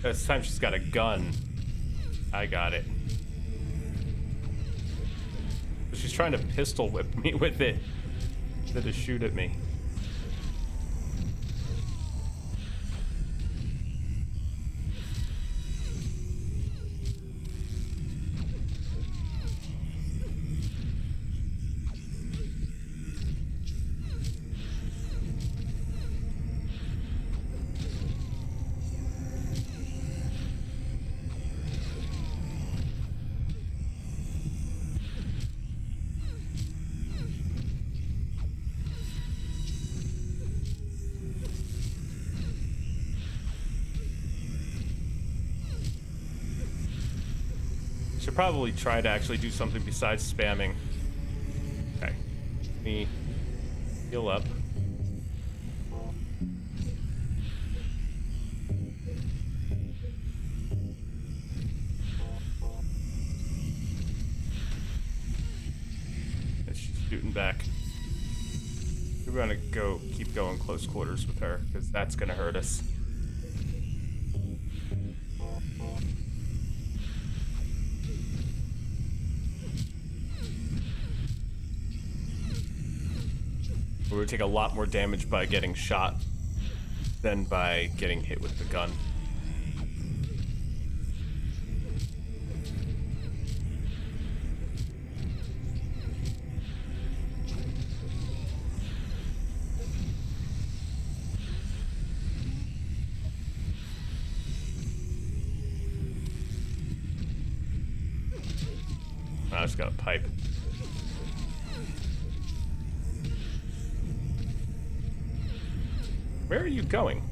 This time she's got a gun. I got it. But she's trying to pistol whip me with it instead of shoot at me. probably try to actually do something besides spamming. Okay. Let me heal up. She's shooting back. We're gonna keep going close quarters with her, because that's gonna hurt us. We would take a lot more damage by getting shot than by getting hit with the gun. I just got a pipe. Where are you going?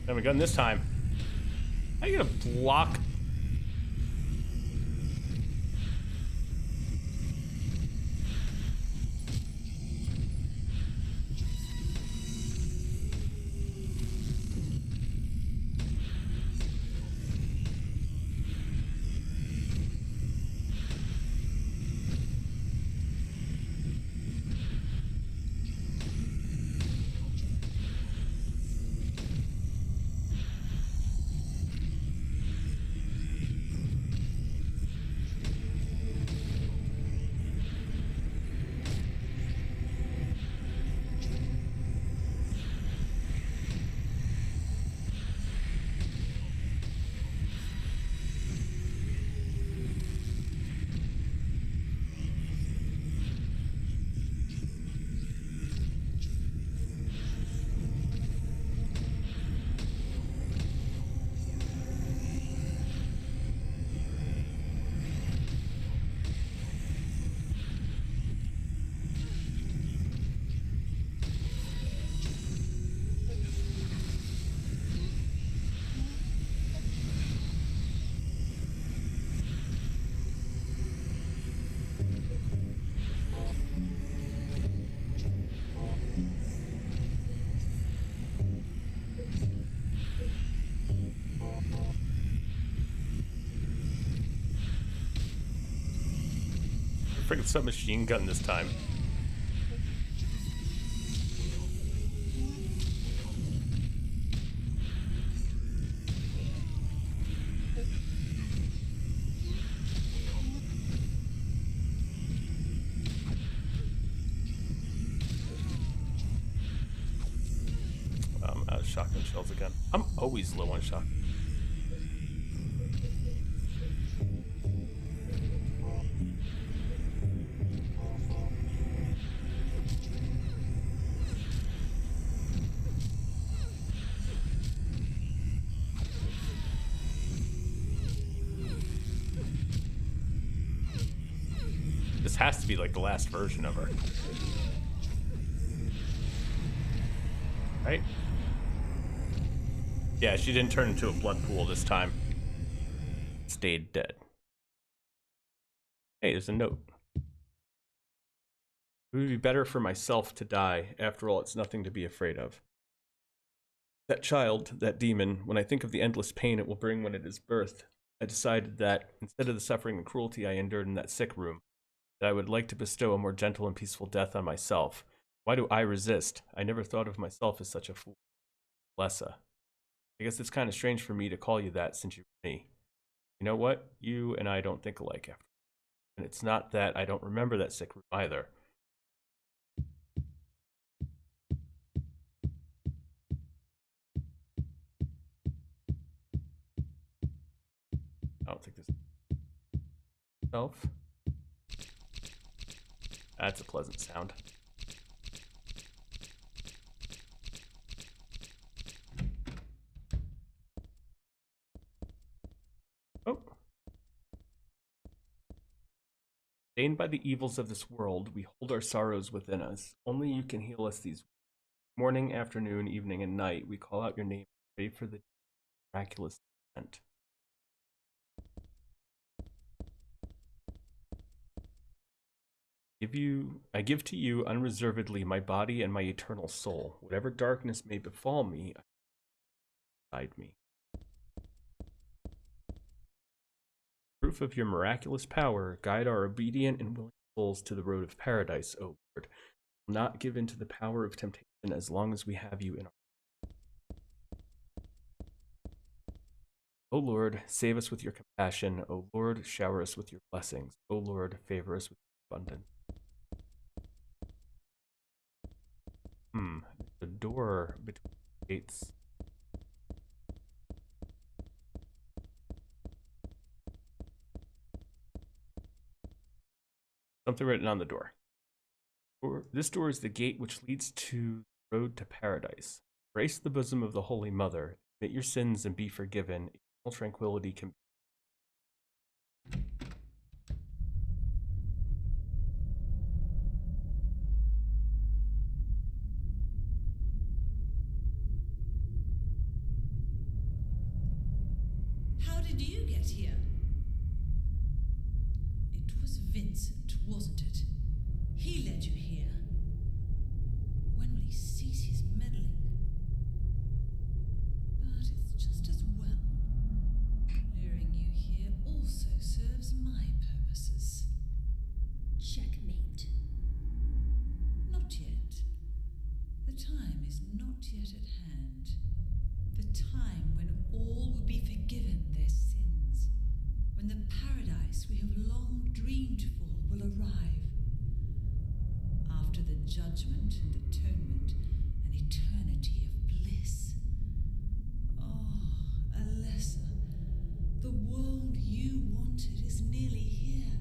Have we gun this time? How are you gonna block? Freaking submachine gun this time. Out of shotgun shells again. I'm always low on shotgun. This has to be like the last version of her. Right? Yeah, she didn't turn into a blood pool this time. Stayed dead. Hey, there's a note. It would be better for myself to die. After all, it's nothing to be afraid of. That child, that demon, when I think of the endless pain it will bring when it is birthed, I decided that, instead of the suffering and cruelty I endured in that sick room, that I would like to bestow a more gentle and peaceful death on myself. Why do I resist? I never thought of myself as such a fool. Lessa. I guess it's kind of strange for me to call you that since you're me. You know what? You and I don't think alike after. And it's not that I don't remember that sick room either. I don't think this self. That's a pleasant sound. Oh. Stained by the evils of this world, we hold our sorrows within us. Only you can heal us these morning, afternoon, evening, and night. We call out your name and pray for the miraculous event. I give to you unreservedly my body and my eternal soul. Whatever darkness may befall me, guide me. Proof of your miraculous power, guide our obedient and willing souls to the road of paradise, O Lord. We will not give in to the power of temptation as long as we have you in our. O Lord, save us with your compassion. O Lord, shower us with your blessings. O Lord, favor us with your abundance. The door between the gates. Something written on the door. This door is the gate which leads to the road to paradise. Embrace the bosom of the Holy Mother. Admit your sins and be forgiven. Eternal tranquility can be. How did you get here? It was Vincent, wasn't it? He led you here. When will he cease his meddling? But it's just as well. Luring you here also serves my purposes. Checkmate. Not yet. The time is not yet at hand. The time when all will be forgiven their sins. When the paradise we have long dreamed for will arrive. After the judgment and atonement, an eternity of bliss. Oh, Alessa, the world you wanted is nearly here.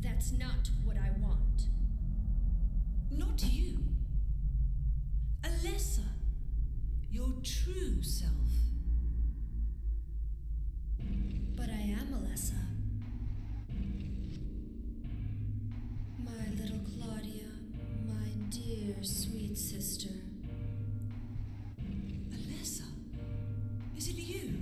That's not what I want. Not you. Alessa, your true self. But I am Alessa. My little Claudia, my dear sweet sister. Alessa, is it you?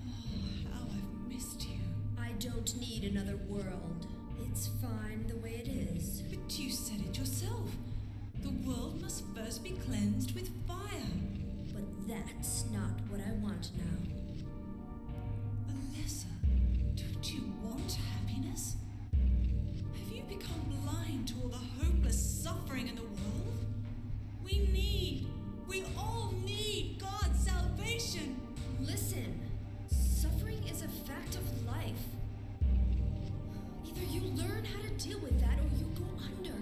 Oh, how I've missed you. I don't need another world. It's fine the way it is. But you said it yourself. The world must first be cleansed with fire. But that's not what I want now. Alessa, don't you want happiness? Have you become blind to all the hopeless suffering in the world? We all need God's salvation. Listen, suffering is a fact of life. Either you learn how to deal with that or you go under.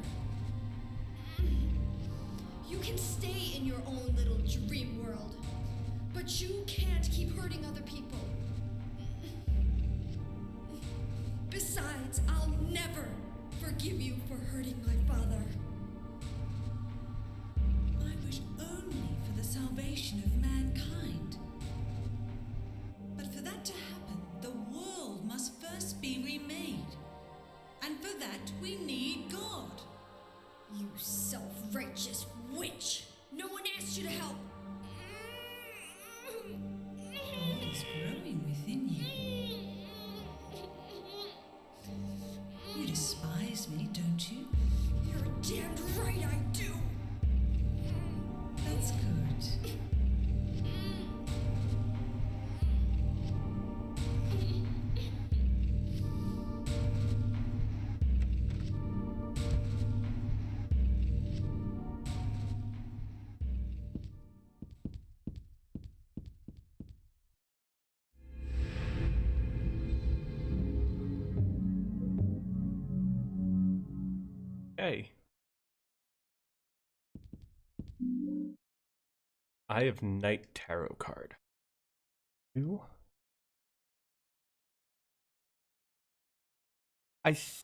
You can stay in your own little dream world, but you can't keep hurting other people. Besides, I'll never forgive you for hurting my father. I wish only for the salvation of mankind. But for that to happen, the world must first be remade. And for that, we need God. You self-righteous witch! No one asked you to help! God is growing within you. You despise me, don't you? You're damned right I do! That's good. Hey. I have Knight Tarot card. 2.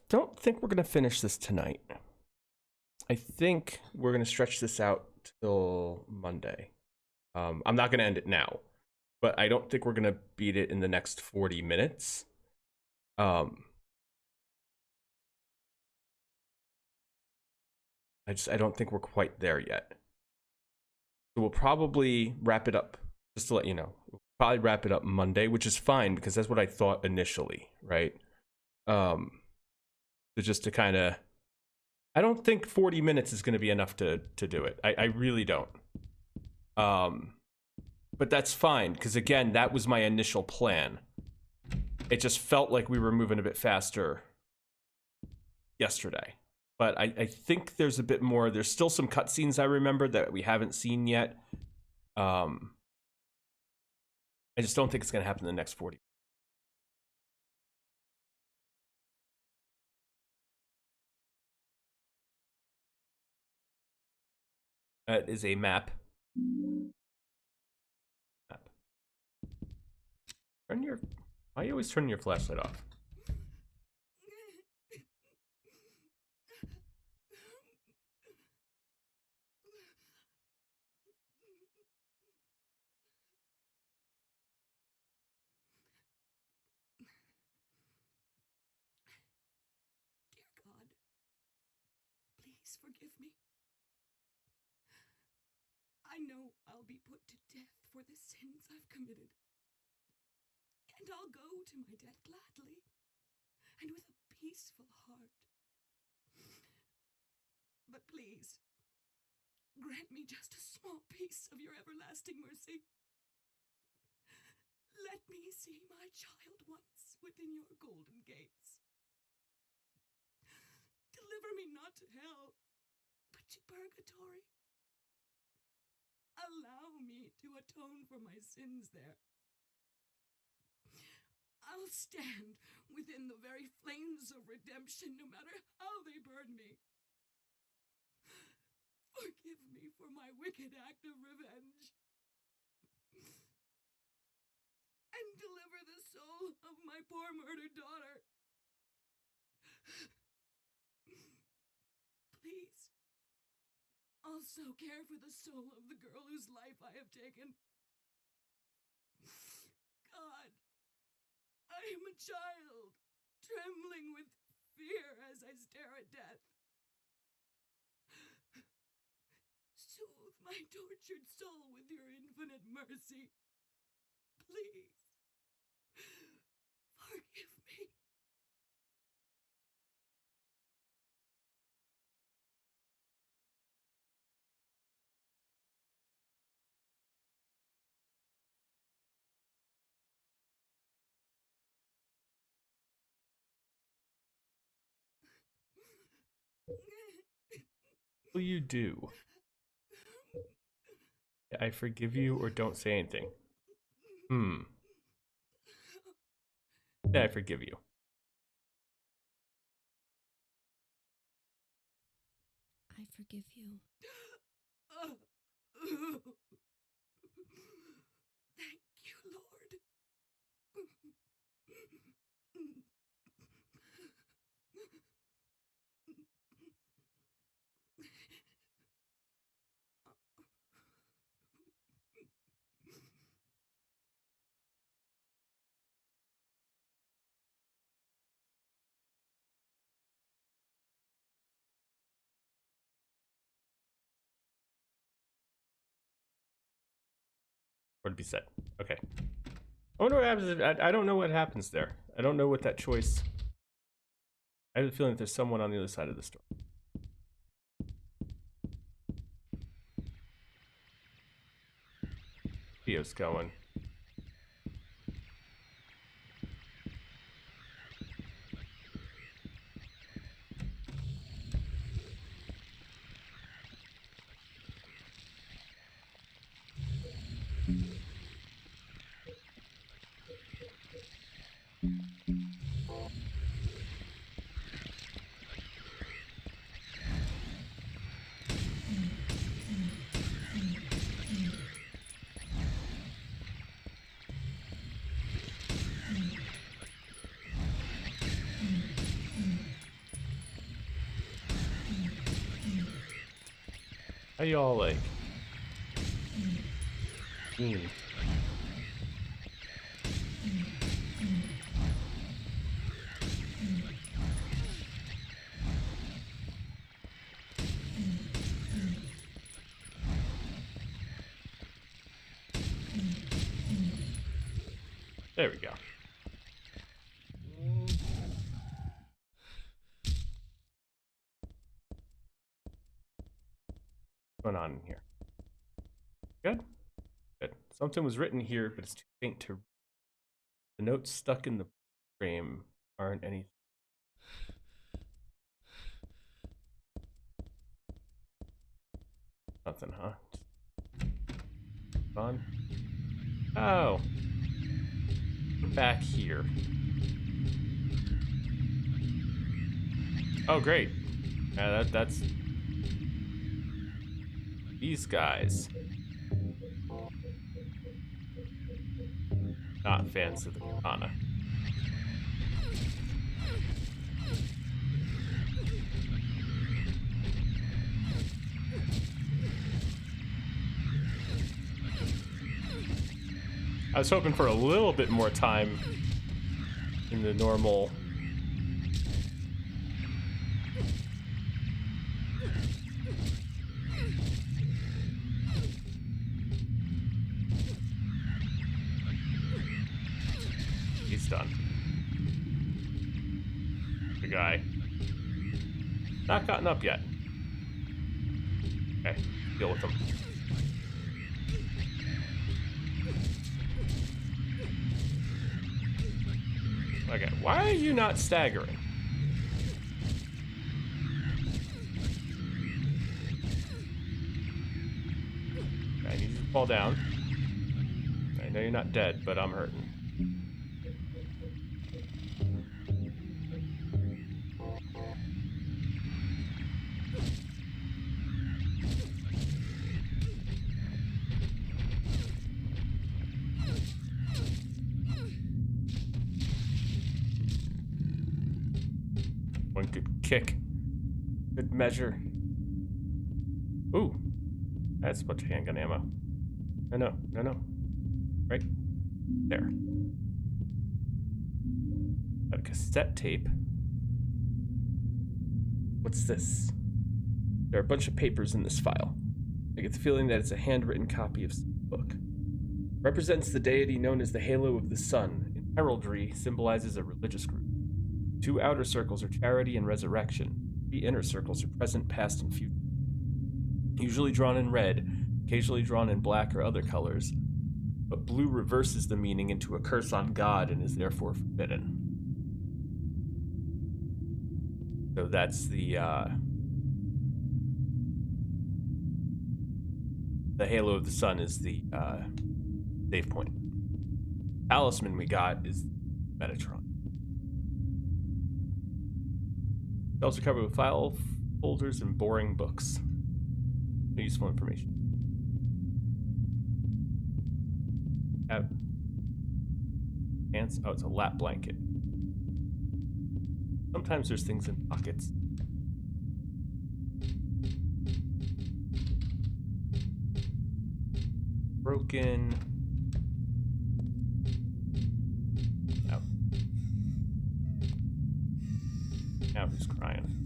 don't think we're gonna finish this tonight. I think we're gonna stretch this out till Monday. I'm not gonna end it now, but I don't think we're gonna beat it in the next 40 minutes. I don't think we're quite there yet. So we'll probably wrap it up, just to let you know. We'll probably wrap it up Monday, which is fine because that's what I thought initially, right? So just to kind of, I don't think 40 minutes is going to be enough to do it. I really don't. But that's fine because again, that was my initial plan. It just felt like we were moving a bit faster yesterday. But I think there's a bit more. There's still some cutscenes I remember that we haven't seen yet. I just don't think it's going to happen in the next 40. That is a map. Turn your... Why are you always turning your flashlight off? Please forgive me. I know I'll be put to death for the sins I've committed. And I'll go to my death gladly and with a peaceful heart. But please, grant me just a small piece of your everlasting mercy. Let me see my child once within your golden gates. Deliver me not to hell, but to purgatory. Allow me to atone for my sins there. I'll stand within the very flames of redemption, no matter how they burn me. Forgive me for my wicked act of revenge. And deliver the soul of my poor murdered daughter. Please, also care for the soul of the girl whose life I have taken. God, I am a child, trembling with fear as I stare at death. Soothe my tortured soul with your infinite mercy. Please, forgive me. What will you do? I forgive you or don't say anything. Yeah, I forgive you. I forgive you. Thank you, Lord. Or to be said. Okay. I wonder what happens. I don't know what happens there. I don't know what that choice. I have a feeling that there's someone on the other side of the store. Video's going. How y'all like? There we go. What's going on in here? Good? Good. Something was written here, but it's too faint to read. The notes stuck in the frame aren't anything. Nothing, huh? On. Oh. Back here. Oh, great. Yeah, that's these guys. Not fans of the katana. I was hoping for a little bit more time in the normal. He's done. The guy. Not gotten up yet. Okay, deal with him. Okay, why are you not staggering? I need you to fall down. I know you're not dead, but I'm hurting. One good kick. Good measure. Ooh. That's a bunch of handgun ammo. No. Right there. Got a cassette tape. What's this? There are a bunch of papers in this file. I get the feeling that it's a handwritten copy of some book. Represents the deity known as the Halo of the Sun. In heraldry, symbolizes a religious group. 2 outer circles are charity and resurrection. 3 inner circles are present, past, and future. Usually drawn in red, occasionally drawn in black or other colors, but blue reverses the meaning into a curse on God and is therefore forbidden. So that's the Halo of the Sun is the save point. Talisman we got is Metatron. Shelves are covered with file folders and boring books. No useful information. Pants. Oh, it's a lap blanket. Sometimes there's things in pockets. Broken. Oh. Now who's crying?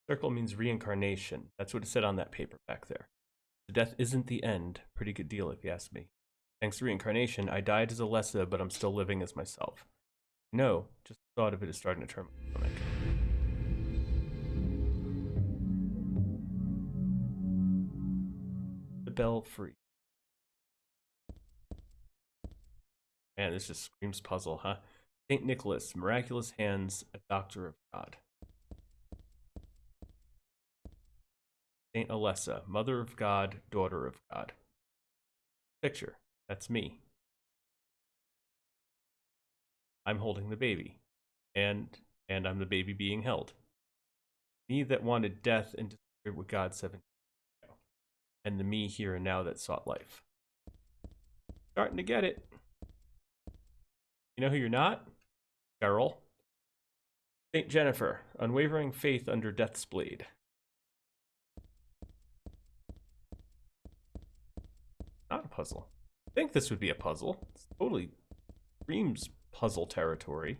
Circle means reincarnation. That's what it said on that paper back there. The death isn't the end. Pretty good deal if you ask me. Thanks to reincarnation, I died as Alessa, but I'm still living as myself. No, just the thought of it is starting to turn my stomach. The Belfry. Man, this just screams puzzle, huh? St. Nicholas, miraculous hands, a doctor of God. Saint Alessa, mother of God, daughter of God. Picture, that's me. I'm holding the baby, and I'm the baby being held. Me that wanted death and disappeared with God 7 years ago, and the me here and now that sought life. Starting to get it. You know who you're not? Carol. Saint Jennifer, unwavering faith under death's blade. Not a puzzle. I think this would be a puzzle. It's totally screams puzzle territory.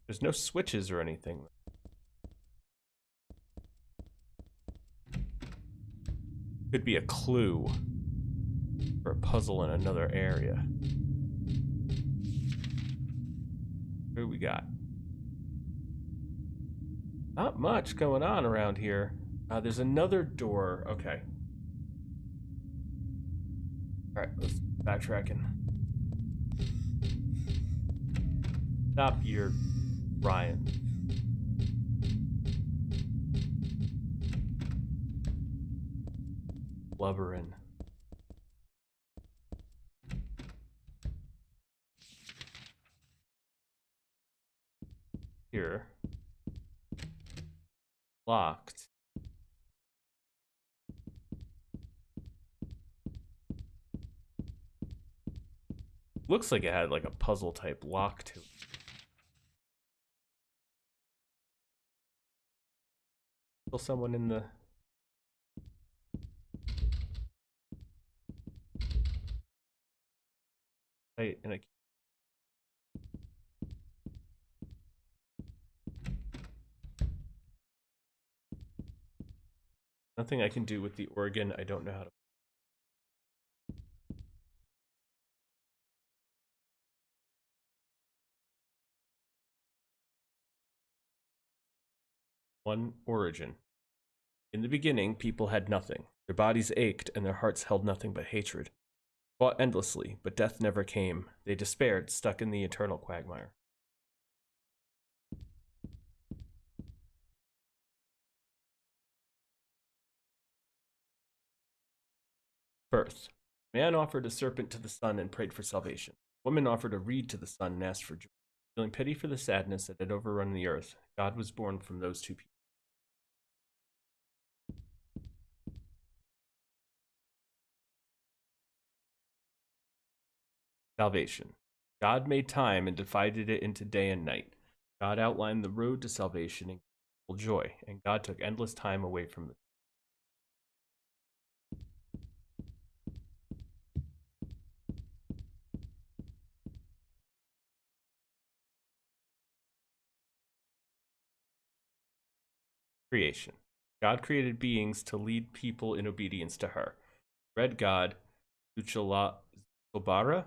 There's no switches or anything. Could be a clue for a puzzle in another area. What do we got? Not much going on around here. There's another door. Okay. Alright, let's backtracking. Stop your Ryan. Blubbering. Here. Locked. Looks like it had like a puzzle type lock to it. Still someone in the... in a... Nothing I can do with the organ. I don't know how to... One origin. In the beginning, people had nothing. Their bodies ached, and their hearts held nothing but hatred. Fought endlessly, but death never came. They despaired, stuck in the eternal quagmire. Birth. Man offered a serpent to the sun and prayed for salvation. Woman offered a reed to the sun and asked for joy. Feeling pity for the sadness that had overrun the earth, God was born from those two people. Salvation. God made time and divided it into day and night. God outlined the road to salvation and gave joy, and God took endless time away from them. Creation. God created beings to lead people in obedience to her. Red God, Uchalobara,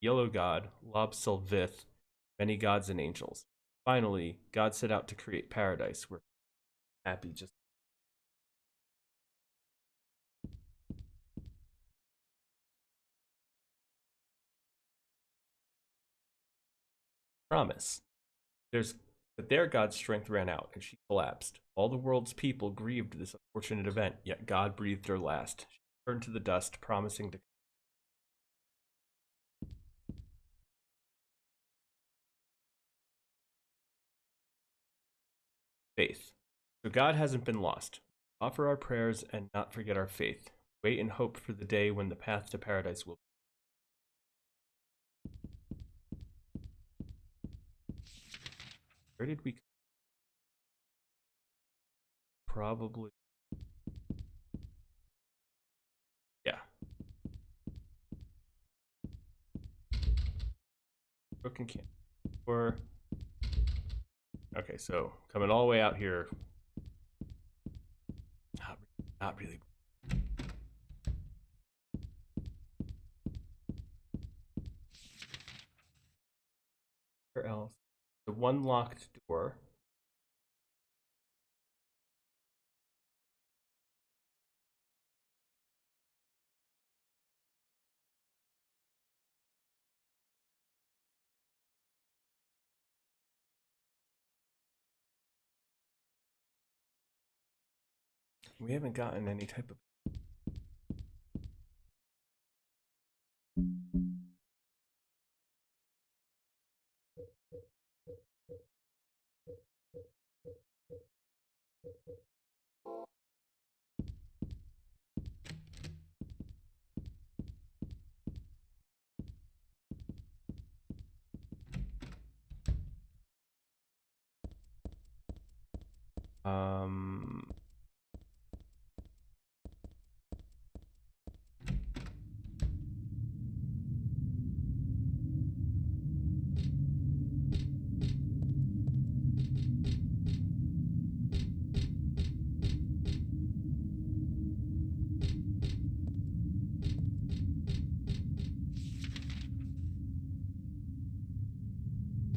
yellow God, Lobselvith, many gods and angels. Finally, God set out to create paradise where happy just promise. But there God's strength ran out, and she collapsed. All the world's people grieved this unfortunate event, yet God breathed her last. She turned to the dust, promising to... Faith. So God hasn't been lost. Offer our prayers and not forget our faith. Wait and hope for the day when the path to paradise will... Where did we... Probably... Yeah. Broken camp. Or... Okay, so coming all the way out here. Not really. Where else? The one locked door. We haven't gotten any type of... Um.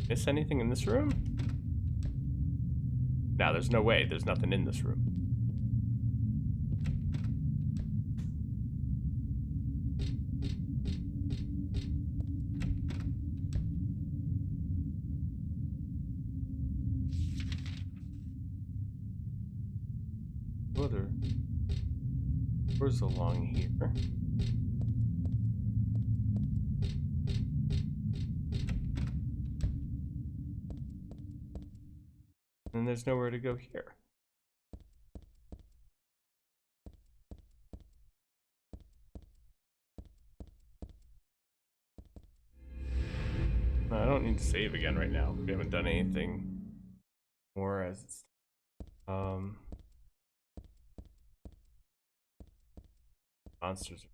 Miss anything in this room? No, there's no way. There's nothing in this room. Oh, there. Doors along here. And there's nowhere to go here. I don't need to save again right now. We haven't done anything more as it's, monsters.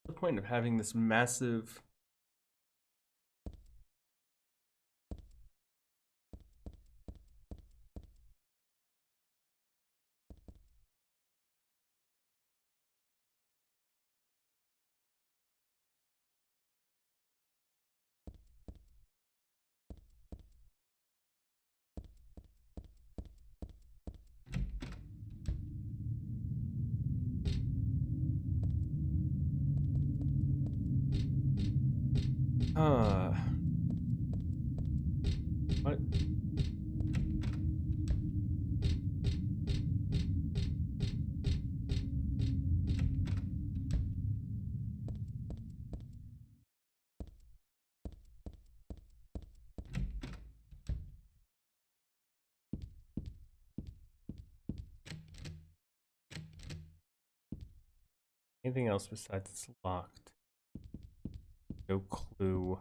The point of having this massive what? Anything else besides it's locked? No clue.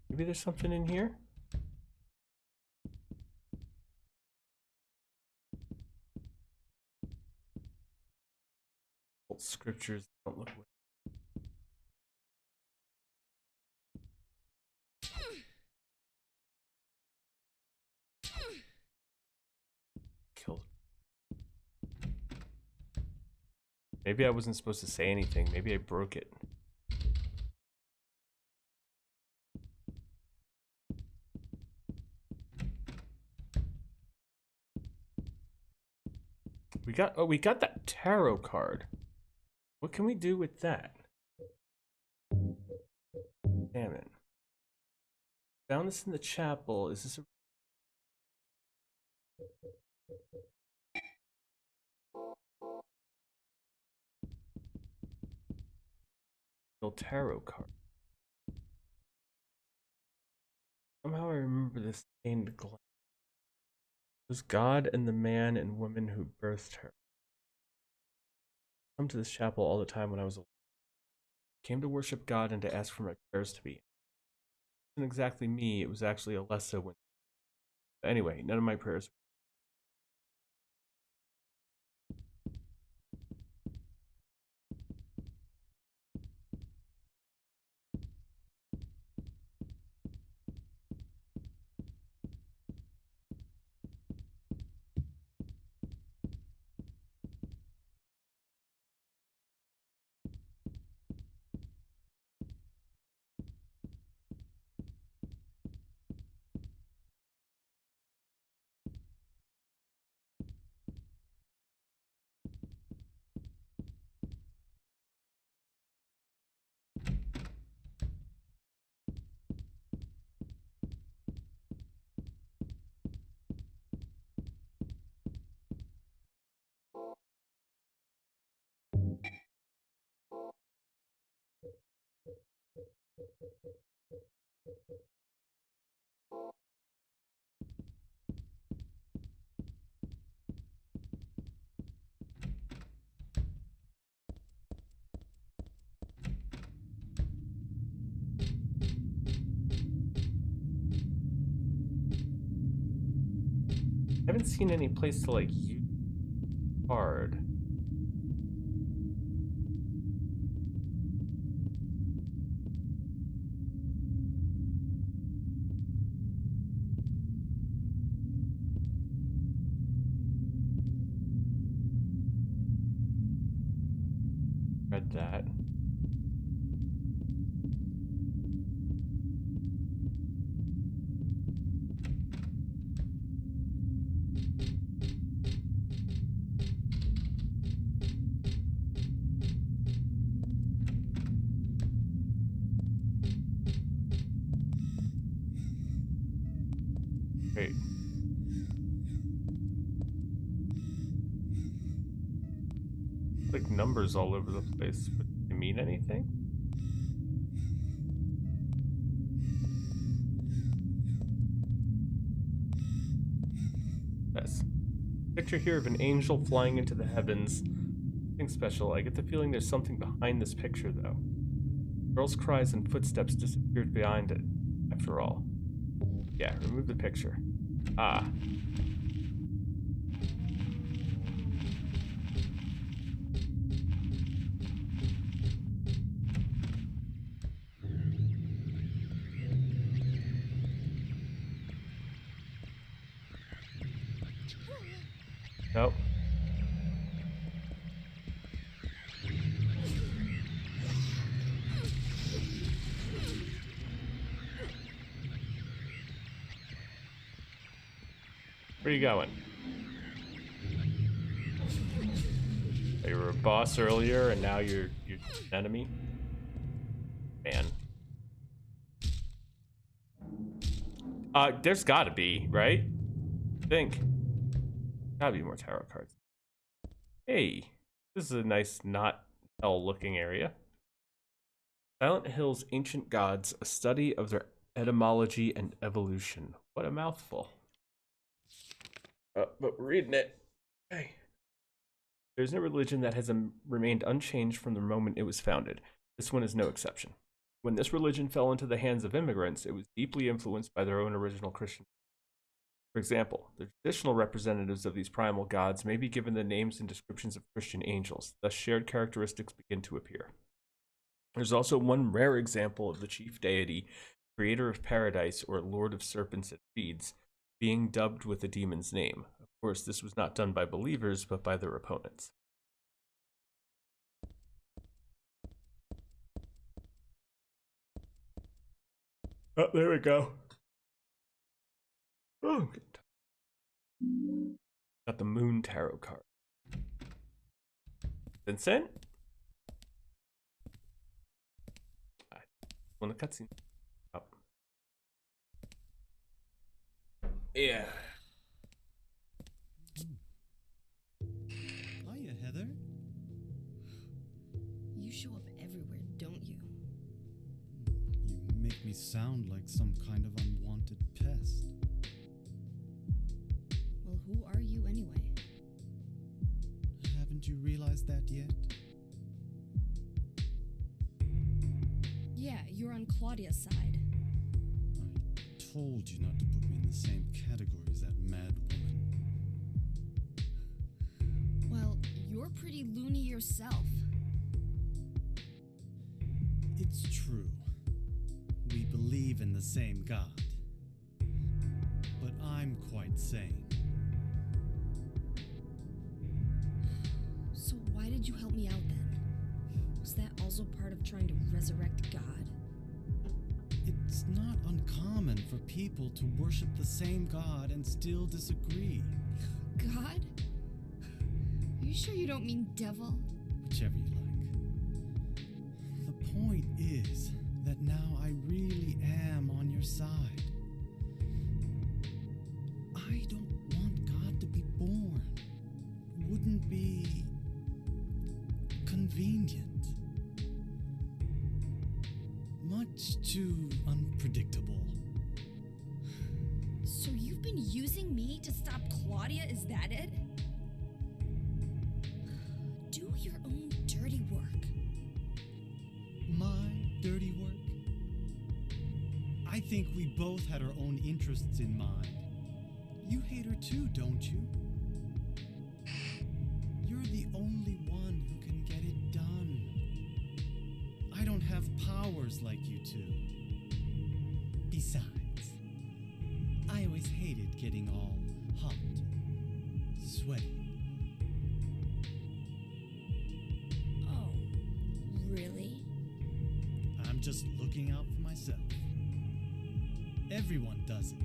Maybe there's something in here? Old scriptures don't look weird. Killed. Maybe I wasn't supposed to say anything. Maybe I broke it. We got that tarot card. What can we do with that? Damn it. Found this in the chapel. Is this a real tarot card? Somehow I remember this stained glass. It was God and the man and woman who birthed her. I come to this chapel all the time when I was alive. I came to worship God and to ask for my prayers to be. It wasn't exactly me, it was actually Alessa. But anyway, none of my prayers. haven't seen any place to like use card. Read that. Great. Like numbers all over the place, but do they mean anything? Yes. Picture here of an angel flying into the heavens. Nothing special. I get the feeling there's something behind this picture, though. Girl's cries and footsteps disappeared behind it, after all. Yeah, remove the picture. Ah. Nope. Where are you going? You were a boss earlier and now you're an enemy? Man. There's gotta be, right? I think. Gotta be more tarot cards. Hey, this is a nice, not hell looking area. Silent Hill's Ancient Gods, a study of their etymology and evolution. What a mouthful. But we're reading it. Hey. There's no religion that has remained unchanged from the moment it was founded. This one is no exception. When this religion fell into the hands of immigrants, it was deeply influenced by their own original Christian. For example, the traditional representatives of these primal gods may be given the names and descriptions of Christian angels, thus shared characteristics begin to appear. There's also one rare example of the chief deity, creator of paradise or lord of serpents and reeds, being dubbed with a demon's name. Of course, this was not done by believers, but by their opponents. Oh, there we go. Oh, good. Got the Moon Tarot card. Vincent? When the cutscene. Oh. Yeah. Hiya, Heather. You show up everywhere, don't you? You make me sound like some kind of unwanted pest. Well, who are you anyway? Haven't you realized that yet? Yeah, you're on Claudia's side. I told you not to put me in the same category as that mad woman. Well, you're pretty loony yourself. It's true. We believe in the same God. But I'm quite sane. So why did you help me out then? Was that also part of trying to resurrect God? It's not uncommon for people to worship the same God and still disagree. God? Are you sure you don't mean devil? Whichever you like. The point is that now I really am on your side. I don't want God to be born. Wouldn't be convenient. Much too unpredictable. So you've been using me to stop Claudia, is that it? Do your own dirty work. My dirty work? I think we both had our own interests in mind. You hate her too, don't you? You're the only one who can get it done. I don't have powers like you two. Besides, I always hated getting all hot, sweaty. Oh, really? I'm just looking out for myself. Everyone does it.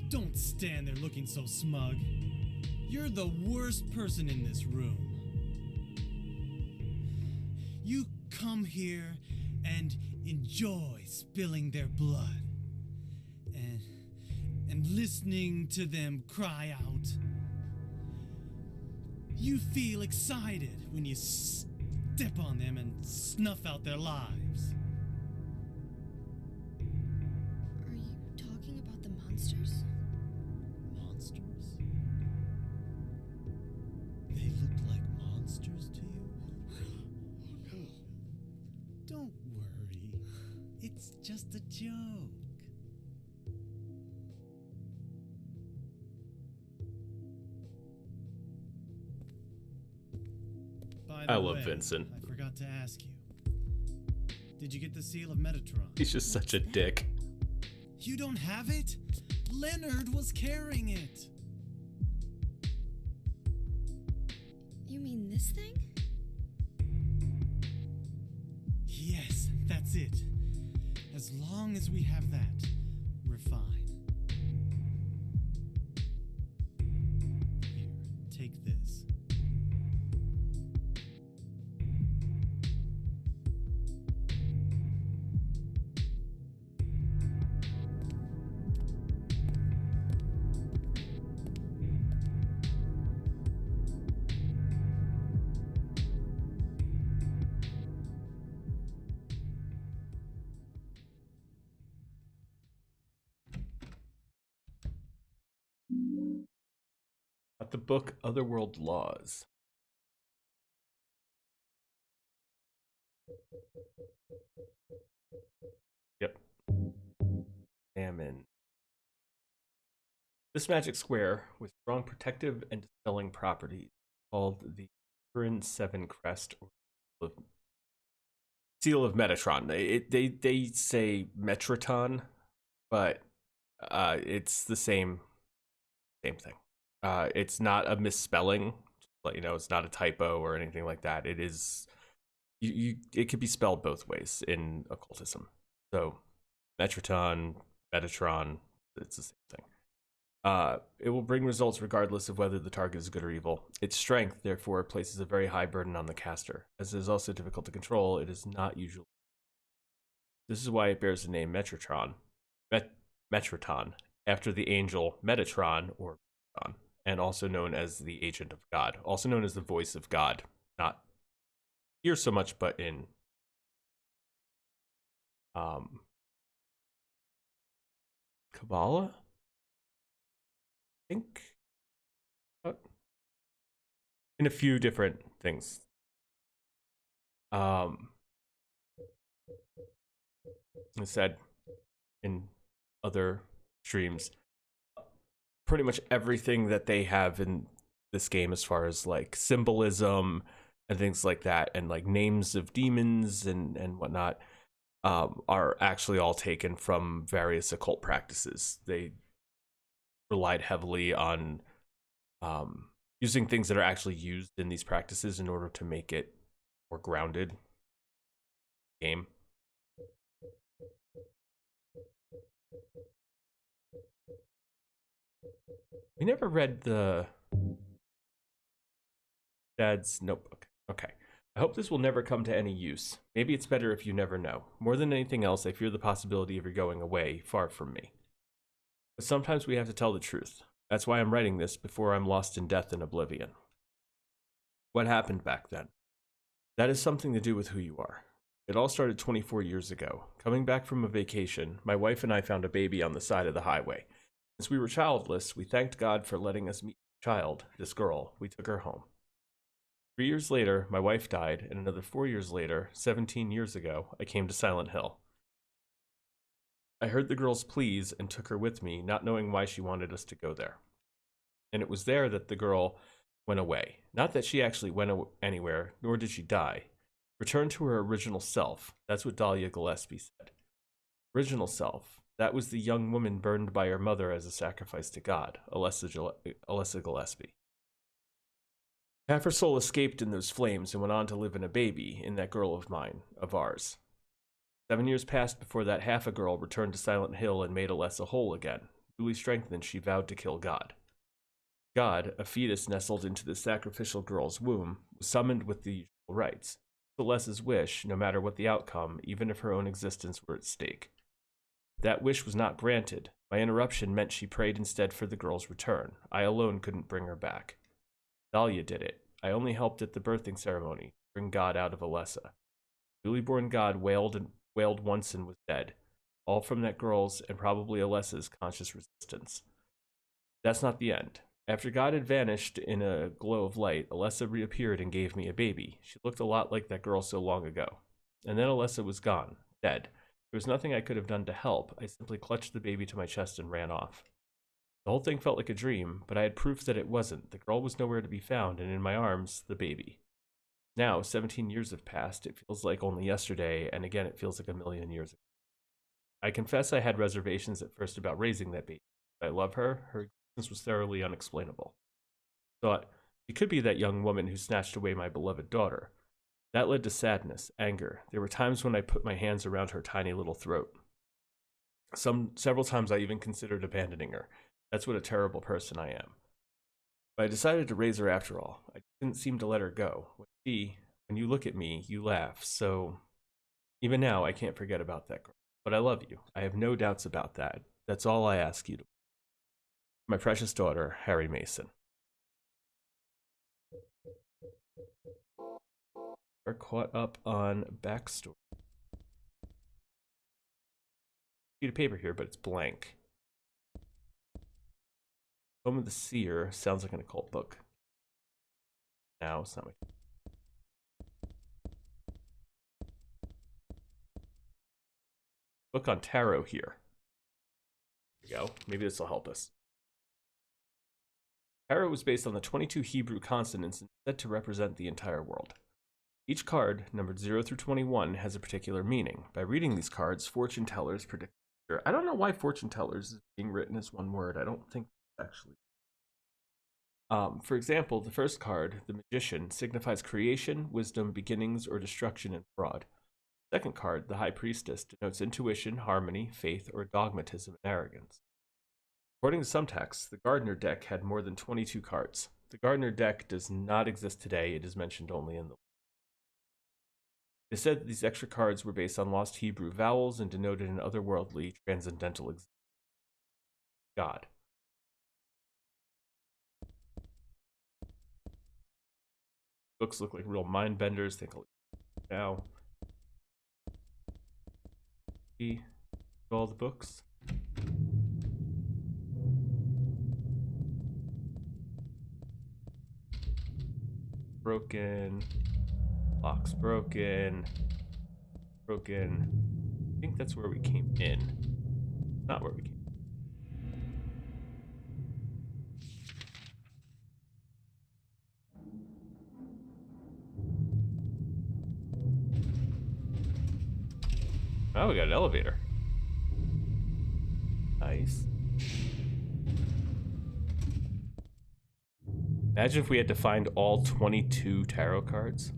Don't stand there looking so smug. You're the worst person in this room. You come here and enjoy spilling their blood and listening to them cry out. You feel excited when you step on them and snuff out their lives. Are you talking about the monsters? Monsters? They look like monsters to you? Oh no. Don't worry. It's just a joke. By the I love way, Vincent. I forgot to ask you. Did you get the seal of Metatron? He's just such a dick. You don't have it? Leonard was carrying it. You mean this thing? Yes, that's it. As long as we have that, we're fine. Here, take this. Got the book Otherworld Laws. Yep. Ammon. This magic square with strong protective and dispelling properties called the Turin 7 crest or seal of Metatron. They say Metraton, but it's the same thing. It's not a misspelling, just to let you know. It's not a typo or anything like that. It is it could be spelled both ways in occultism. So Metraton, Metatron, it's the same thing. It will bring results regardless of whether the target is good or evil. Its strength, therefore, places a very high burden on the caster. As it is also difficult to control, it is not usually. This is why it bears the name Metatron, Metraton, after the angel Metatron, or Metatron, and also known as the agent of God, also known as the voice of God. Not here so much, but in Kabbalah, I think, in a few different things. It said in other streams, pretty much everything that they have in this game as far as like symbolism and things like that, and like names of demons and whatnot, are actually all taken from various occult practices. They relied heavily on using things that are actually used in these practices in order to make it more grounded game. We never read the Dad's notebook. Okay. I hope this will never come to any use. Maybe it's better if you never know. More than anything else, I fear the possibility of your going away, far from me. But sometimes we have to tell the truth. That's why I'm writing this before I'm lost in death and oblivion. What happened back then? That is something to do with who you are. It all started 24 years ago. Coming back from a vacation, my wife and I found a baby on the side of the highway. Since we were childless, we thanked God for letting us meet a child, this girl. We took her home. 3 years later, my wife died, and another 4 years later, 17 years ago, I came to Silent Hill. I heard the girl's pleas and took her with me, not knowing why she wanted us to go there. And it was there that the girl went away. Not that she actually went anywhere, nor did she die. Returned to her original self. That's what Dahlia Gillespie said. Original self. That was the young woman burned by her mother as a sacrifice to God, Alessa Gillespie. Half her soul escaped in those flames and went on to live in a baby, in that girl of mine, of ours. 7 years passed before that half a girl returned to Silent Hill and made Alessa whole again. Duly strengthened, she vowed to kill God. God, a fetus nestled into the sacrificial girl's womb, was summoned with the usual rites. Alessa's wish, no matter what the outcome, even if her own existence were at stake. That wish was not granted. My interruption meant she prayed instead for the girl's return. I alone couldn't bring her back. Dahlia did it. I only helped at the birthing ceremony, to bring God out of Alessa. Newly born God wailed once and was dead, all from that girl's and probably Alessa's conscious resistance. That's not the end. After God had vanished in a glow of light, Alessa reappeared and gave me a baby. She looked a lot like that girl so long ago. And then Alessa was gone, dead. There was nothing I could have done to help. I simply clutched the baby to my chest and ran off. The whole thing felt like a dream, but I had proof that it wasn't. The girl was nowhere to be found, and in my arms, the baby. Now, 17 years have passed. It feels like only yesterday, and again, it feels like a million years ago. I confess I had reservations at first about raising that baby. I love her. Her existence was thoroughly unexplainable. Thought, it could be that young woman who snatched away my beloved daughter. That led to sadness, anger. There were times when I put my hands around her tiny little throat. Several times I even considered abandoning her. That's what a terrible person I am. But I decided to raise her after all. I didn't seem to let her go. When you look at me, you laugh, so even now I can't forget about that girl. But I love you. I have no doubts about that. That's all I ask you to. My precious daughter, Harry Mason. We're caught up on backstory. Sheet of paper here, but it's blank. Home of the Seer sounds like an occult book. Now it's not my. Book on tarot here. There we go. Maybe this will help us. Tarot was based on the 22 Hebrew consonants and said to represent the entire world. Each card, numbered 0 through 21, has a particular meaning. By reading these cards, fortune tellers predict the future. I don't know why fortune tellers is being written as one word. I don't think actually. For example, the first card, the Magician, signifies creation, wisdom, beginnings, or destruction and fraud. The second card, the High Priestess, denotes intuition, harmony, faith, or dogmatism and arrogance. According to some texts, the Gardner deck had more than 22 cards. The Gardner deck does not exist today. It is mentioned only in the. It is said that these extra cards were based on lost Hebrew vowels and denoted an otherworldly, transcendental existence. God. Books look like real mind benders. Think now. See all the books. Broken. Locks broken. Broken. I think that's where we came in. Not where we came. Oh, we got an elevator. Nice. Imagine if we had to find all 22 tarot cards.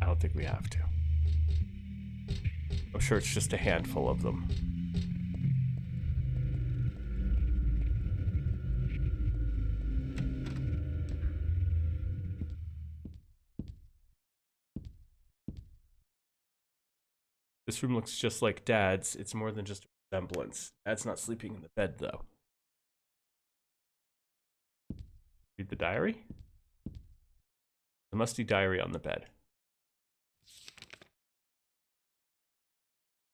I don't think we have to. I'm sure it's just a handful of them. This room looks just like Dad's. It's more than just a resemblance. Dad's not sleeping in the bed, though. Read the diary? The musty diary on the bed.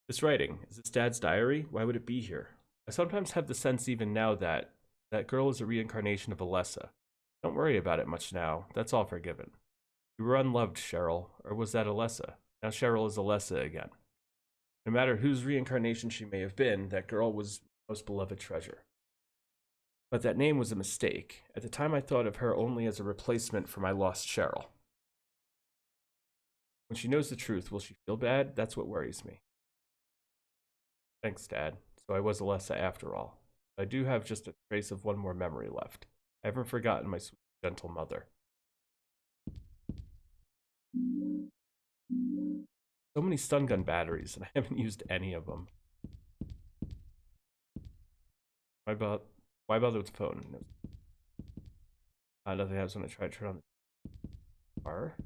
This writing, is this Dad's diary? Why would it be here? I sometimes have the sense even now that that girl is a reincarnation of Alessa. Don't worry about it much now. That's all forgiven. You were unloved, Cheryl. Or was that Alessa? Now Cheryl is Alessa again. No matter whose reincarnation she may have been, that girl was most beloved treasure. But that name was a mistake. At the time, I thought of her only as a replacement for my lost Cheryl. When she knows the truth, will she feel bad? That's what worries me. Thanks, Dad. So I was Alessa after all. I do have just a trace of one more memory left. I haven't forgotten my sweet, gentle mother. So many stun gun batteries, and I haven't used any of them. Why bother with the phone? Nothing happens when I try to turn on the car.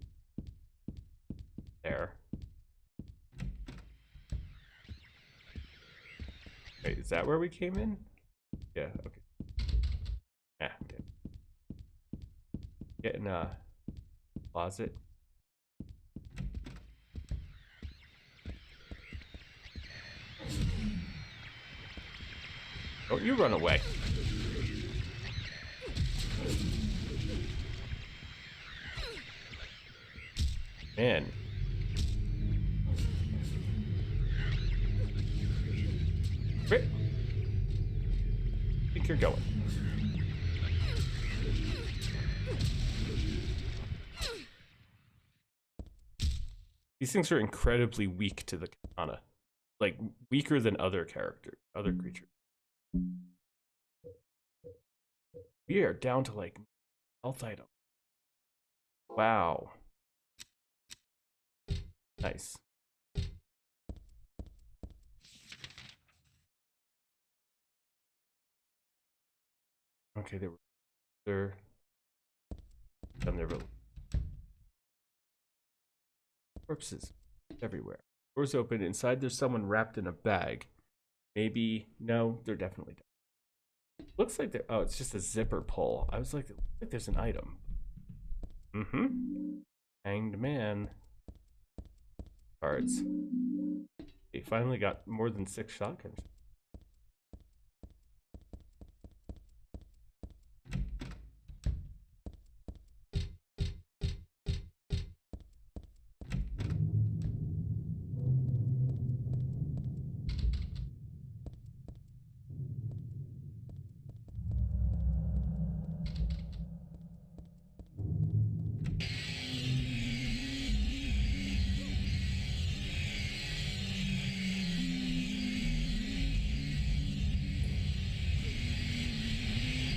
There. Wait, is that where we came in? Yeah, okay. Yeah, okay. Get in a closet. Don't you run away. Man. Where I think you're going. These things are incredibly weak to the katana. Like, weaker than other creatures. We are down to, like, health item. Wow. Nice. Okay, they're done their real corpses everywhere. Doors open. Inside there's someone wrapped in a bag. Maybe no, they're definitely dead. Looks like they're it's just a zipper pull. I was like, it looks like there's an item. Hanged man. Cards. They finally got more than 6 shotguns.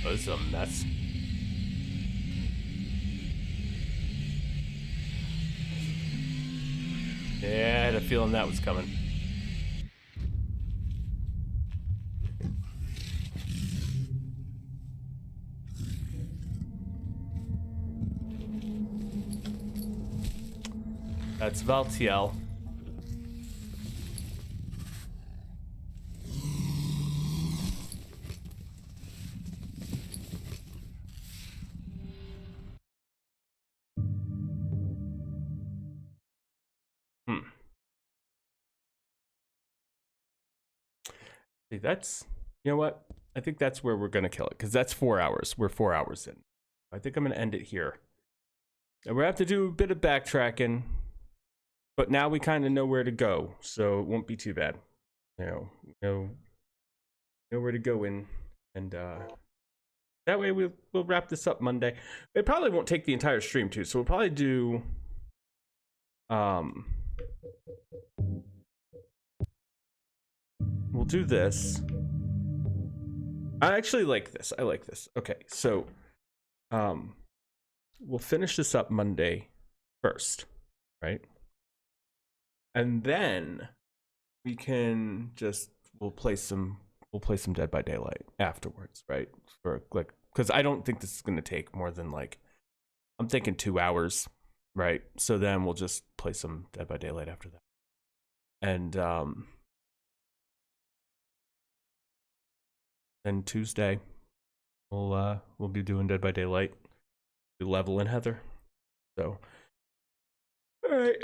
This is a mess. Yeah, I had a feeling that was coming. That's Valtiel. See, that's, you know what? I think that's where we're gonna kill it, because that's 4 hours. We're 4 hours in. I think I'm gonna end it here. And we have to do a bit of backtracking, but now we kind of know where to go, so it won't be too bad. You know where to go in, and that way we'll wrap this up Monday. It probably won't take the entire stream too, so we'll probably do we'll do this. I actually like this. I like this. Okay, so we'll finish this up Monday first, right? And then we can just we'll play some Dead by Daylight afterwards, right? For like, because I don't think this is going to take more than, like, I'm thinking 2 hours, right? So then we'll just play some Dead by Daylight after that. And then Tuesday we'll be doing Dead by Daylight. Be leveling Heather. So all right.